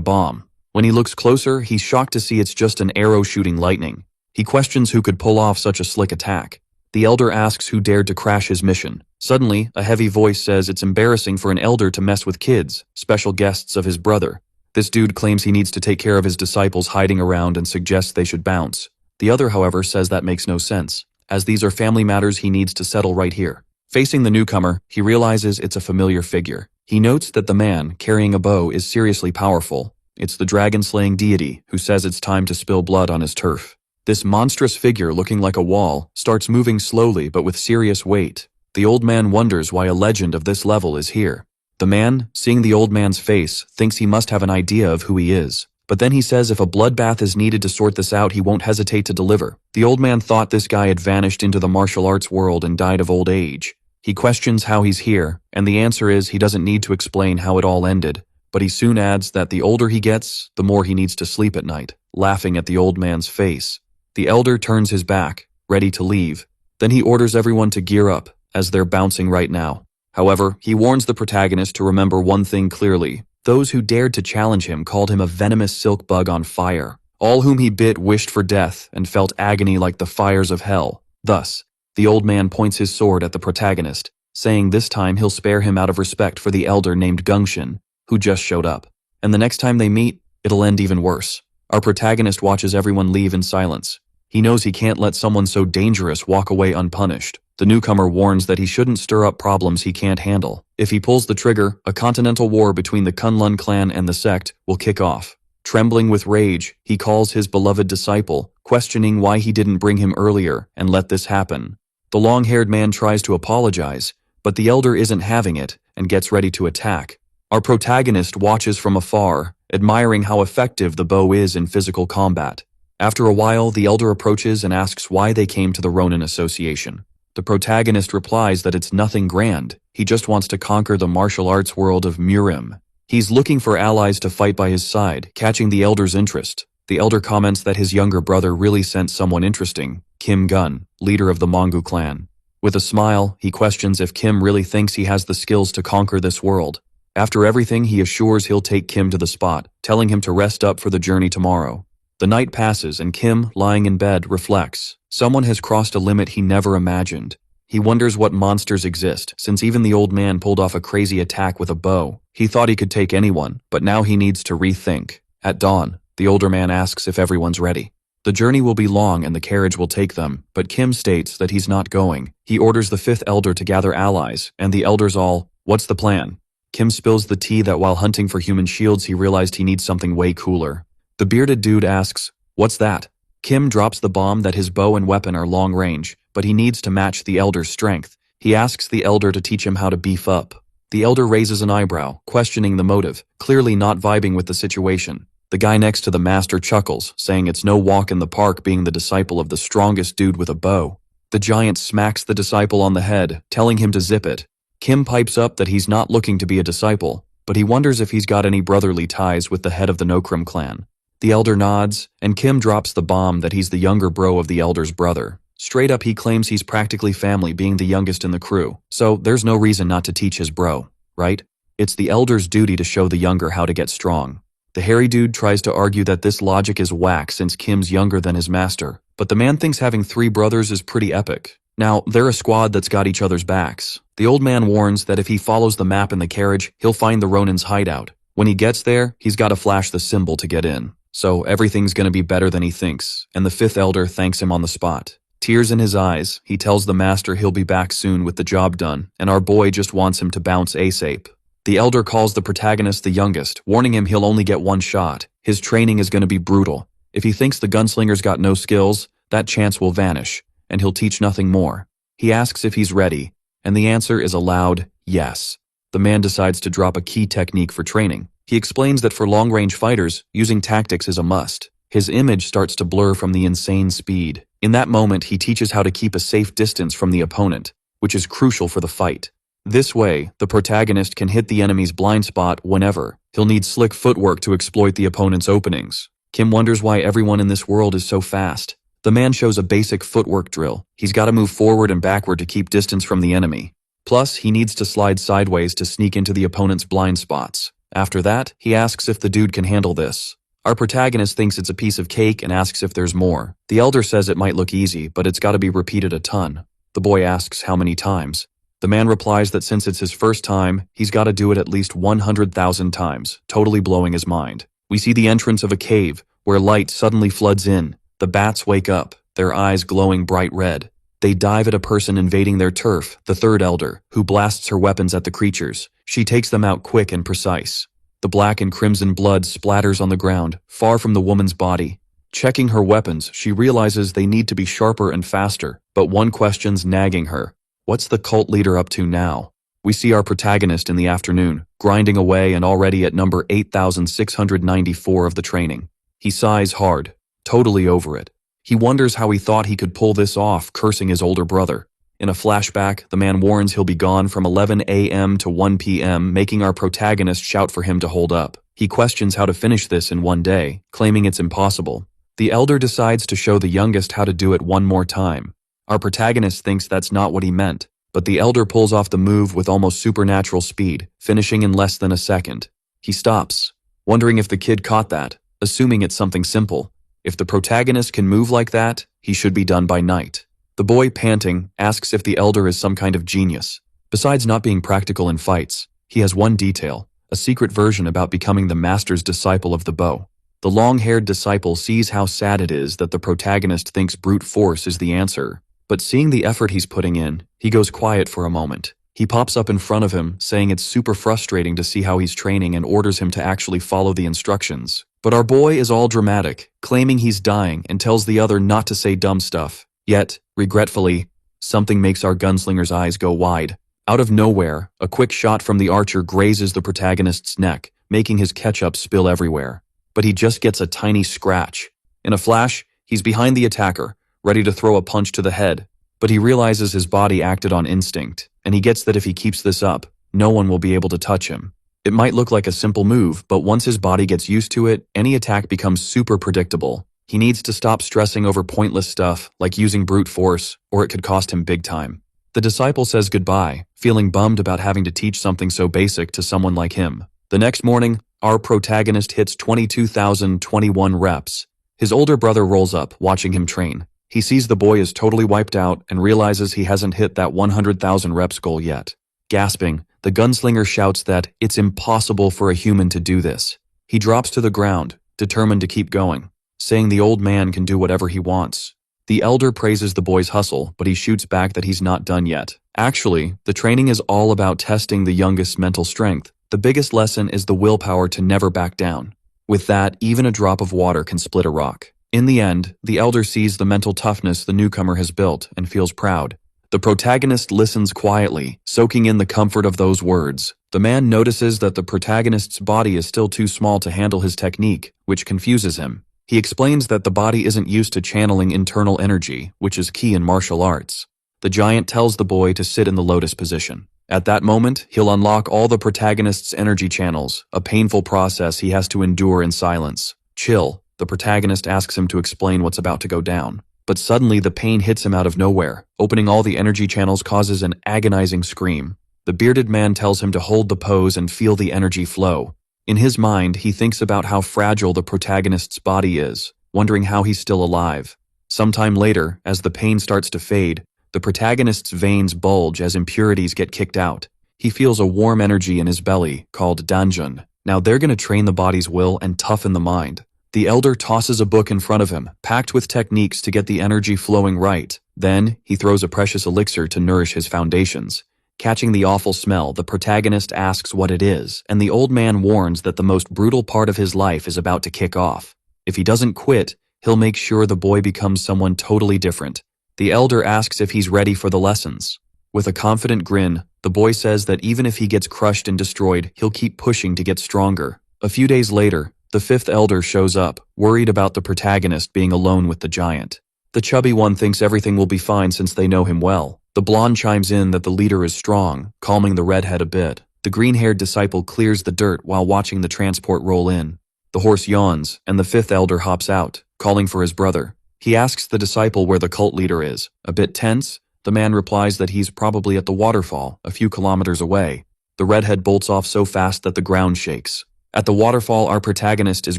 A: bomb. When he looks closer, he's shocked to see it's just an arrow shooting lightning. He questions who could pull off such a slick attack. The elder asks who dared to crash his mission. Suddenly, a heavy voice says it's embarrassing for an elder to mess with kids, special guests of his brother. This dude claims he needs to take care of his disciples hiding around and suggests they should bounce. The other, however, says that makes no sense, as these are family matters he needs to settle right here. Facing the newcomer, he realizes it's a familiar figure. He notes that the man, carrying a bow, is seriously powerful. It's the dragon-slaying deity, who says it's time to spill blood on his turf. This monstrous figure, looking like a wall, starts moving slowly but with serious weight. The old man wonders why a legend of this level is here. The man, seeing the old man's face, thinks he must have an idea of who he is. But then he says if a bloodbath is needed to sort this out, he won't hesitate to deliver. The old man thought this guy had vanished into the martial arts world and died of old age. He questions how he's here, and the answer is he doesn't need to explain how it all ended. But he soon adds that the older he gets, the more he needs to sleep at night, laughing at the old man's face. The elder turns his back, ready to leave. Then he orders everyone to gear up, as they're bouncing right now. However, he warns the protagonist to remember one thing clearly. Those who dared to challenge him called him a venomous silk bug on fire. All whom he bit wished for death and felt agony like the fires of hell. Thus, the old man points his sword at the protagonist, saying this time he'll spare him out of respect for the elder named Gungshin, who just showed up. And the next time they meet, it'll end even worse. Our protagonist watches everyone leave in silence. He knows he can't let someone so dangerous walk away unpunished. The newcomer warns that he shouldn't stir up problems he can't handle. If he pulls the trigger, a continental war between the Kunlun clan and the sect will kick off. Trembling with rage, he calls his beloved disciple, questioning why he didn't bring him earlier and let this happen. The long-haired man tries to apologize, but the elder isn't having it and gets ready to attack. Our protagonist watches from afar, admiring how effective the bow is in physical combat. After a while, the elder approaches and asks why they came to the Ronin Association. The protagonist replies that it's nothing grand, he just wants to conquer the martial arts world of Murim. He's looking for allies to fight by his side, catching the elder's interest. The elder comments that his younger brother really sent someone interesting, Kim Gun, leader of the Mongu clan. With a smile, he questions if Kim really thinks he has the skills to conquer this world. After everything, he assures he'll take Kim to the spot, telling him to rest up for the journey tomorrow. The night passes and Kim, lying in bed, reflects. Someone has crossed a limit he never imagined. He wonders what monsters exist, since even the old man pulled off a crazy attack with a bow. He thought he could take anyone, but now he needs to rethink. At dawn, the older man asks if everyone's ready. The journey will be long and the carriage will take them, but Kim states that he's not going. He orders the fifth elder to gather allies, and the elders all, "What's the plan?" Kim spills the tea that while hunting for human shields he realized he needs something way cooler. The bearded dude asks, "What's that?" Kim drops the bomb that his bow and weapon are long range, but he needs to match the elder's strength. He asks the elder to teach him how to beef up. The elder raises an eyebrow, questioning the motive, clearly not vibing with the situation. The guy next to the master chuckles, saying it's no walk in the park being the disciple of the strongest dude with a bow. The giant smacks the disciple on the head, telling him to zip it. Kim pipes up that he's not looking to be a disciple, but he wonders if he's got any brotherly ties with the head of the Nokrim clan. The elder nods, and Kim drops the bomb that he's the younger bro of the elder's brother. Straight up he claims he's practically family, being the youngest in the crew, so there's no reason not to teach his bro, right? It's the elder's duty to show the younger how to get strong. The hairy dude tries to argue that this logic is whack since Kim's younger than his master, but the man thinks having 3 brothers is pretty epic. Now, they're a squad that's got each other's backs. The old man warns that if he follows the map in the carriage, he'll find the Ronin's hideout. When he gets there, he's got to flash the symbol to get in. So everything's gonna be better than he thinks, and the fifth elder thanks him on the spot. Tears in his eyes, he tells the master he'll be back soon with the job done, and our boy just wants him to bounce ASAP. The elder calls the protagonist the youngest, warning him he'll only get one shot. His training is going to be brutal. If he thinks the gunslinger's got no skills, that chance will vanish, and he'll teach nothing more. He asks if he's ready, and the answer is a loud yes. The man decides to drop a key technique for training. He explains that for long-range fighters, using tactics is a must. His image starts to blur from the insane speed. In that moment, he teaches how to keep a safe distance from the opponent, which is crucial for the fight. This way, the protagonist can hit the enemy's blind spot whenever. He'll need slick footwork to exploit the opponent's openings. Kim wonders why everyone in this world is so fast. The man shows a basic footwork drill. He's got to move forward and backward to keep distance from the enemy. Plus, he needs to slide sideways to sneak into the opponent's blind spots. After that, he asks if the dude can handle this. Our protagonist thinks it's a piece of cake and asks if there's more. The elder says it might look easy, but it's got to be repeated a ton. The boy asks how many times. The man replies that since it's his first time, he's got to do it at least 100,000 times, totally blowing his mind. We see the entrance of a cave, where light suddenly floods in. The bats wake up, their eyes glowing bright red. They dive at a person invading their turf, the third elder, who blasts her weapons at the creatures. She takes them out quick and precise. The black and crimson blood splatters on the ground, far from the woman's body. Checking her weapons, she realizes they need to be sharper and faster, but one question's nagging her. What's the cult leader up to now? We see our protagonist in the afternoon, grinding away and already at number 8,694 of the training. He sighs hard, totally over it. He wonders how he thought he could pull this off, cursing his older brother. In a flashback, the man warns he'll be gone from 11 a.m. to 1 p.m., making our protagonist shout for him to hold up. He questions how to finish this in one day, claiming it's impossible. The elder decides to show the youngest how to do it one more time. Our protagonist thinks that's not what he meant, but the elder pulls off the move with almost supernatural speed, finishing in less than a second. He stops, wondering if the kid caught that, assuming it's something simple. If the protagonist can move like that, he should be done by night. The boy, panting, asks if the elder is some kind of genius. Besides not being practical in fights, he has one detail, a secret version about becoming the master's disciple of the bow. The long-haired disciple sees how sad it is that the protagonist thinks brute force is the answer, but seeing the effort he's putting in, he goes quiet for a moment. He pops up in front of him, saying it's super frustrating to see how he's training and orders him to actually follow the instructions. But our boy is all dramatic, claiming he's dying and tells the other not to say dumb stuff. Yet, regretfully, something makes our gunslinger's eyes go wide. Out of nowhere, a quick shot from the archer grazes the protagonist's neck, making his ketchup spill everywhere. But he just gets a tiny scratch. In a flash, he's behind the attacker, ready to throw a punch to the head. But he realizes his body acted on instinct, and he gets that if he keeps this up, no one will be able to touch him. It might look like a simple move, but once his body gets used to it, any attack becomes super predictable. He needs to stop stressing over pointless stuff, like using brute force, or it could cost him big time. The disciple says goodbye, feeling bummed about having to teach something so basic to someone like him. The next morning, our protagonist hits 22,021 reps. His older brother rolls up, watching him train. He sees the boy is totally wiped out and realizes he hasn't hit that 100,000 reps goal yet. Gasping, the gunslinger shouts that it's impossible for a human to do this. He drops to the ground, determined to keep going, saying the old man can do whatever he wants. The elder praises the boy's hustle, but he shoots back that he's not done yet. Actually, the training is all about testing the youngest's mental strength. The biggest lesson is the willpower to never back down. With that, even a drop of water can split a rock. In the end, the elder sees the mental toughness the newcomer has built and feels proud. The protagonist listens quietly, soaking in the comfort of those words. The man notices that the protagonist's body is still too small to handle his technique, which confuses him. He explains that the body isn't used to channeling internal energy, which is key in martial arts. The giant tells the boy to sit in the lotus position. At that moment, he'll unlock all the protagonist's energy channels, a painful process he has to endure in silence. Chill, the protagonist asks him to explain what's about to go down. But suddenly the pain hits him out of nowhere. Opening all the energy channels causes an agonizing scream. The bearded man tells him to hold the pose and feel the energy flow. In his mind, he thinks about how fragile the protagonist's body is, wondering how he's still alive. Sometime later, as the pain starts to fade, the protagonist's veins bulge as impurities get kicked out. He feels a warm energy in his belly, called danjun. Now they're going to train the body's will and toughen the mind. The elder tosses a book in front of him, packed with techniques to get the energy flowing right. Then, he throws a precious elixir to nourish his foundations. Catching the awful smell, the protagonist asks what it is, and the old man warns that the most brutal part of his life is about to kick off. If he doesn't quit, he'll make sure the boy becomes someone totally different. The elder asks if he's ready for the lessons. With a confident grin, the boy says that even if he gets crushed and destroyed, he'll keep pushing to get stronger. A few days later, the fifth elder shows up, worried about the protagonist being alone with the giant. The chubby one thinks everything will be fine since they know him well. The blonde chimes in that the leader is strong, calming the redhead a bit. The green-haired disciple clears the dirt while watching the transport roll in. The horse yawns, and the fifth elder hops out, calling for his brother. He asks the disciple where the cult leader is. A bit tense, the man replies that he's probably at the waterfall, a few kilometers away. The redhead bolts off so fast that the ground shakes. At the waterfall, our protagonist is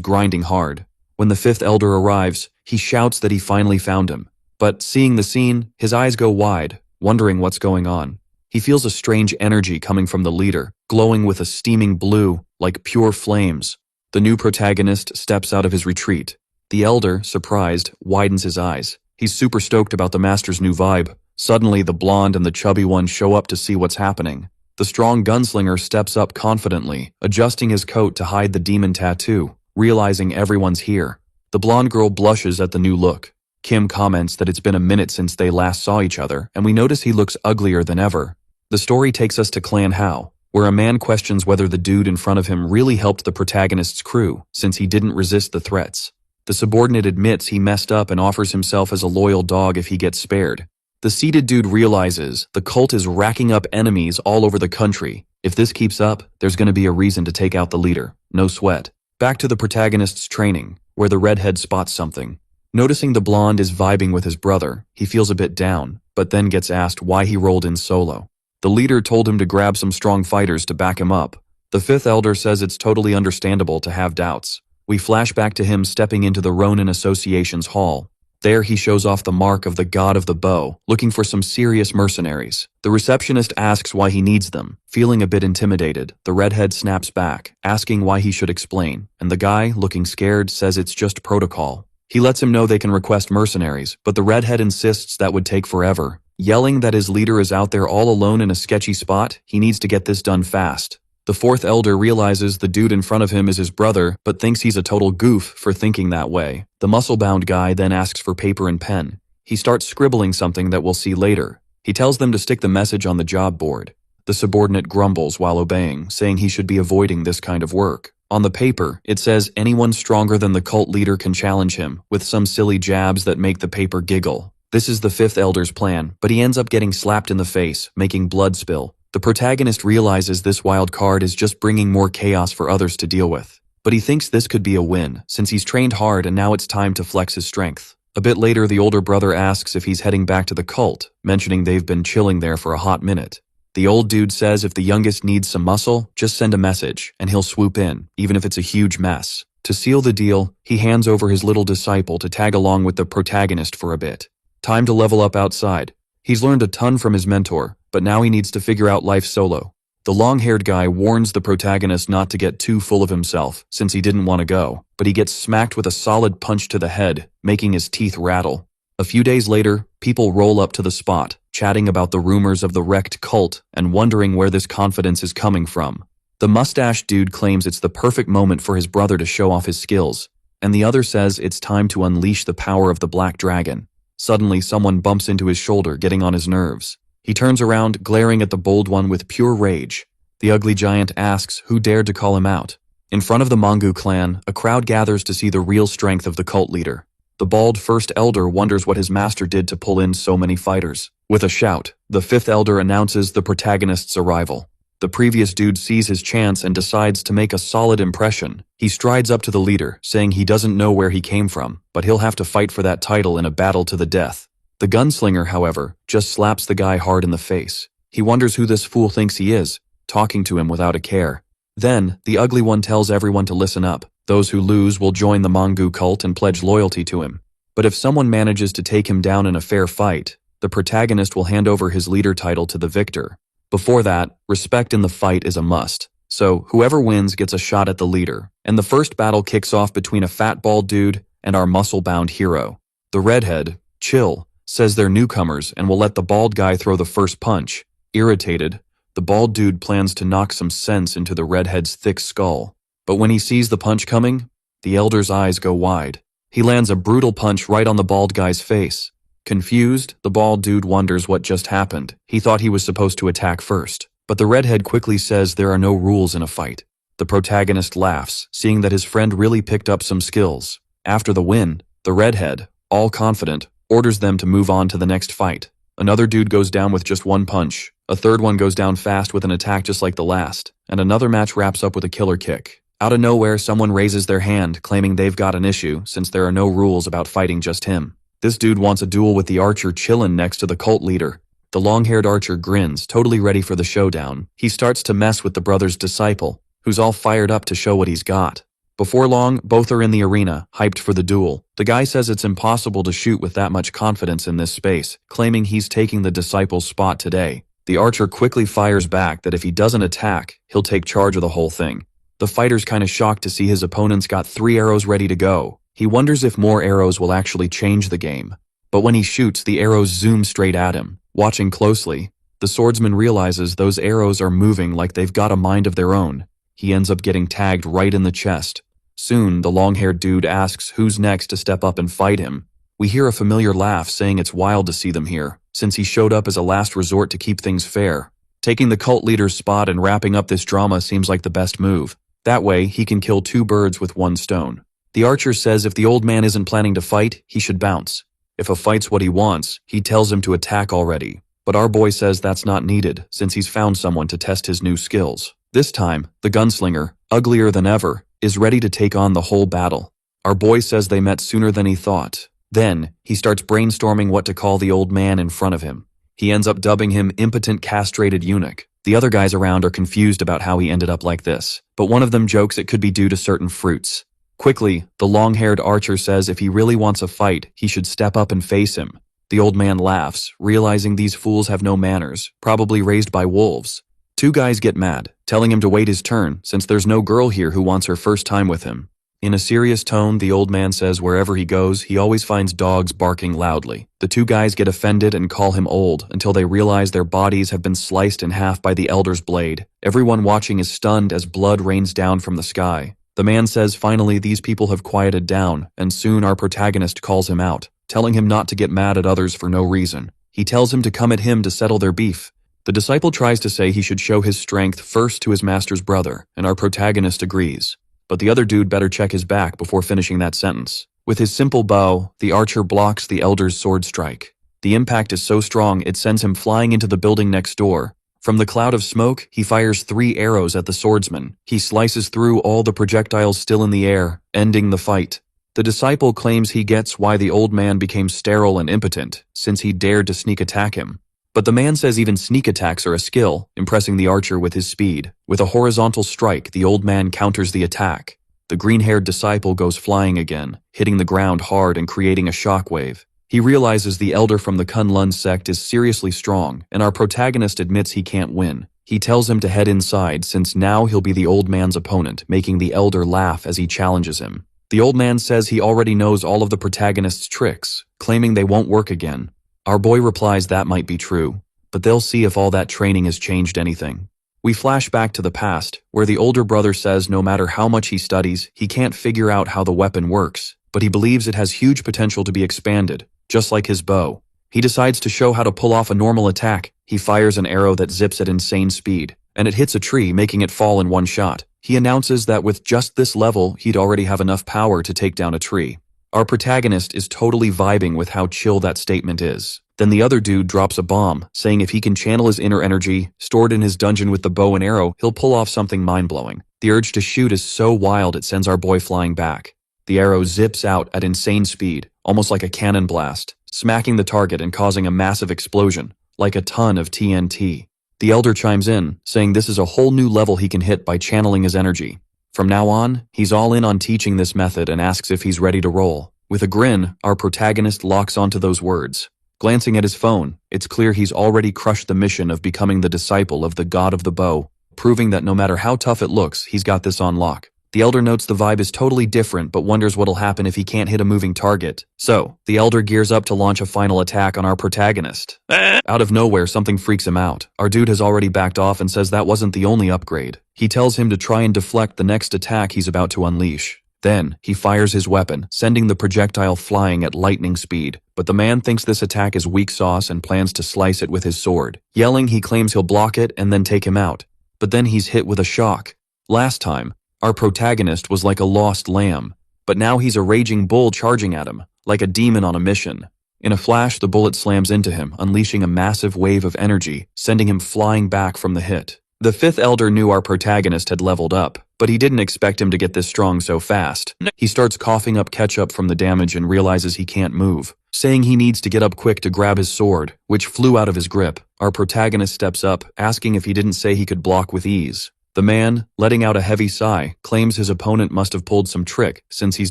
A: grinding hard. When the fifth elder arrives, he shouts that he finally found him. But seeing the scene, his eyes go wide, wondering what's going on. He feels a strange energy coming from the leader, glowing with a steaming blue, like pure flames. The new protagonist steps out of his retreat. The elder, surprised, widens his eyes. He's super stoked about the master's new vibe. Suddenly, the blonde and the chubby one show up to see what's happening. The strong gunslinger steps up confidently, adjusting his coat to hide the demon tattoo, realizing everyone's here. The blonde girl blushes at the new look. Kim comments that it's been a minute since they last saw each other, and we notice he looks uglier than ever. The story takes us to Clan How, where a man questions whether the dude in front of him really helped the protagonist's crew, since he didn't resist the threats. The subordinate admits he messed up and offers himself as a loyal dog if he gets spared. The seated dude realizes the cult is racking up enemies all over the country. If this keeps up, there's going to be a reason to take out the leader. No sweat. Back to the protagonist's training, where the redhead spots something. Noticing the blonde is vibing with his brother, he feels a bit down, but then gets asked why he rolled in solo. The leader told him to grab some strong fighters to back him up. The fifth elder says it's totally understandable to have doubts. We flash back to him stepping into the Ronin Association's hall. There he shows off the mark of the god of the bow, looking for some serious mercenaries. The receptionist asks why he needs them. Feeling a bit intimidated, the redhead snaps back, asking why he should explain, and the guy, looking scared, says it's just protocol. He lets him know they can request mercenaries, but the redhead insists that would take forever. Yelling that his leader is out there all alone in a sketchy spot, he needs to get this done fast. The fourth elder realizes the dude in front of him is his brother, but thinks he's a total goof for thinking that way. The muscle-bound guy then asks for paper and pen. He starts scribbling something that we'll see later. He tells them to stick the message on the job board. The subordinate grumbles while obeying, saying he should be avoiding this kind of work. On the paper, it says anyone stronger than the cult leader can challenge him, with some silly jabs that make the paper giggle. This is the fifth elder's plan, but he ends up getting slapped in the face, making blood spill. The protagonist realizes this wild card is just bringing more chaos for others to deal with. But he thinks this could be a win, since he's trained hard and now it's time to flex his strength. A bit later, the older brother asks if he's heading back to the cult, mentioning they've been chilling there for a hot minute. The old dude says if the youngest needs some muscle, just send a message, and he'll swoop in, even if it's a huge mess. To seal the deal, he hands over his little disciple to tag along with the protagonist for a bit. Time to level up outside. He's learned a ton from his mentor, but now he needs to figure out life solo. The long-haired guy warns the protagonist not to get too full of himself, since he didn't want to go, but he gets smacked with a solid punch to the head, making his teeth rattle. A few days later, people roll up to the spot, chatting about the rumors of the wrecked cult and wondering where this confidence is coming from. The mustached dude claims it's the perfect moment for his brother to show off his skills, and the other says it's time to unleash the power of the black dragon. Suddenly, someone bumps into his shoulder, getting on his nerves. He turns around, glaring at the bold one with pure rage. The ugly giant asks who dared to call him out. In front of the Mangu clan, a crowd gathers to see the real strength of the cult leader. The bald first elder wonders what his master did to pull in so many fighters. With a shout, the fifth elder announces the protagonist's arrival. The previous dude sees his chance and decides to make a solid impression. He strides up to the leader, saying he doesn't know where he came from, but he'll have to fight for that title in a battle to the death. The gunslinger, however, just slaps the guy hard in the face. He wonders who this fool thinks he is, talking to him without a care. Then, the ugly one tells everyone to listen up. Those who lose will join the Mangu cult and pledge loyalty to him. But if someone manages to take him down in a fair fight, the protagonist will hand over his leader title to the victor. Before that, respect in the fight is a must. So whoever wins gets a shot at the leader, and the first battle kicks off between a fat bald dude and our muscle-bound hero. The redhead, Chill, says they're newcomers and will let the bald guy throw the first punch. Irritated, the bald dude plans to knock some sense into the redhead's thick skull. But when he sees the punch coming, the elder's eyes go wide. He lands a brutal punch right on the bald guy's face. Confused, the bald dude wonders what just happened. He thought he was supposed to attack first. But the redhead quickly says there are no rules in a fight. The protagonist laughs, seeing that his friend really picked up some skills. After the win, the redhead, all confident, orders them to move on to the next fight. Another dude goes down with just one punch. A third one goes down fast with an attack just like the last. And another match wraps up with a killer kick. Out of nowhere, someone raises their hand, claiming they've got an issue since there are no rules about fighting just him. This dude wants a duel with the archer chillin' next to the cult leader. The long-haired archer grins, totally ready for the showdown. He starts to mess with the brother's disciple, who's all fired up to show what he's got. Before long, both are in the arena, hyped for the duel. The guy says it's impossible to shoot with that much confidence in this space, claiming he's taking the disciple's spot today. The archer quickly fires back that if he doesn't attack, he'll take charge of the whole thing. The fighter's kinda shocked to see his opponent's got 3 arrows ready to go. He wonders if more arrows will actually change the game. But when he shoots, the arrows zoom straight at him. Watching closely, the swordsman realizes those arrows are moving like they've got a mind of their own. He ends up getting tagged right in the chest. Soon, the long-haired dude asks who's next to step up and fight him. We hear a familiar laugh saying it's wild to see them here, since he showed up as a last resort to keep things fair. Taking the cult leader's spot and wrapping up this drama seems like the best move. That way, he can kill 2 birds with 1 stone. The archer says if the old man isn't planning to fight, he should bounce. If a fight's what he wants, he tells him to attack already. But our boy says that's not needed, since he's found someone to test his new skills. This time, the gunslinger, uglier than ever, is ready to take on the whole battle. Our boy says they met sooner than he thought. Then, he starts brainstorming what to call the old man in front of him. He ends up dubbing him impotent castrated eunuch. The other guys around are confused about how he ended up like this, but one of them jokes it could be due to certain fruits. Quickly, the long-haired archer says if he really wants a fight, he should step up and face him. The old man laughs, realizing these fools have no manners, probably raised by wolves. 2 guys get mad, telling him to wait his turn, since there's no girl here who wants her first time with him. In a serious tone, the old man says wherever he goes, he always finds dogs barking loudly. The 2 guys get offended and call him old until they realize their bodies have been sliced in half by the elder's blade. Everyone watching is stunned as blood rains down from the sky. The man says finally these people have quieted down, and soon our protagonist calls him out, telling him not to get mad at others for no reason. He tells him to come at him to settle their beef. The disciple tries to say he should show his strength first to his master's brother, and our protagonist agrees. But the other dude better check his back before finishing that sentence. With his simple bow, the archer blocks the elder's sword strike. The impact is so strong it sends him flying into the building next door. From the cloud of smoke, he fires 3 arrows at the swordsman. He slices through all the projectiles still in the air, ending the fight. The disciple claims he gets why the old man became sterile and impotent, since he dared to sneak attack him. But the man says even sneak attacks are a skill, impressing the archer with his speed. With a horizontal strike, the old man counters the attack. The green-haired disciple goes flying again, hitting the ground hard and creating a shockwave. He realizes the elder from the Kunlun sect is seriously strong, and our protagonist admits he can't win. He tells him to head inside since now he'll be the old man's opponent, making the elder laugh as he challenges him. The old man says he already knows all of the protagonist's tricks, claiming they won't work again. Our boy replies that might be true, but they'll see if all that training has changed anything. We flash back to the past, where the older brother says no matter how much he studies, he can't figure out how the weapon works, but he believes it has huge potential to be expanded, just like his bow. He decides to show how to pull off a normal attack. He fires an arrow that zips at insane speed, and it hits a tree, making it fall in one shot. He announces that with just this level, he'd already have enough power to take down a tree. Our protagonist is totally vibing with how chill that statement is. Then the other dude drops a bomb, saying if he can channel his inner energy, stored in his dungeon with the bow and arrow, he'll pull off something mind-blowing. The urge to shoot is so wild it sends our boy flying back. The arrow zips out at insane speed, almost like a cannon blast, smacking the target and causing a massive explosion, like a ton of TNT. The elder chimes in, saying this is a whole new level he can hit by channeling his energy. From now on, he's all in on teaching this method and asks if he's ready to roll. With a grin, our protagonist locks onto those words. Glancing at his phone, it's clear he's already crushed the mission of becoming the disciple of the god of the bow. proving that no matter how tough it looks, he's got this on lock. The elder notes the vibe is totally different but wonders what'll happen if he can't hit a moving target. So, the elder gears up to launch a final attack on our protagonist. Out of nowhere, something freaks him out. Our dude has already backed off and says that wasn't the only upgrade. He tells him to try and deflect the next attack he's about to unleash. Then, he fires his weapon, sending the projectile flying at lightning speed. But the man thinks this attack is weak sauce and plans to slice it with his sword. Yelling, he claims he'll block it and then take him out. But then he's hit with a shock. Last time, our protagonist was like a lost lamb, but now he's a raging bull charging at him, like a demon on a mission. In a flash, the bullet slams into him, unleashing a massive wave of energy, sending him flying back from the hit. The fifth elder knew our protagonist had leveled up, but he didn't expect him to get this strong so fast. He starts coughing up ketchup from the damage and realizes he can't move, saying he needs to get up quick to grab his sword, which flew out of his grip. Our protagonist steps up, asking if he didn't say he could block with ease. The man, letting out a heavy sigh, claims his opponent must have pulled some trick since he's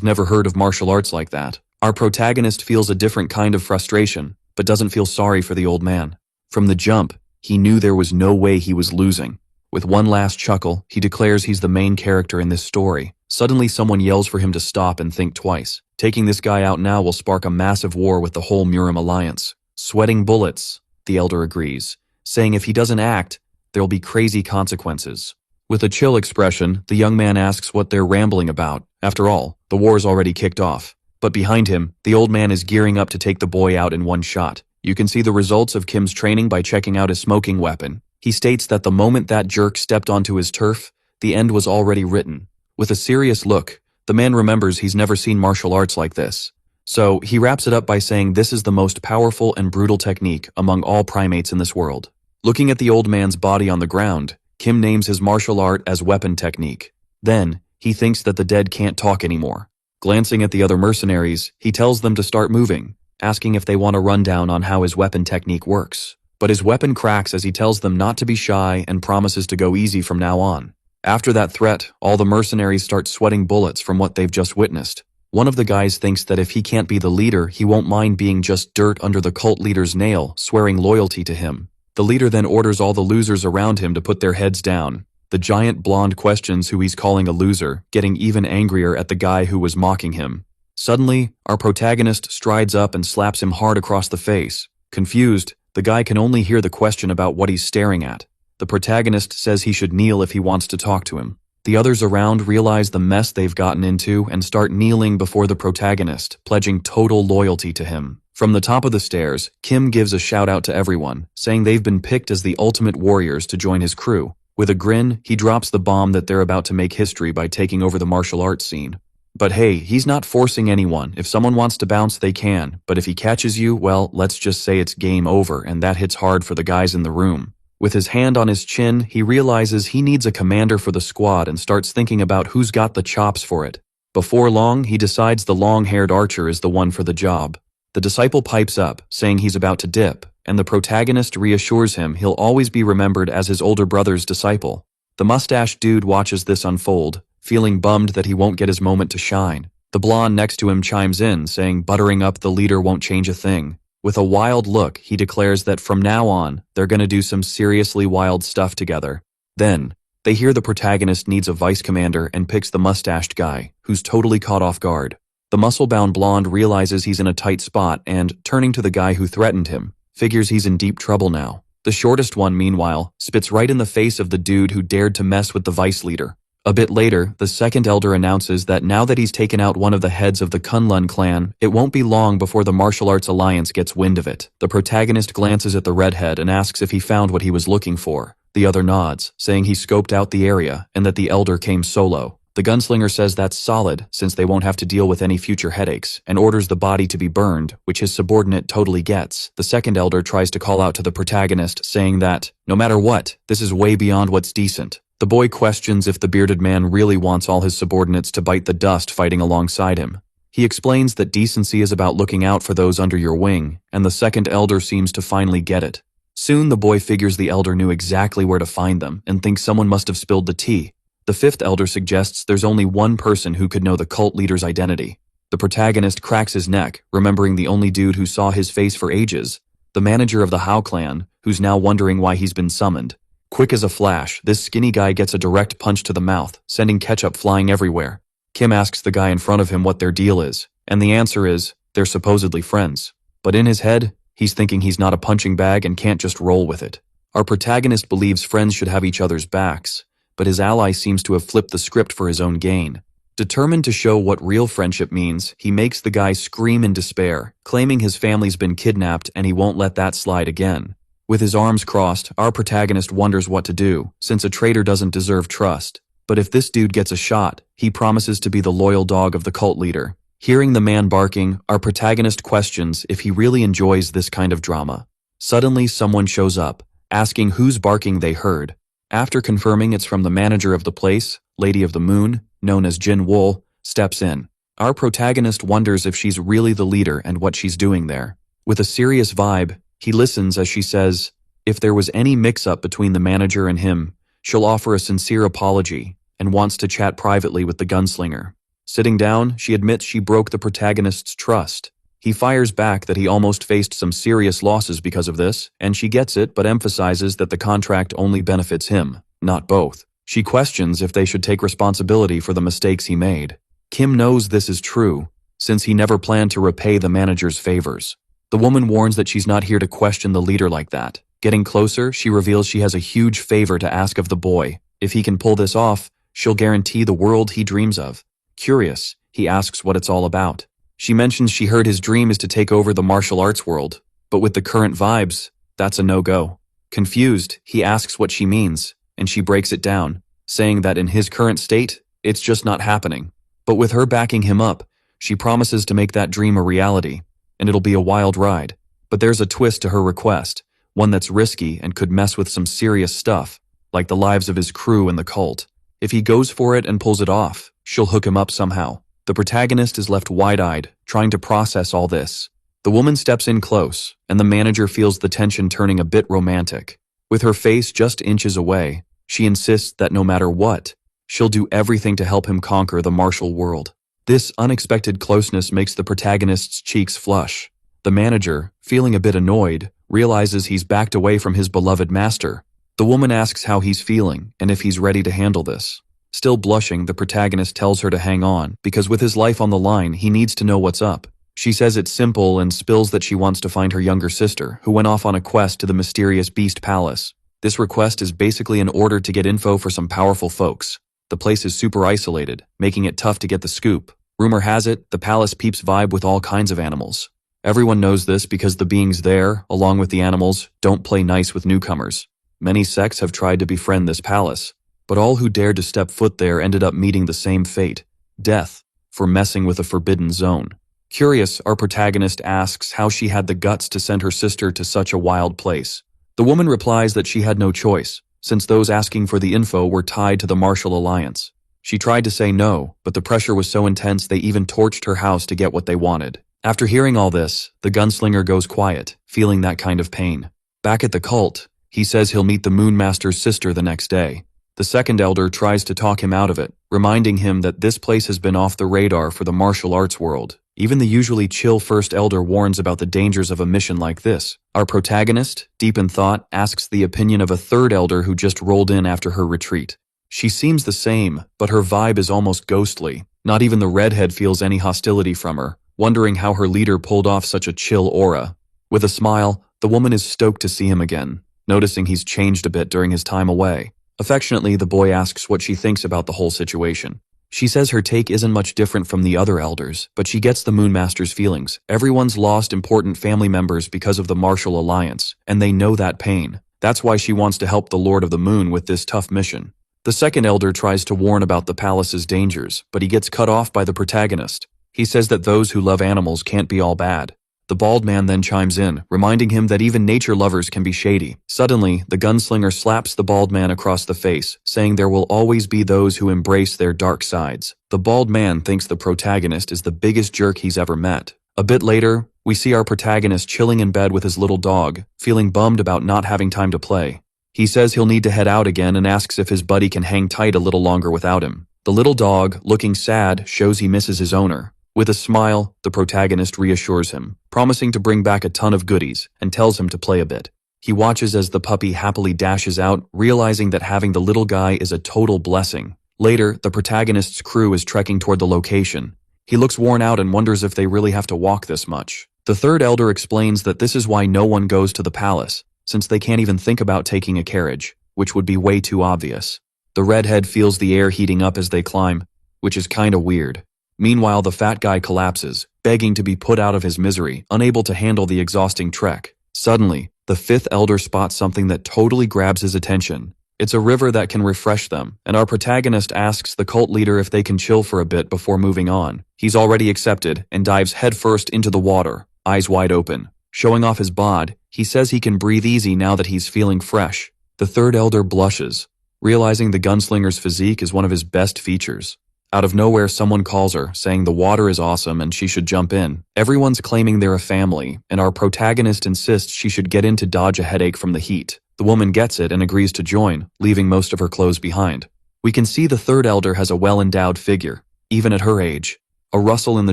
A: never heard of martial arts like that. Our protagonist feels a different kind of frustration, but doesn't feel sorry for the old man. From the jump, he knew there was no way he was losing. With one last chuckle, he declares he's the main character in this story. Suddenly someone yells for him to stop and think twice. Taking this guy out now will spark a massive war with the whole Murim alliance. Sweating bullets, the elder agrees, saying if he doesn't act, there'll be crazy consequences. With a chill expression, the young man asks what they're rambling about. After all, the war's already kicked off. But behind him, the old man is gearing up to take the boy out in one shot. You can see the results of Kim's training by checking out his smoking weapon. He states that the moment that jerk stepped onto his turf, the end was already written. With a serious look, the man remembers he's never seen martial arts like this. So, he wraps it up by saying this is the most powerful and brutal technique among all primates in this world. Looking at the old man's body on the ground, Kim names his martial art as weapon technique. Then, he thinks that the dead can't talk anymore. Glancing at the other mercenaries, he tells them to start moving, asking if they want a rundown on how his weapon technique works. But his weapon cracks as he tells them not to be shy and promises to go easy from now on. After that threat, all the mercenaries start sweating bullets from what they've just witnessed. One of the guys thinks that if he can't be the leader, he won't mind being just dirt under the cult leader's nail, swearing loyalty to him. The leader then orders all the losers around him to put their heads down. The giant blonde questions who he's calling a loser, getting even angrier at the guy who was mocking him. Suddenly, our protagonist strides up and slaps him hard across the face. Confused, the guy can only hear the question about what he's staring at. The protagonist says he should kneel if he wants to talk to him. The others around realize the mess they've gotten into and start kneeling before the protagonist, pledging total loyalty to him. From the top of the stairs, Kim gives a shout out to everyone, saying they've been picked as the ultimate warriors to join his crew. With a grin, he drops the bomb that they're about to make history by taking over the martial arts scene. But hey, he's not forcing anyone. If someone wants to bounce, they can. But if he catches you, well, let's just say it's game over, and that hits hard for the guys in the room. With his hand on his chin, he realizes he needs a commander for the squad and starts thinking about who's got the chops for it. Before long, he decides the long-haired archer is the one for the job. The disciple pipes up, saying he's about to dip, and the protagonist reassures him he'll always be remembered as his older brother's disciple. The mustached dude watches this unfold, feeling bummed that he won't get his moment to shine. The blonde next to him chimes in, saying buttering up the leader won't change a thing. With a wild look, he declares that from now on, they're gonna do some seriously wild stuff together. Then, they hear the protagonist needs a vice commander and picks the mustached guy, who's totally caught off guard. The muscle-bound blonde realizes he's in a tight spot and, turning to the guy who threatened him, figures he's in deep trouble now. The shortest one, meanwhile, spits right in the face of the dude who dared to mess with the vice leader. A bit later, the second elder announces that now that he's taken out one of the heads of the Kunlun clan, it won't be long before the martial arts alliance gets wind of it. The protagonist glances at the redhead and asks if he found what he was looking for. The other nods, saying he scoped out the area and that the elder came solo. The gunslinger says that's solid, since they won't have to deal with any future headaches, and orders the body to be burned, which his subordinate totally gets. The second elder tries to call out to the protagonist, saying that, no matter what, this is way beyond what's decent. The boy questions if the bearded man really wants all his subordinates to bite the dust fighting alongside him. He explains that decency is about looking out for those under your wing, and the second elder seems to finally get it. Soon the boy figures the elder knew exactly where to find them, and thinks someone must have spilled the tea. The fifth elder suggests there's only one person who could know the cult leader's identity. The protagonist cracks his neck, remembering the only dude who saw his face for ages, the manager of the Hao clan, who's now wondering why he's been summoned. Quick as a flash, this skinny guy gets a direct punch to the mouth, sending ketchup flying everywhere. Kim asks the guy in front of him what their deal is, and the answer is, they're supposedly friends. But in his head, he's thinking he's not a punching bag and can't just roll with it. Our protagonist believes friends should have each other's backs, but his ally seems to have flipped the script for his own gain. Determined to show what real friendship means, he makes the guy scream in despair, claiming his family's been kidnapped and he won't let that slide again. With his arms crossed, our protagonist wonders what to do, since a traitor doesn't deserve trust. But if this dude gets a shot, he promises to be the loyal dog of the cult leader. Hearing the man barking, our protagonist questions if he really enjoys this kind of drama. Suddenly, someone shows up, asking whose barking they heard. After confirming it's from the manager of the place, Lady of the Moon, known as Jin Wool, steps in. Our protagonist wonders if she's really the leader and what she's doing there. With a serious vibe, he listens as she says, if there was any mix-up between the manager and him, she'll offer a sincere apology and wants to chat privately with the gunslinger. Sitting down, she admits she broke the protagonist's trust. He fires back that he almost faced some serious losses because of this, and she gets it but emphasizes that the contract only benefits him, not both. She questions if they should take responsibility for the mistakes he made. Kim knows this is true, since he never planned to repay the manager's favors. The woman warns that she's not here to question the leader like that. Getting closer, she reveals she has a huge favor to ask of the boy. If he can pull this off, she'll guarantee the world he dreams of. Curious, he asks what it's all about. She mentions she heard his dream is to take over the martial arts world, but with the current vibes, that's a no-go. Confused, he asks what she means, and she breaks it down, saying that in his current state, it's just not happening. But with her backing him up, she promises to make that dream a reality, and it'll be a wild ride. But there's a twist to her request, one that's risky and could mess with some serious stuff, like the lives of his crew and the cult. If he goes for it and pulls it off, she'll hook him up somehow. The protagonist is left wide-eyed, trying to process all this. The woman steps in close, and the manager feels the tension turning a bit romantic. With her face just inches away, she insists that no matter what, she'll do everything to help him conquer the martial world. This unexpected closeness makes the protagonist's cheeks flush. The manager, feeling a bit annoyed, realizes he's backed away from his beloved master. The woman asks how he's feeling and if he's ready to handle this. Still blushing, the protagonist tells her to hang on, because with his life on the line, he needs to know what's up. She says it's simple and spills that she wants to find her younger sister, who went off on a quest to the mysterious Beast Palace. This request is basically an order to get info for some powerful folks. The place is super isolated, making it tough to get the scoop. Rumor has it, the palace peeps vibe with all kinds of animals. Everyone knows this because the beings there, along with the animals, don't play nice with newcomers. Many sects have tried to befriend this palace, but all who dared to step foot there ended up meeting the same fate, death, for messing with a forbidden zone. Curious, our protagonist asks how she had the guts to send her sister to such a wild place. The woman replies that she had no choice, since those asking for the info were tied to the Martial Alliance. She tried to say no, but the pressure was so intense they even torched her house to get what they wanted. After hearing all this, the gunslinger goes quiet, feeling that kind of pain. Back at the cult, he says he'll meet the Moonmaster's sister the next day. The second elder tries to talk him out of it, reminding him that this place has been off the radar for the martial arts world. Even the usually chill first elder warns about the dangers of a mission like this. Our protagonist, deep in thought, asks the opinion of a third elder who just rolled in after her retreat. She seems the same, but her vibe is almost ghostly. Not even the redhead feels any hostility from her, wondering how her leader pulled off such a chill aura. With a smile, the woman is stoked to see him again, noticing he's changed a bit during his time away. Affectionately, the boy asks what she thinks about the whole situation. She says her take isn't much different from the other elders, but she gets the Moonmaster's feelings. Everyone's lost important family members because of the Martial Alliance, and they know that pain. That's why she wants to help the Lord of the Moon with this tough mission. The second elder tries to warn about the palace's dangers, but he gets cut off by the protagonist. He says that those who love animals can't be all bad. The bald man then chimes in, reminding him that even nature lovers can be shady. Suddenly, the gunslinger slaps the bald man across the face, saying there will always be those who embrace their dark sides. The bald man thinks the protagonist is the biggest jerk he's ever met. A bit later, we see our protagonist chilling in bed with his little dog, feeling bummed about not having time to play. He says he'll need to head out again and asks if his buddy can hang tight a little longer without him. The little dog, looking sad, shows he misses his owner. With a smile, the protagonist reassures him, promising to bring back a ton of goodies, and tells him to play a bit. He watches as the puppy happily dashes out, realizing that having the little guy is a total blessing. Later, the protagonist's crew is trekking toward the location. He looks worn out and wonders if they really have to walk this much. The third elder explains that this is why no one goes to the palace, since they can't even think about taking a carriage, which would be way too obvious. The redhead feels the air heating up as they climb, which is kinda weird. Meanwhile, the fat guy collapses, begging to be put out of his misery, unable to handle the exhausting trek. Suddenly, the fifth elder spots something that totally grabs his attention. It's a river that can refresh them, and our protagonist asks the cult leader if they can chill for a bit before moving on. He's already accepted and dives headfirst into the water, eyes wide open. Showing off his bod, he says he can breathe easy now that he's feeling fresh. The third elder blushes, realizing the gunslinger's physique is one of his best features. Out of nowhere, someone calls her, saying the water is awesome and she should jump in. Everyone's claiming they're a family, and our protagonist insists she should get in to dodge a headache from the heat. The woman gets it and agrees to join, leaving most of her clothes behind. We can see the third elder has a well-endowed figure, even at her age. A rustle in the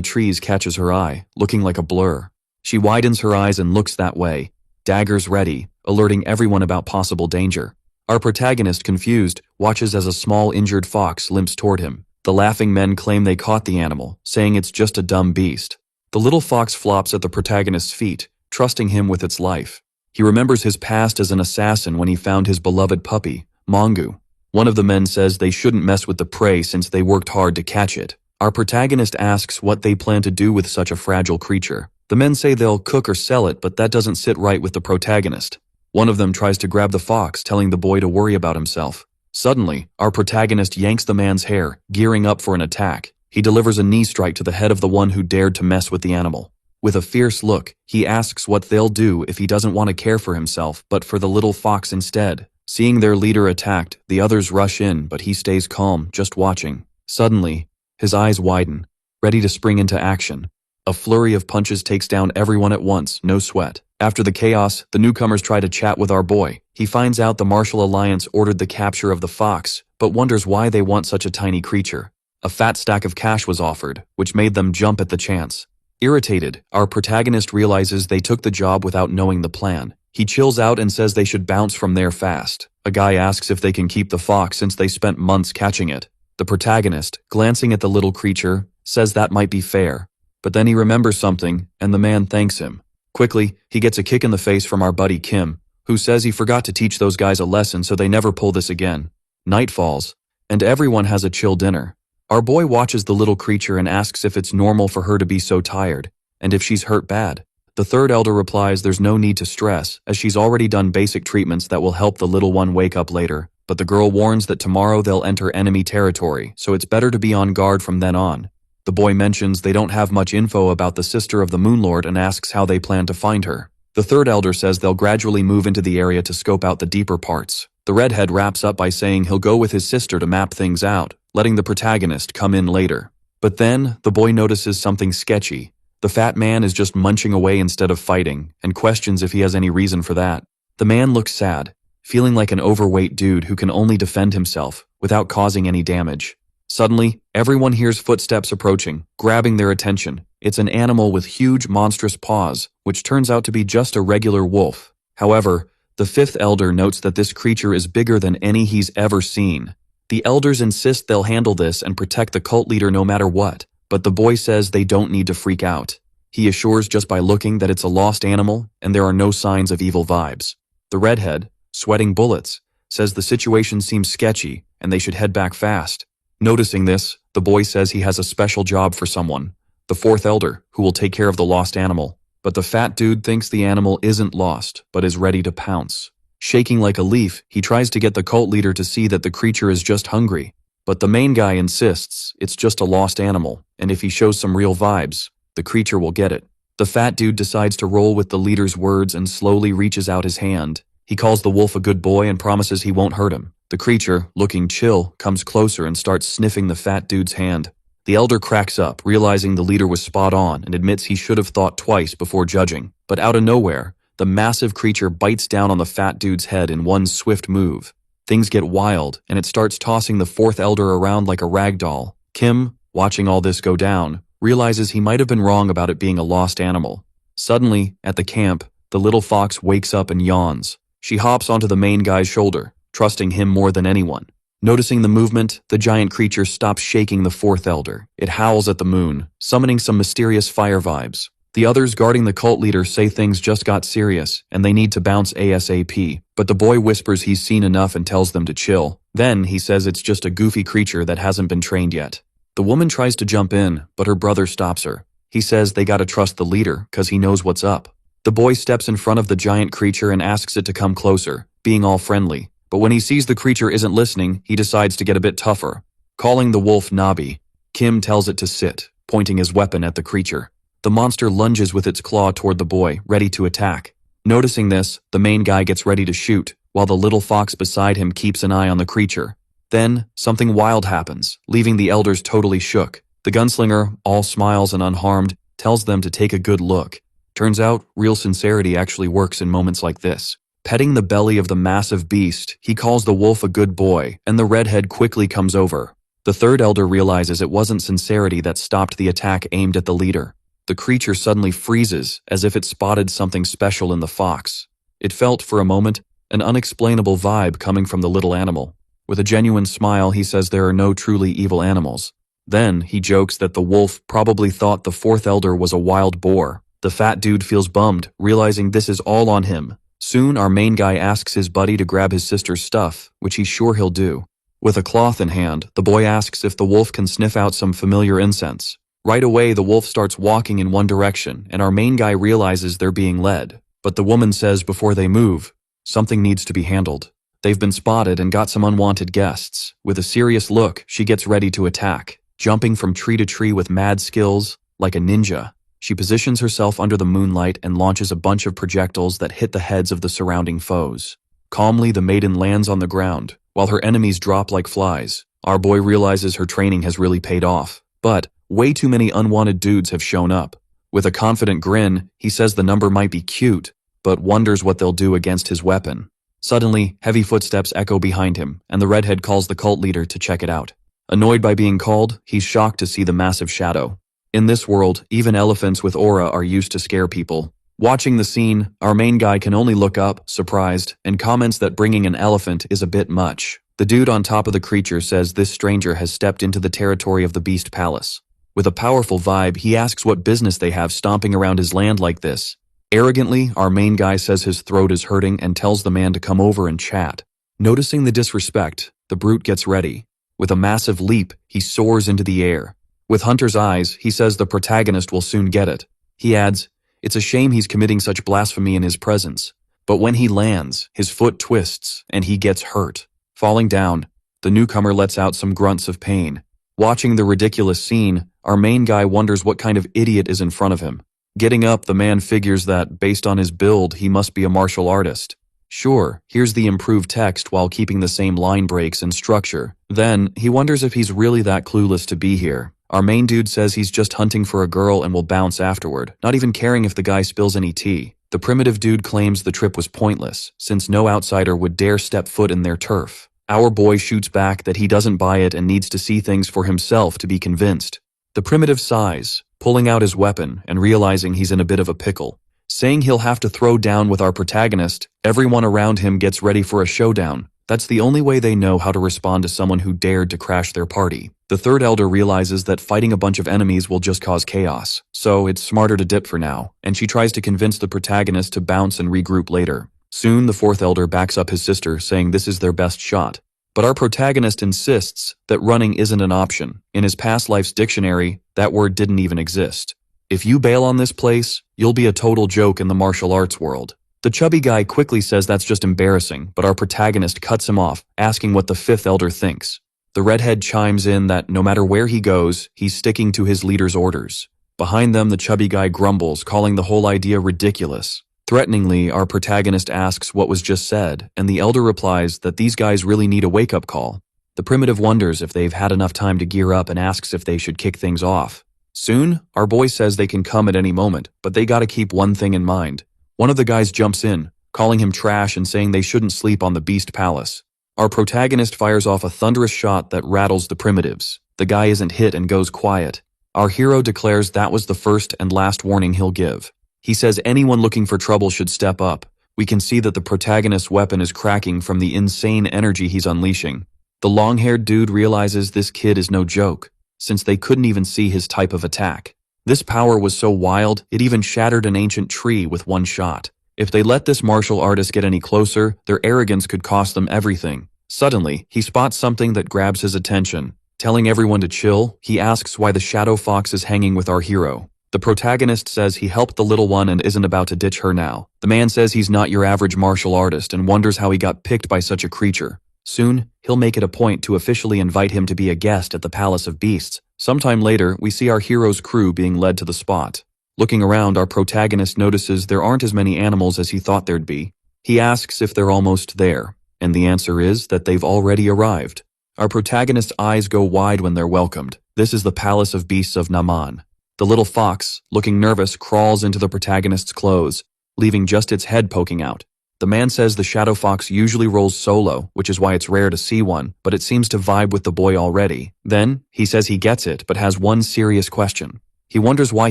A: trees catches her eye, looking like a blur. She widens her eyes and looks that way, daggers ready, alerting everyone about possible danger. Our protagonist, confused, watches as a small injured fox limps toward him. The laughing men claim they caught the animal, saying it's just a dumb beast. The little fox flops at the protagonist's feet, trusting him with its life. He remembers his past as an assassin when he found his beloved puppy, Mongu. One of the men says they shouldn't mess with the prey since they worked hard to catch it. Our protagonist asks what they plan to do with such a fragile creature. The men say they'll cook or sell it, but that doesn't sit right with the protagonist. One of them tries to grab the fox, telling the boy to worry about himself. Suddenly, our protagonist yanks the man's hair, gearing up for an attack. He delivers a knee strike to the head of the one who dared to mess with the animal. With a fierce look, he asks what they'll do if he doesn't want to care for himself, but for the little fox instead. Seeing their leader attacked, the others rush in, but he stays calm, just watching. Suddenly, his eyes widen, ready to spring into action. A flurry of punches takes down everyone at once, no sweat. After the chaos, the newcomers try to chat with our boy. He finds out the Martial Alliance ordered the capture of the fox, but wonders why they want such a tiny creature. A fat stack of cash was offered, which made them jump at the chance. Irritated, our protagonist realizes they took the job without knowing the plan. He chills out and says they should bounce from there fast. A guy asks if they can keep the fox since they spent months catching it. The protagonist, glancing at the little creature, says that might be fair. But then he remembers something, and the man thanks him. Quickly, he gets a kick in the face from our buddy Kim, who says he forgot to teach those guys a lesson so they never pull this again. Night falls, and everyone has a chill dinner. Our boy watches the little creature and asks if it's normal for her to be so tired, and if she's hurt bad. The third elder replies there's no need to stress, as she's already done basic treatments that will help the little one wake up later. But the girl warns that tomorrow they'll enter enemy territory, so it's better to be on guard from then on. The boy mentions they don't have much info about the sister of the Moonlord and asks how they plan to find her. The third elder says they'll gradually move into the area to scope out the deeper parts. The redhead wraps up by saying he'll go with his sister to map things out, letting the protagonist come in later. But then, the boy notices something sketchy. The fat man is just munching away instead of fighting, and questions if he has any reason for that. The man looks sad, feeling like an overweight dude who can only defend himself, without causing any damage. Suddenly, everyone hears footsteps approaching, grabbing their attention. It's an animal with huge, monstrous paws, which turns out to be just a regular wolf. However, the fifth elder notes that this creature is bigger than any he's ever seen. The elders insist they'll handle this and protect the cult leader no matter what, but the boy says they don't need to freak out. He assures just by looking that it's a lost animal and there are no signs of evil vibes. The redhead, sweating bullets, says the situation seems sketchy and they should head back fast. Noticing this, the boy says he has a special job for someone, the fourth elder, who will take care of the lost animal. But the fat dude thinks the animal isn't lost, but is ready to pounce. Shaking like a leaf, he tries to get the cult leader to see that the creature is just hungry. But the main guy insists it's just a lost animal, and if he shows some real vibes, the creature will get it. The fat dude decides to roll with the leader's words and slowly reaches out his hand. He calls the wolf a good boy and promises he won't hurt him. The creature, looking chill, comes closer and starts sniffing the fat dude's hand. The elder cracks up, realizing the leader was spot on and admits he should have thought twice before judging. But out of nowhere, the massive creature bites down on the fat dude's head in one swift move. Things get wild, and it starts tossing the fourth elder around like a rag doll. Kim, watching all this go down, realizes he might have been wrong about it being a lost animal. Suddenly, at the camp, the little fox wakes up and yawns. She hops onto the main guy's shoulder, trusting him more than anyone. Noticing the movement, the giant creature stops shaking the fourth elder. It howls at the moon, summoning some mysterious fire vibes. The others guarding the cult leader say things just got serious, and they need to bounce ASAP, but the boy whispers he's seen enough and tells them to chill. Then, he says it's just a goofy creature that hasn't been trained yet. The woman tries to jump in, but her brother stops her. He says they gotta trust the leader, cause he knows what's up. The boy steps in front of the giant creature and asks it to come closer, being all friendly. But when he sees the creature isn't listening, he decides to get a bit tougher. Calling the wolf Nabi, Kim tells it to sit, pointing his weapon at the creature. The monster lunges with its claw toward the boy, ready to attack. Noticing this, the main guy gets ready to shoot, while the little fox beside him keeps an eye on the creature. Then, something wild happens, leaving the elders totally shook. The gunslinger, all smiles and unharmed, tells them to take a good look. Turns out, real sincerity actually works in moments like this. Petting the belly of the massive beast, he calls the wolf a good boy, and the redhead quickly comes over. The third elder realizes it wasn't sincerity that stopped the attack aimed at the leader. The creature suddenly freezes, as if it spotted something special in the fox. It felt, for a moment, an unexplainable vibe coming from the little animal. With a genuine smile, he says there are no truly evil animals. Then, he jokes that the wolf probably thought the fourth elder was a wild boar. The fat dude feels bummed, realizing this is all on him. Soon, our main guy asks his buddy to grab his sister's stuff, which he's sure he'll do. With a cloth in hand, the boy asks if the wolf can sniff out some familiar incense. Right away, the wolf starts walking in one direction, and our main guy realizes they're being led. But the woman says before they move, something needs to be handled. They've been spotted and got some unwanted guests. With a serious look, she gets ready to attack, jumping from tree to tree with mad skills, like a ninja. She positions herself under the moonlight and launches a bunch of projectiles that hit the heads of the surrounding foes. Calmly, the maiden lands on the ground, while her enemies drop like flies. Our boy realizes her training has really paid off. But way too many unwanted dudes have shown up. With a confident grin, he says the number might be cute, but wonders what they'll do against his weapon. Suddenly, heavy footsteps echo behind him, and the redhead calls the cult leader to check it out. Annoyed by being called, he's shocked to see the massive shadow. In this world, even elephants with aura are used to scare people. Watching the scene, our main guy can only look up, surprised, and comments that bringing an elephant is a bit much. The dude on top of the creature says this stranger has stepped into the territory of the Beast Palace. With a powerful vibe, he asks what business they have stomping around his land like this. Arrogantly, our main guy says his throat is hurting and tells the man to come over and chat. Noticing the disrespect, the brute gets ready. With a massive leap, he soars into the air. With Hunter's eyes, he says the protagonist will soon get it. He adds, it's a shame he's committing such blasphemy in his presence. But when he lands, his foot twists, and he gets hurt. Falling down, the newcomer lets out some grunts of pain. Watching the ridiculous scene, our main guy wonders what kind of idiot is in front of him. Getting up, the man figures that, based on his build, he must be a martial artist. Sure, here's the improved text while keeping the same line breaks and structure. Then, he wonders if he's really that clueless to be here. Our main dude says he's just hunting for a girl and will bounce afterward, not even caring if the guy spills any tea. The primitive dude claims the trip was pointless, since no outsider would dare step foot in their turf. Our boy shoots back that he doesn't buy it and needs to see things for himself to be convinced. The primitive sighs, pulling out his weapon and realizing he's in a bit of a pickle. Saying he'll have to throw down with our protagonist, everyone around him gets ready for a showdown. That's the only way they know how to respond to someone who dared to crash their party. The third elder realizes that fighting a bunch of enemies will just cause chaos, so it's smarter to dip for now, and she tries to convince the protagonist to bounce and regroup later. Soon, the fourth elder backs up his sister, saying this is their best shot. But our protagonist insists that running isn't an option. In his past life's dictionary, that word didn't even exist. If you bail on this place, you'll be a total joke in the martial arts world. The chubby guy quickly says that's just embarrassing, but our protagonist cuts him off, asking what the fifth elder thinks. The redhead chimes in that no matter where he goes, he's sticking to his leader's orders. Behind them, the chubby guy grumbles, calling the whole idea ridiculous. Threateningly, our protagonist asks what was just said, and the elder replies that these guys really need a wake-up call. The primitive wonders if they've had enough time to gear up and asks if they should kick things off. Soon, our boy says they can come at any moment, but they gotta keep one thing in mind. One of the guys jumps in, calling him trash and saying they shouldn't sleep on the Beast Palace. Our protagonist fires off a thunderous shot that rattles the primitives. The guy isn't hit and goes quiet. Our hero declares that was the first and last warning he'll give. He says anyone looking for trouble should step up, We can see that the protagonist's weapon is cracking from the insane energy he's unleashing. The long-haired dude realizes this kid is no joke, since they couldn't even see his type of attack. This power was so wild, it even shattered an ancient tree with one shot. If they let this martial artist get any closer, their arrogance could cost them everything. Suddenly, he spots something that grabs his attention. Telling everyone to chill, he asks why the shadow fox is hanging with our hero. The protagonist says he helped the little one and isn't about to ditch her now. The man says he's not your average martial artist and wonders how he got picked by such a creature. Soon, he'll make it a point to officially invite him to be a guest at the Palace of Beasts. Sometime later, we see our hero's crew being led to the spot. Looking around, our protagonist notices there aren't as many animals as he thought there'd be. He asks if they're almost there, and the answer is that they've already arrived. Our protagonist's eyes go wide when they're welcomed. This is the Palace of Beasts of Naman. The little fox, looking nervous, crawls into the protagonist's clothes, leaving just its head poking out. The man says the shadow fox usually rolls solo, which is why it's rare to see one, but it seems to vibe with the boy already. Then, he says he gets it, but has one serious question. He wonders why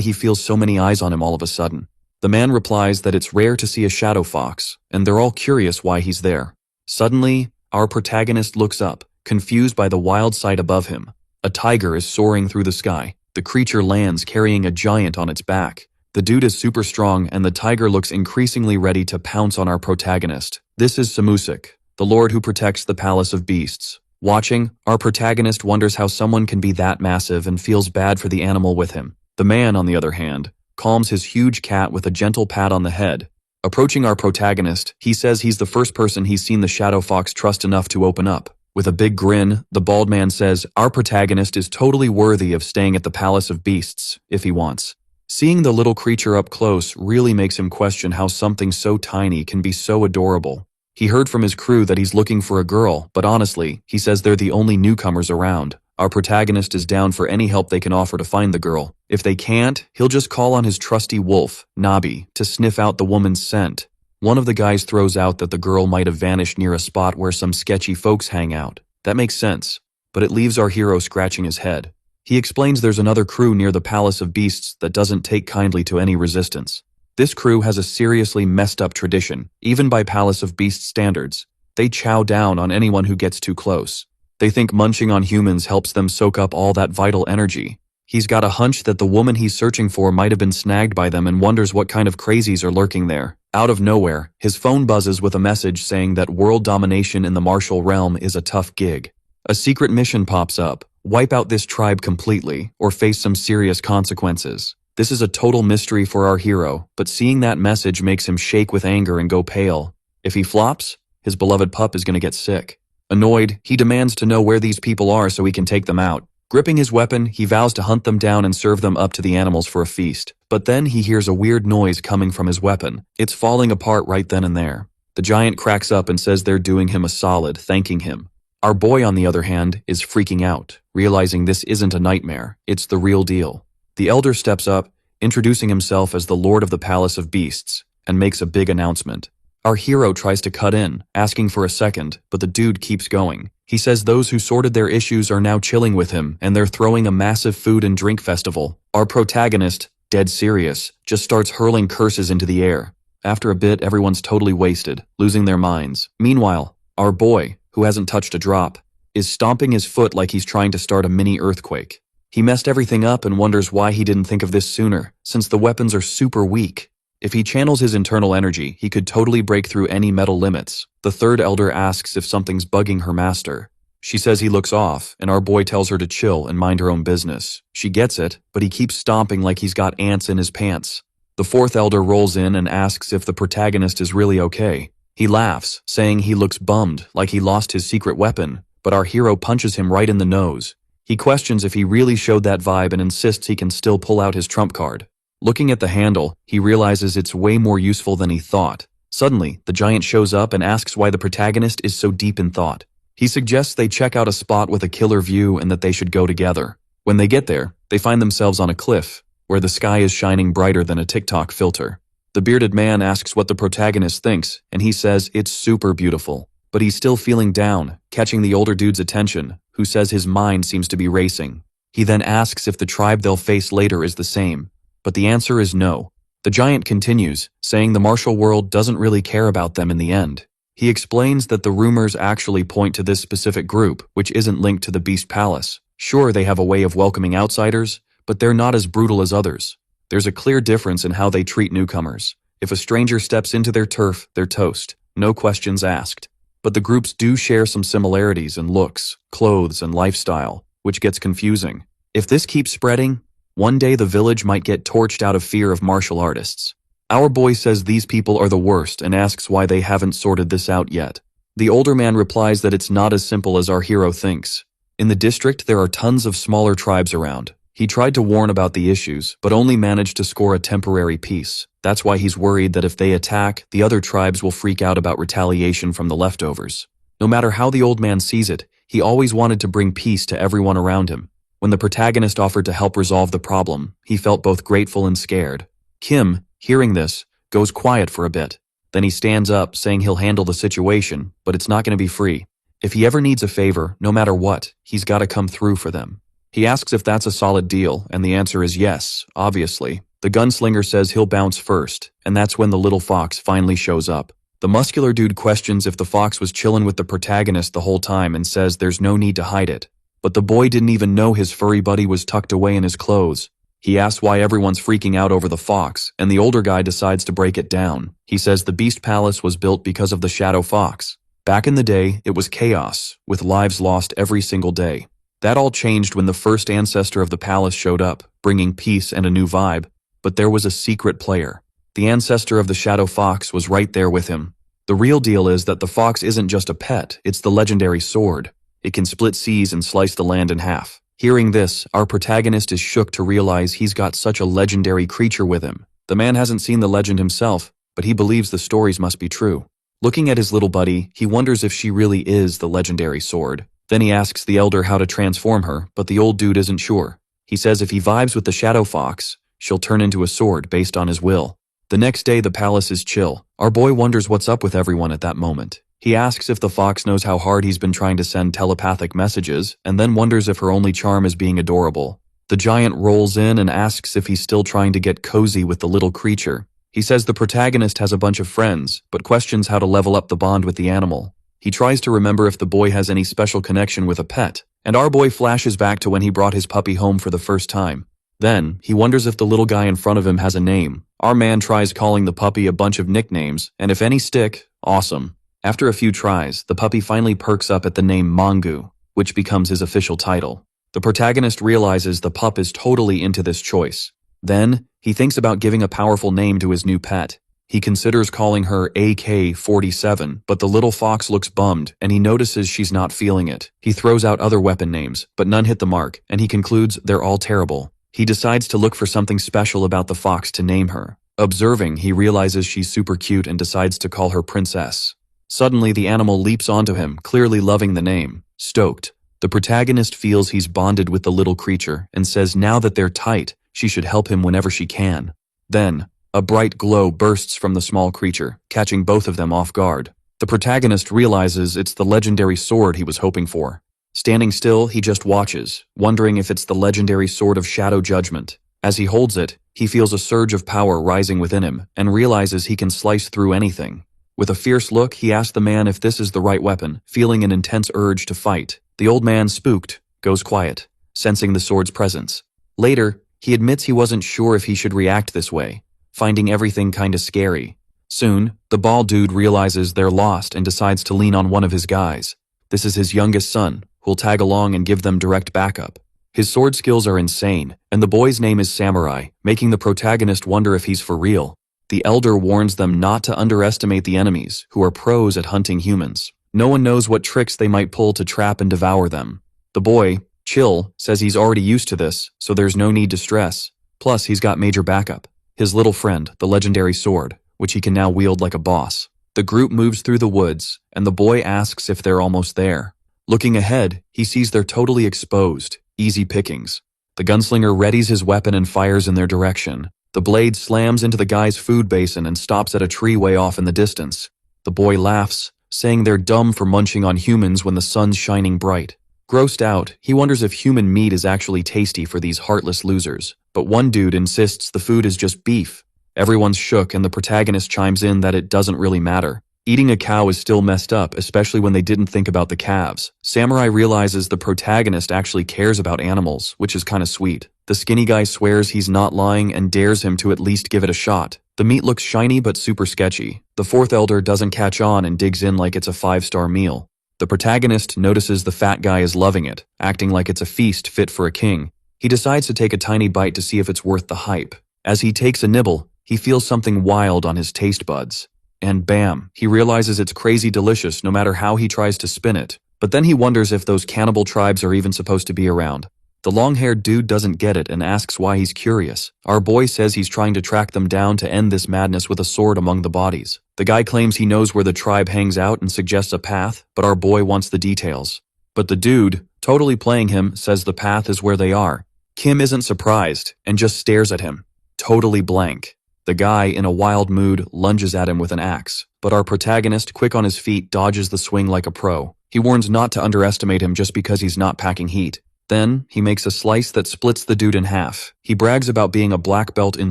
A: he feels so many eyes on him all of a sudden. The man replies that it's rare to see a shadow fox, and they're all curious why he's there. Suddenly, our protagonist looks up, confused by the wild sight above him. A tiger is soaring through the sky. The creature lands carrying a giant on its back. The dude is super strong, and the tiger looks increasingly ready to pounce on our protagonist. This is Samusik, the lord who protects the Palace of Beasts. Watching, our protagonist wonders how someone can be that massive and feels bad for the animal with him. The man, on the other hand, calms his huge cat with a gentle pat on the head. Approaching our protagonist, he says he's the first person he's seen the shadow fox trust enough to open up. With a big grin, the bald man says our protagonist is totally worthy of staying at the Palace of Beasts, if he wants. Seeing the little creature up close really makes him question how something so tiny can be so adorable. He heard from his crew that he's looking for a girl, but honestly, he says they're the only newcomers around. Our protagonist is down for any help they can offer to find the girl. If they can't, he'll just call on his trusty wolf, Nabi, to sniff out the woman's scent. One of the guys throws out that the girl might have vanished near a spot where some sketchy folks hang out. That makes sense, but it leaves our hero scratching his head. He explains there's another crew near the Palace of Beasts that doesn't take kindly to any resistance. This crew has a seriously messed up tradition, even by Palace of Beasts standards. They chow down on anyone who gets too close. They think munching on humans helps them soak up all that vital energy. He's got a hunch that the woman he's searching for might have been snagged by them and wonders what kind of crazies are lurking there. Out of nowhere, his phone buzzes with a message saying that world domination in the martial realm is a tough gig. A secret mission pops up. Wipe out this tribe completely, or face some serious consequences. This is a total mystery for our hero, but seeing that message makes him shake with anger and go pale. If he flops, his beloved pup is going to get sick. Annoyed, he demands to know where these people are so he can take them out. Gripping his weapon, he vows to hunt them down and serve them up to the animals for a feast. But then he hears a weird noise coming from his weapon. It's falling apart right then and there. The giant cracks up and says they're doing him a solid, thanking him. Our boy, on the other hand, is freaking out, realizing this isn't a nightmare, it's the real deal. The elder steps up, introducing himself as the Lord of the Palace of Beasts, and makes a big announcement. Our hero tries to cut in, asking for a second, but the dude keeps going. He says those who sorted their issues are now chilling with him, and they're throwing a massive food and drink festival. Our protagonist, dead serious, just starts hurling curses into the air. After a bit, everyone's totally wasted, losing their minds. Meanwhile, our boy, who hasn't touched a drop, is stomping his foot like he's trying to start a mini earthquake. He messed everything up and wonders why he didn't think of this sooner, since the weapons are super weak. If he channels his internal energy, he could totally break through any metal limits. The third elder asks if something's bugging her master. She says he looks off, and our boy tells her to chill and mind her own business. She gets it, but he keeps stomping like he's got ants in his pants. The fourth elder rolls in and asks if the protagonist is really okay. He laughs, saying he looks bummed, like he lost his secret weapon, but our hero punches him right in the nose. He questions if he really showed that vibe and insists he can still pull out his trump card. Looking at the handle, he realizes it's way more useful than he thought. Suddenly, the giant shows up and asks why the protagonist is so deep in thought. He suggests they check out a spot with a killer view and that they should go together. When they get there, they find themselves on a cliff, where the sky is shining brighter than a TikTok filter. The bearded man asks what the protagonist thinks, and he says it's super beautiful. But he's still feeling down, catching the older dude's attention, who says his mind seems to be racing. He then asks if the tribe they'll face later is the same, but the answer is no. The giant continues, saying the martial world doesn't really care about them in the end. He explains that the rumors actually point to this specific group, which isn't linked to the Beast Palace. Sure, they have a way of welcoming outsiders, but they're not as brutal as others. There's a clear difference in how they treat newcomers. If a stranger steps into their turf, they're toast. No questions asked. But the groups do share some similarities in looks, clothes, and lifestyle, which gets confusing. If this keeps spreading, one day the village might get torched out of fear of martial artists. Our boy says these people are the worst and asks why they haven't sorted this out yet. The older man replies that it's not as simple as our hero thinks. In the district, there are tons of smaller tribes around. He tried to warn about the issues, but only managed to score a temporary peace. That's why he's worried that if they attack, the other tribes will freak out about retaliation from the leftovers. No matter how the old man sees it, he always wanted to bring peace to everyone around him. When the protagonist offered to help resolve the problem, he felt both grateful and scared. Kim, hearing this, goes quiet for a bit. Then he stands up, saying he'll handle the situation, but it's not going to be free. If he ever needs a favor, no matter what, he's got to come through for them. He asks if that's a solid deal, and the answer is yes, obviously. The gunslinger says he'll bounce first, and that's when the little fox finally shows up. The muscular dude questions if the fox was chillin' with the protagonist the whole time and says there's no need to hide it. But the boy didn't even know his furry buddy was tucked away in his clothes. He asks why everyone's freaking out over the fox, and the older guy decides to break it down. He says the Beast Palace was built because of the Shadow Fox. Back in the day, it was chaos, with lives lost every single day. That all changed when the first ancestor of the palace showed up, bringing peace and a new vibe. But there was a secret player. The ancestor of the Shadow Fox was right there with him. The real deal is that the fox isn't just a pet, it's the legendary sword. It can split seas and slice the land in half. Hearing this, our protagonist is shook to realize he's got such a legendary creature with him. The man hasn't seen the legend himself, but he believes the stories must be true. Looking at his little buddy, he wonders if she really is the legendary sword. Then he asks the elder how to transform her, but the old dude isn't sure. He says if he vibes with the Shadow Fox, she'll turn into a sword based on his will. The next day, the palace is chill. Our boy wonders what's up with everyone at that moment. He asks if the fox knows how hard he's been trying to send telepathic messages, and then wonders if her only charm is being adorable. The giant rolls in and asks if he's still trying to get cozy with the little creature. He says the protagonist has a bunch of friends, but questions how to level up the bond with the animal. He tries to remember if the boy has any special connection with a pet, and our boy flashes back to when he brought his puppy home for the first time. Then, he wonders if the little guy in front of him has a name. Our man tries calling the puppy a bunch of nicknames, and if any stick, awesome. After a few tries, the puppy finally perks up at the name Mangu, which becomes his official title. The protagonist realizes the pup is totally into this choice. Then, he thinks about giving a powerful name to his new pet. He considers calling her AK-47, but the little fox looks bummed, and he notices she's not feeling it. He throws out other weapon names, but none hit the mark, and he concludes they're all terrible. He decides to look for something special about the fox to name her. Observing, he realizes she's super cute and decides to call her Princess. Suddenly, the animal leaps onto him, clearly loving the name. Stoked. The protagonist feels he's bonded with the little creature and says now that they're tight, she should help him whenever she can. Then, a bright glow bursts from the small creature, catching both of them off guard. The protagonist realizes it's the legendary sword he was hoping for. Standing still, he just watches, wondering if it's the legendary sword of Shadow Judgment. As he holds it, he feels a surge of power rising within him and realizes he can slice through anything. With a fierce look, he asks the man if this is the right weapon, feeling an intense urge to fight. The old man, spooked, goes quiet, sensing the sword's presence. Later, he admits he wasn't sure if he should react this way, finding everything kinda scary. Soon, the bald dude realizes they're lost and decides to lean on one of his guys. This is his youngest son, who'll tag along and give them direct backup. His sword skills are insane, and the boy's name is Samurai, making the protagonist wonder if he's for real. The elder warns them not to underestimate the enemies, who are pros at hunting humans. No one knows what tricks they might pull to trap and devour them. The boy, Chill, says he's already used to this, so there's no need to stress. Plus, he's got major backup. His little friend, the legendary sword, which he can now wield like a boss. The group moves through the woods, and the boy asks if they're almost there. Looking ahead, he sees they're totally exposed, easy pickings. The gunslinger readies his weapon and fires in their direction. The blade slams into the guy's food basin and stops at a tree way off in the distance. The boy laughs, saying they're dumb for munching on humans when the sun's shining bright. Grossed out, he wonders if human meat is actually tasty for these heartless losers. But one dude insists the food is just beef. Everyone's shook and the protagonist chimes in that it doesn't really matter. Eating a cow is still messed up, especially when they didn't think about the calves. Samurai realizes the protagonist actually cares about animals, which is kinda sweet. The skinny guy swears he's not lying and dares him to at least give it a shot. The meat looks shiny but super sketchy. The fourth elder doesn't catch on and digs in like it's a 5-star meal. The protagonist notices the fat guy is loving it, acting like it's a feast fit for a king. He decides to take a tiny bite to see if it's worth the hype. As he takes a nibble, he feels something wild on his taste buds. And bam, he realizes it's crazy delicious no matter how he tries to spin it. But then he wonders if those cannibal tribes are even supposed to be around. The long-haired dude doesn't get it and asks why he's curious. Our boy says he's trying to track them down to end this madness with a sword among the bodies. The guy claims he knows where the tribe hangs out and suggests a path, but our boy wants the details. But the dude, totally playing him, says the path is where they are. Kim isn't surprised and just stares at him, totally blank. The guy, in a wild mood, lunges at him with an axe, but our protagonist, quick on his feet, dodges the swing like a pro. He warns not to underestimate him just because he's not packing heat. Then, he makes a slice that splits the dude in half. He brags about being a black belt in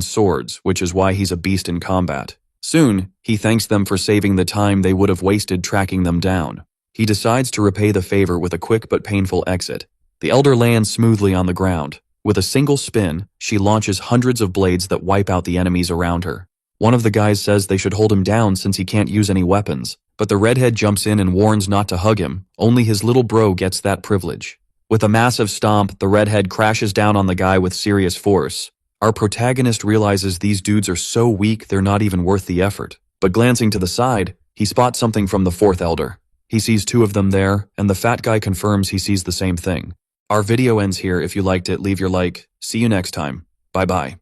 A: swords, which is why he's a beast in combat. Soon, he thanks them for saving the time they would have wasted tracking them down. He decides to repay the favor with a quick but painful exit. The elder lands smoothly on the ground. With a single spin, she launches hundreds of blades that wipe out the enemies around her. One of the guys says they should hold him down since he can't use any weapons, but the redhead jumps in and warns not to hug him. Only his little bro gets that privilege. With a massive stomp, the redhead crashes down on the guy with serious force. Our protagonist realizes these dudes are so weak they're not even worth the effort. But glancing to the side, he spots something from the fourth elder. He sees 2 of them there, and the fat guy confirms he sees the same thing. Our video ends here. If you liked it, leave your like. See you next time. Bye bye.